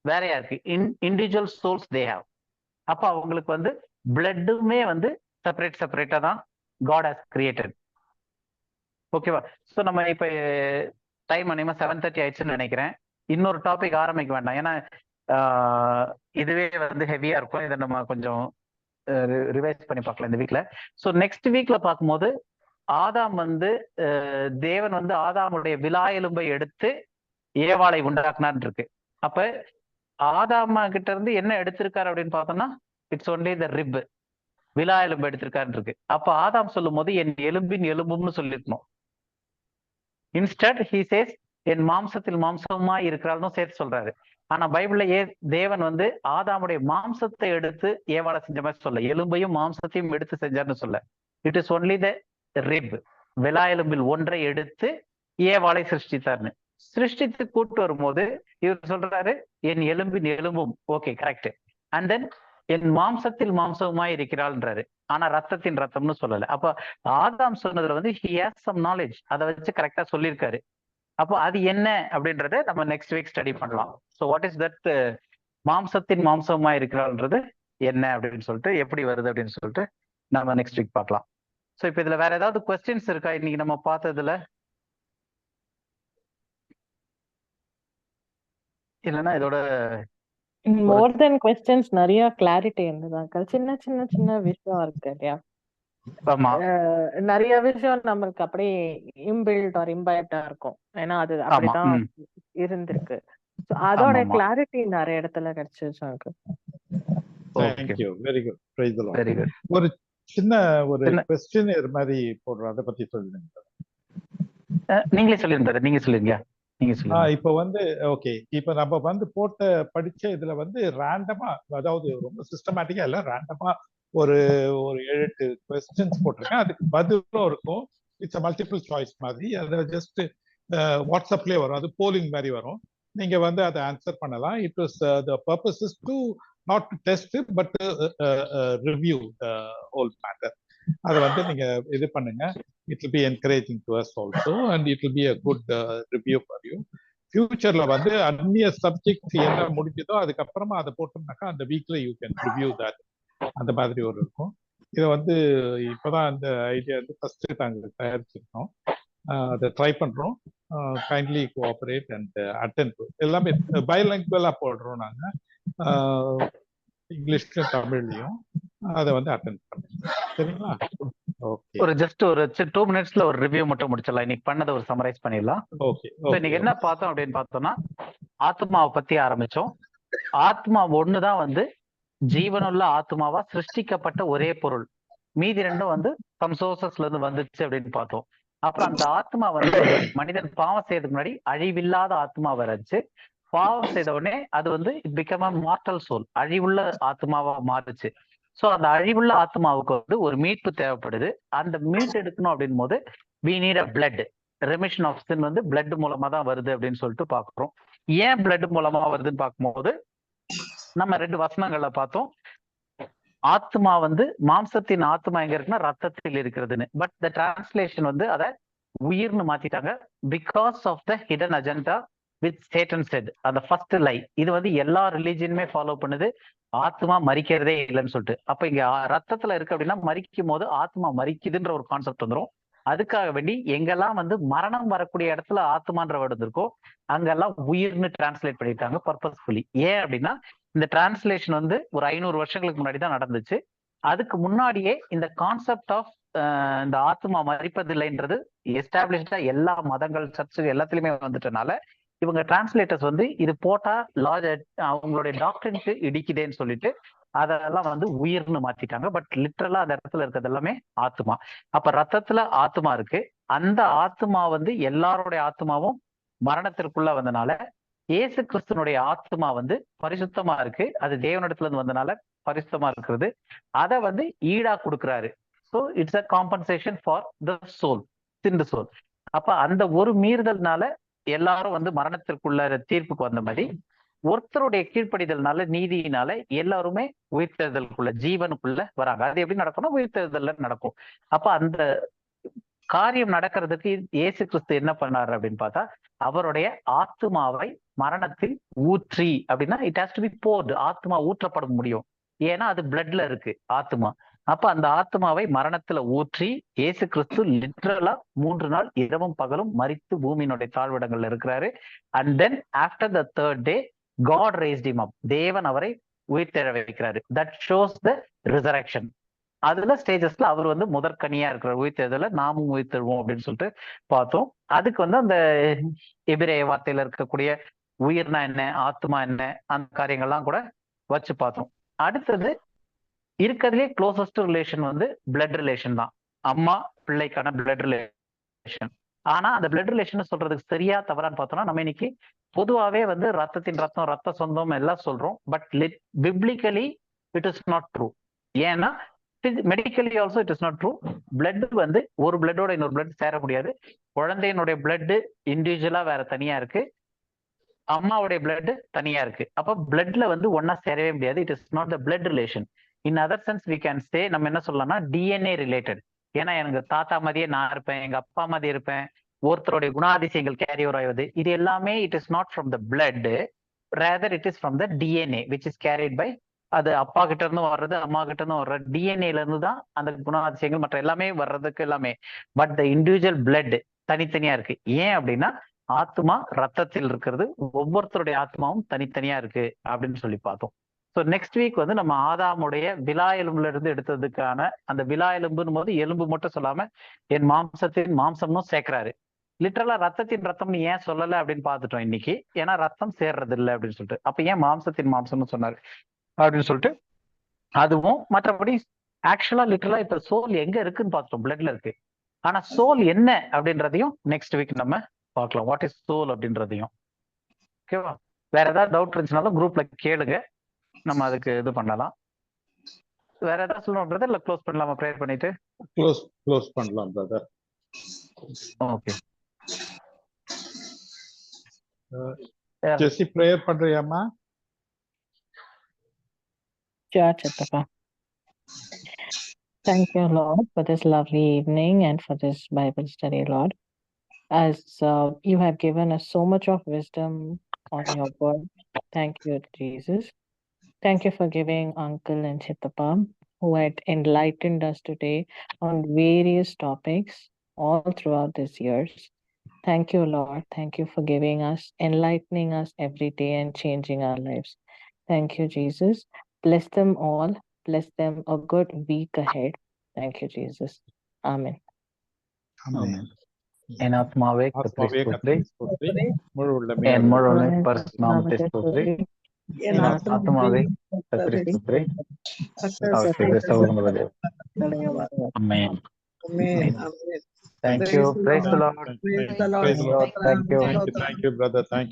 வேறையா இருக்கு. Individual souls they have. அப்ப அவங்களுக்கு வந்து பிளட்டுமே வந்து செப்பரேட்டா தான் காட் ஹஸ் கிரியேட்டட். ஓகேவா? ஸோ நம்ம இப்ப டைம் அனிமா 7:30 ஆயிடுச்சுன்னு நினைக்கிறேன். இன்னொரு டாபிக் ஆரம்பிக்க வேண்டாம், ஏன்னா இதுவே வந்து ஹெவியா இருக்கும். இதை நம்ம கொஞ்சம் ரிவைஸ் பண்ணி பார்க்கலாம் இந்த வீக்ல. ஸோ நெக்ஸ்ட் வீக்ல பார்க்கும்போது ஆதாம் வந்து தேவன் வந்து ஆதாமுடைய விலா எலும்பை எடுத்து ஏவாளை உண்டாக்குனான்னு இருக்கு. அப்ப ஆதாமா கிட்ட இருந்து என்ன எடுத்திருக்காரு அப்படின்னு பார்த்தோம்னா, இட்ஸ் ஒன்லி த ரிப், விலா எலும்பு எடுத்திருக்காருன்னு இருக்கு. அப்ப ஆதாம் சொல்லும் போது என் எலும்பின் எலும்பும்னு சொல்லிருக்கணும். இன்ஸ்டட் ஹி சேஸ் என் மாம்சத்தில் மாம்சமா இருக்கிறாள்னு சேர்த்து சொல்றாரு. ஆனா பைபிள்ல தேவன் வந்து ஆதாமுடைய மாம்சத்தை எடுத்து ஏவாளை செஞ்ச மாதிரி சொல்ல, எலும்பையும் மாம்சத்தையும் எடுத்து செஞ்சார்னு சொல்ல. It is only the rib, விலா எலும்பில் ஒன்றை எடுத்து ஏவாளை சிருஷ்டித்தார்னு. சிருஷ்டித்து கூட்டு வரும்போது இவர் சொல்றாரு என் எலும்பின் எலும்பும், ஓகே கரெக்ட், அண்ட் தென் என் மாம்சத்தில் மாம்சமாய் இருக்கிறாள்ன்றாரு. ஆனா ரத்தத்தின் ரத்தம்னு சொல்லல. அப்ப ஆதாம் சொன்னதுல வந்து ஹி ஹேஸ் சம் நாலேஜ், அதை வச்சு கரெக்டா சொல்லியிருக்காரு. அப்போ அது என்ன அப்படின்றத நம்ம நெக்ஸ்ட் வீக் ஸ்டடி பண்ணலாம். ஸோ வாட் இஸ் தட் மாம்சத்தின் மாம்சமா இருக்கிறாள்ன்றது என்ன அப்படின்னு சொல்லிட்டு, எப்படி வருது அப்படின்னு சொல்லிட்டு நம்ம நெக்ஸ்ட் வீக் பார்க்கலாம். ஸோ இப்போ இதுல வேற ஏதாவது கொஸ்டின்ஸ் இருக்கா இன்னைக்கு நம்ம பார்த்ததுல? இல்லைன்னா இதோட மோர் தென் கொஸ்டின்ஸ் நிறைய கிளாரிட்டி இருந்தது. சின்ன சின்ன சின்ன விஷயம் இருக்கு இல்லையா, ஆமா நிறைய விஷயம் நம்மளுக்கு அப்படியே இம்பில்ட் ஆர் இம்பைப்டா இருக்கும், ஏன்னா அது ஆமா அப்படிதான் இருந்திருக்கு. So அதோட ஆமா கிளாரிட்டி நிறைய இடத்துல கிடைச்சிச்சு எனக்கு. Thank you. Very good. Praise the Lord. Very good. ஒரு சின்ன கொஸ்டின் மாதிரி போடுறோம், அதை பத்தி சொல்லுங்க. நீங்களே சொல்லியிருந்தாரு, நீங்க சொல்லுங்க. இப்ப வந்து ஓகே, இப்ப நம்ம வந்து படிச்ச இதுல வந்து ரேண்டமா, அதாவது ரொம்ப சிஸ்டமேட்டிக்கா இல்ல, ரேண்டமா ஒரு 7-8 கொஸ்டின்ஸ் போட்டிருக்கேன். அதுக்கு பதிலும் இருக்கும். இட்ஸ் மல்டிபிள் சாய்ஸ் மாதிரி. அதை ஜஸ்ட் வாட்ஸ்அப்லயே வரும், அது போலிங் மாதிரி வரும். நீங்க வந்து அதை ஆன்சர் பண்ணலாம். It was the purpose is to not to test but review the whole matter. அதை வந்து நீங்க இது பண்ணுங்க. It will be encouraging to us also, and it will be a good review for you. ஃபியூச்சர்ல வந்து அந்நிய subject என்ன முடிஞ்சதோ அதுக்கப்புறமா அதை போட்டோம்னாக்கா அந்த வீக்ல யூ கேன் ரிவ்யூ தட், அந்த மாதிரி ஒரு இருக்கும். இதை வந்து இப்போதான் அந்த ஐடியா வந்து ஃபர்ஸ்ட் நாங்கள் தயாரிச்சிருக்கோம். அதை ட்ரை பண்றோம். Kindly cooperate and attend. எல்லாமே பைலிங்குவலா போடுறோம் நாங்கள், இங்கிலீஷ்லயும் தமிழ்லையும். அதை வந்து அட்டென்ட் பண்ணுங்க, சரிங்களா? ஒரு ஜஸ்ட் ஒரு 2 மினிட்ஸ்ல ஒரு ரிவ்யூ மட்டும் முடிச்சிடலாம். இன்னைக்கு பண்ணதை ஒரு சமரைஸ் பண்ணிடலாம். ஓகே. இன்னைக்கு என்ன பார்த்தோம் அப்படின்னு பார்த்தோம்னா, ஆத்மாவை பத்தி ஆரம்பிச்சோம். ஆத்மா ஒண்ணுதான் வந்து ஜீவனுள்ள ஆத்மாவா சிருஷ்டிக்கப்பட்ட ஒரே பொருள். மீதி ரெண்டும் வந்து சம் சோர்சஸ்ல இருந்து வந்துச்சு அப்படின்னு பார்த்தோம். அப்புறம் அந்த ஆத்மா வந்து மனிதன் பாவம் செய்யறதுக்கு முன்னாடி அழிவில்லாத ஆத்மா வரைச்சு, பாவம் செய்த உடனே அது வந்து it become a mortal soul, அழிவுள்ள ஆத்மாவா மாறுச்சு. சோ அந்த அழிவுள்ள ஆத்மாவுக்கு வந்து ஒரு மீட்பு தேவைப்படுது. அந்த மீட் எடுக்கணும் அப்படின் போது we need a blood. Remission of sin வந்து பிளட் மூலமா தான் வருது அப்படின்னு சொல்லிட்டு பாக்குறோம். ஏன் பிளட் மூலமா வருதுன்னு பார்க்கும்போது நம்ம 2 வசனங்கள்ல பார்த்தோம். ஆத்மா வந்து மாம்சத்தின் ஆத்மா எங்க இருக்குன்னா ரத்தத்தில் இருக்கிறதுன்னு. பட் த டிரான்ஸ்லேஷன் வந்து அதை உயிர்னு மாத்திட்டாங்க. Because of the hidden agenda with Satan set, அந்த ஃபர்ஸ்ட் லை. இது வந்து எல்லா ரிலீஜியனுமே ஃபாலோ பண்ணுது, ஆத்மா மரிக்கிறதே இல்லைன்னு சொல்லிட்டு. அப்ப இங்க ரத்தத்துல இருக்கு அப்படின்னா மரிக்கும் போது ஆத்மா மரிக்குதுன்ற ஒரு கான்செப்ட் வந்துடும். அதுக்காக வேண்டி எங்கெல்லாம் வந்து மரணம் வரக்கூடிய இடத்துல ஆத்மான்ற வேர்டு இருக்கோ அங்கெல்லாம் உயிர்னு டிரான்ஸ்லேட் பண்ணிட்டாங்க பர்பஸ்ஃபுல்லி. ஏன் அப்படின்னா இந்த டிரான்ஸ்லேஷன் வந்து ஒரு 500 வருஷங்களுக்கு முன்னாடி தான் நடந்துச்சு. அதுக்கு முன்னாடியே இந்த கான்செப்ட் ஆஃப் இந்த ஆத்மா மரிப்பதில்லைன்றது எஸ்டாப்ளிஷ்டா எல்லா மதங்கள் சர்ச்சு எல்லாத்துலயுமே வந்துட்டனால இவங்க டிரான்ஸ்லேட்டர்ஸ் வந்து இது போட்டா அவங்களுடைய டாக்டரினுக்கு இடிக்குதேன்னு சொல்லிட்டு அதெல்லாம் வந்து உயிர்னு மாத்திட்டாங்க. பட் லிட்டரலா அந்த இடத்துல இருக்கிறது எல்லாமே ஆத்மா. அப்ப ரத்தத்துல ஆத்மா இருக்கு. அந்த ஆத்மா வந்து எல்லாருடைய ஆத்மாவும் மரணத்திற்குள்ள வந்தனால இயேசு கிறிஸ்துனுடைய ஆத்மா வந்து பரிசுத்தமா இருக்கு. அது தேவனிடத்துல இருந்து வந்தனால பரிசுத்தமா இருக்கிறது. அதை வந்து ஈடா கொடுக்குறாரு. So it's a compensation for the soul, sinned soul. அப்ப அந்த ஒரு மீறுதல்னால எல்லாரும் வந்து மரணத்திற்குள்ள தீர்ப்புக்கு வந்த மாதிரி ஒருத்தருடைய கீழ்ப்படிதல்னால நீதியினால எல்லாருமே உயிர்த்தெழுதலுக்குள்ள ஜீவனுக்குள்ள வராங்க. அது எப்படி நடக்கும்னா உயிர்த்தெழுதல்ல நடக்கும். அப்ப அந்த காரியம் நடக்கிறதுக்கு இயேசு கிறிஸ்து என்ன பண்ணாரு அப்படின்னு பார்த்தா அவருடைய ஆத்மாவை மரணத்தில் ஊற்றி, அப்படின்னா it has to be poured, ஆத்மா ஊற்றப்பட முடியும். ஏன்னா அது பிளட்ல இருக்கு ஆத்மா. அப்ப அந்த ஆத்மாவை மரணத்துல ஊற்றி இயேசு கிறிஸ்து லிட்டரலா 3 நாள் இரவும் பகலும் மரித்து பூமியினுடைய தாழ்விடங்கள்ல இருக்கிறாரு. And then after the 3rd day God raised him up. தேவன் அவரை உயிர்த்தெழ வைக்கிறாரு. That shows the resurrection. அதுல ஸ்டேஜஸ்ல அவர் வந்து முதற்கனியா இருக்கிற உயிர்த்தெழுதல நாமும் உயிர்த்தெழுவோம் அப்படின்னு சொல்லிட்டு பார்த்தோம். அதுக்கு வந்து அந்த எபிரேய வார்த்தையில இருக்கக்கூடிய உயிர்னா என்ன, ஆத்மா என்ன, அந்த காரியங்கள்லாம் கூட வச்சு பார்த்தோம். அடுத்தது இருக்கிறதுலே க்ளோசஸ்ட் ரிலேஷன் வந்து பிளட் ரிலேஷன் தான். அம்மா பிள்ளைக்கான பிளட் ரிலேஷன். ஆனா அந்த பிளட் ரிலேஷன் சொல்றதுக்கு சரியா தவறான்னு பார்த்தோம்னா நம்ம இன்னைக்கு பொதுவாவே வந்து ரத்தத்தின் ரத்தம், ரத்த சொந்தம் எல்லாம் சொல்றோம். But biblically it is not true. ஏன்னா medically also it is not true. Blood வந்து ஒரு பிளட்டோட இன்னொரு பிளட் சேர முடியாது. குழந்தையினுடைய பிளட் இண்டிவிஜுவலா வேற தனியா இருக்கு, அம்மாவுடைய பிளட் தனியா இருக்கு. அப்ப பிளட்ல வந்து ஒன்னா சேரவே முடியாது. It is not the blood relation. In other sense we can say, நம்ம என்ன சொல்லலாம்னா டிஎன்ஏ ரிலேட்டட். ஏன்னா எனக்கு தாத்தா மாதிரியே நான் இருப்பேன், எங்க அப்பா மாதிரி இருப்பேன், ஒருத்தருடைய குணாதிசயங்கள் கேரி ஓவர் ஆகுது. இது எல்லாமே it is not from the blood, rather it is from the DNA which is carried by, அது அப்பா கிட்ட இருந்து வர்றது, அம்மா கிட்ட இருந்து வர்ற டிஎன்ஏல இருந்து தான் அந்த குணாதிசயங்கள் மற்ற எல்லாமே வர்றதுக்கு எல்லாமே. பட் த இண்டிவிஜுவல் பிளட் தனித்தனியா இருக்கு. ஏன் அப்படின்னா ஆத்மா ரத்தத்தில் இருக்கிறது, ஒவ்வொருத்தருடைய ஆத்மாவும் தனித்தனியா இருக்கு அப்படின்னு சொல்லி பார்த்தோம். ஸோ நெக்ஸ்ட் வீக் வந்து நம்ம ஆதாமுடைய விலா எலும்புல இருந்து எடுத்ததுக்கான அந்த விலா எலும்புன்னு போது எலும்பு மட்டும் சொல்லாம என் மாம்சத்தின் மாம்சம்னும் சேர்க்கிறாரு. லிட்டரலா ரத்தத்தின் ரத்தம்னு ஏன் சொல்லலை அப்படின்னு பார்த்துட்டோம் இன்னைக்கு. ஏன்னா ரத்தம் சேர்றது இல்லை அப்படின்னு சொல்லிட்டு. அப்ப ஏன் மாம்சத்தின் மாம்சம்னு சொன்னாரு அப்படின்னு சொல்லிட்டு அதுவும். மற்றபடி ஆக்சுவலா லிட்டரலா இப்ப சோல் எங்க இருக்குன்னு பார்த்துட்டோம், பிளட்ல இருக்கு. ஆனா சோல் என்ன அப்படின்றதையும் நெக்ஸ்ட் வீக் நம்ம பார்க்கலாம். வாட் இஸ் சோல் அப்படின்றதையும். ஓகேவா? வேற ஏதாவது டவுட் இருந்துச்சுனாலும் குரூப்ல கேளுங்க, நம்ம அதுக்கு இது பண்ணலாம். வேற ஏதாவது சொல்லணும் பிரதர், இல்ல க்ளோஸ் பண்ணலாமா ப்ரேயர் பண்ணிட்டு? க்ளோஸ் பண்ணலாம் பிரதர். ஓகே. ஜெசி ப்ரேயர் பண்றியாமா? Sure, Chittappa. Thank you, Lord, for this lovely evening and for this Bible study, Lord. As you have given us so much of wisdom on your word. Thank you, Jesus. Thank you for giving Uncle and Chittappa, who had enlightened us today on various topics all throughout these years. Thank you, Lord. Thank you for giving us, enlightening us every day and changing our lives. Thank you, Jesus. Bless them all. Bless them a good week ahead. Thank you, Jesus. Amen. ஆமென். என் ஆத்மாவே ஆத்மாவே கர்த்தரை கர்த்தரை ஸ்தோத்திரி, ஸ்தோத்திரி, முழு உள்ளமே என் அவரை முழு பரிசுத்த நாமத்தை ஸ்தோத்திரி. என் ஆத்மாவை கர்த்தரை ஸ்தோத்திரி. அவர் செய்த சகோதரர்களே. ஆமென். Thank you. Praise the Lord. Praise the Lord. Thank you. Thank you, brother. Thank you.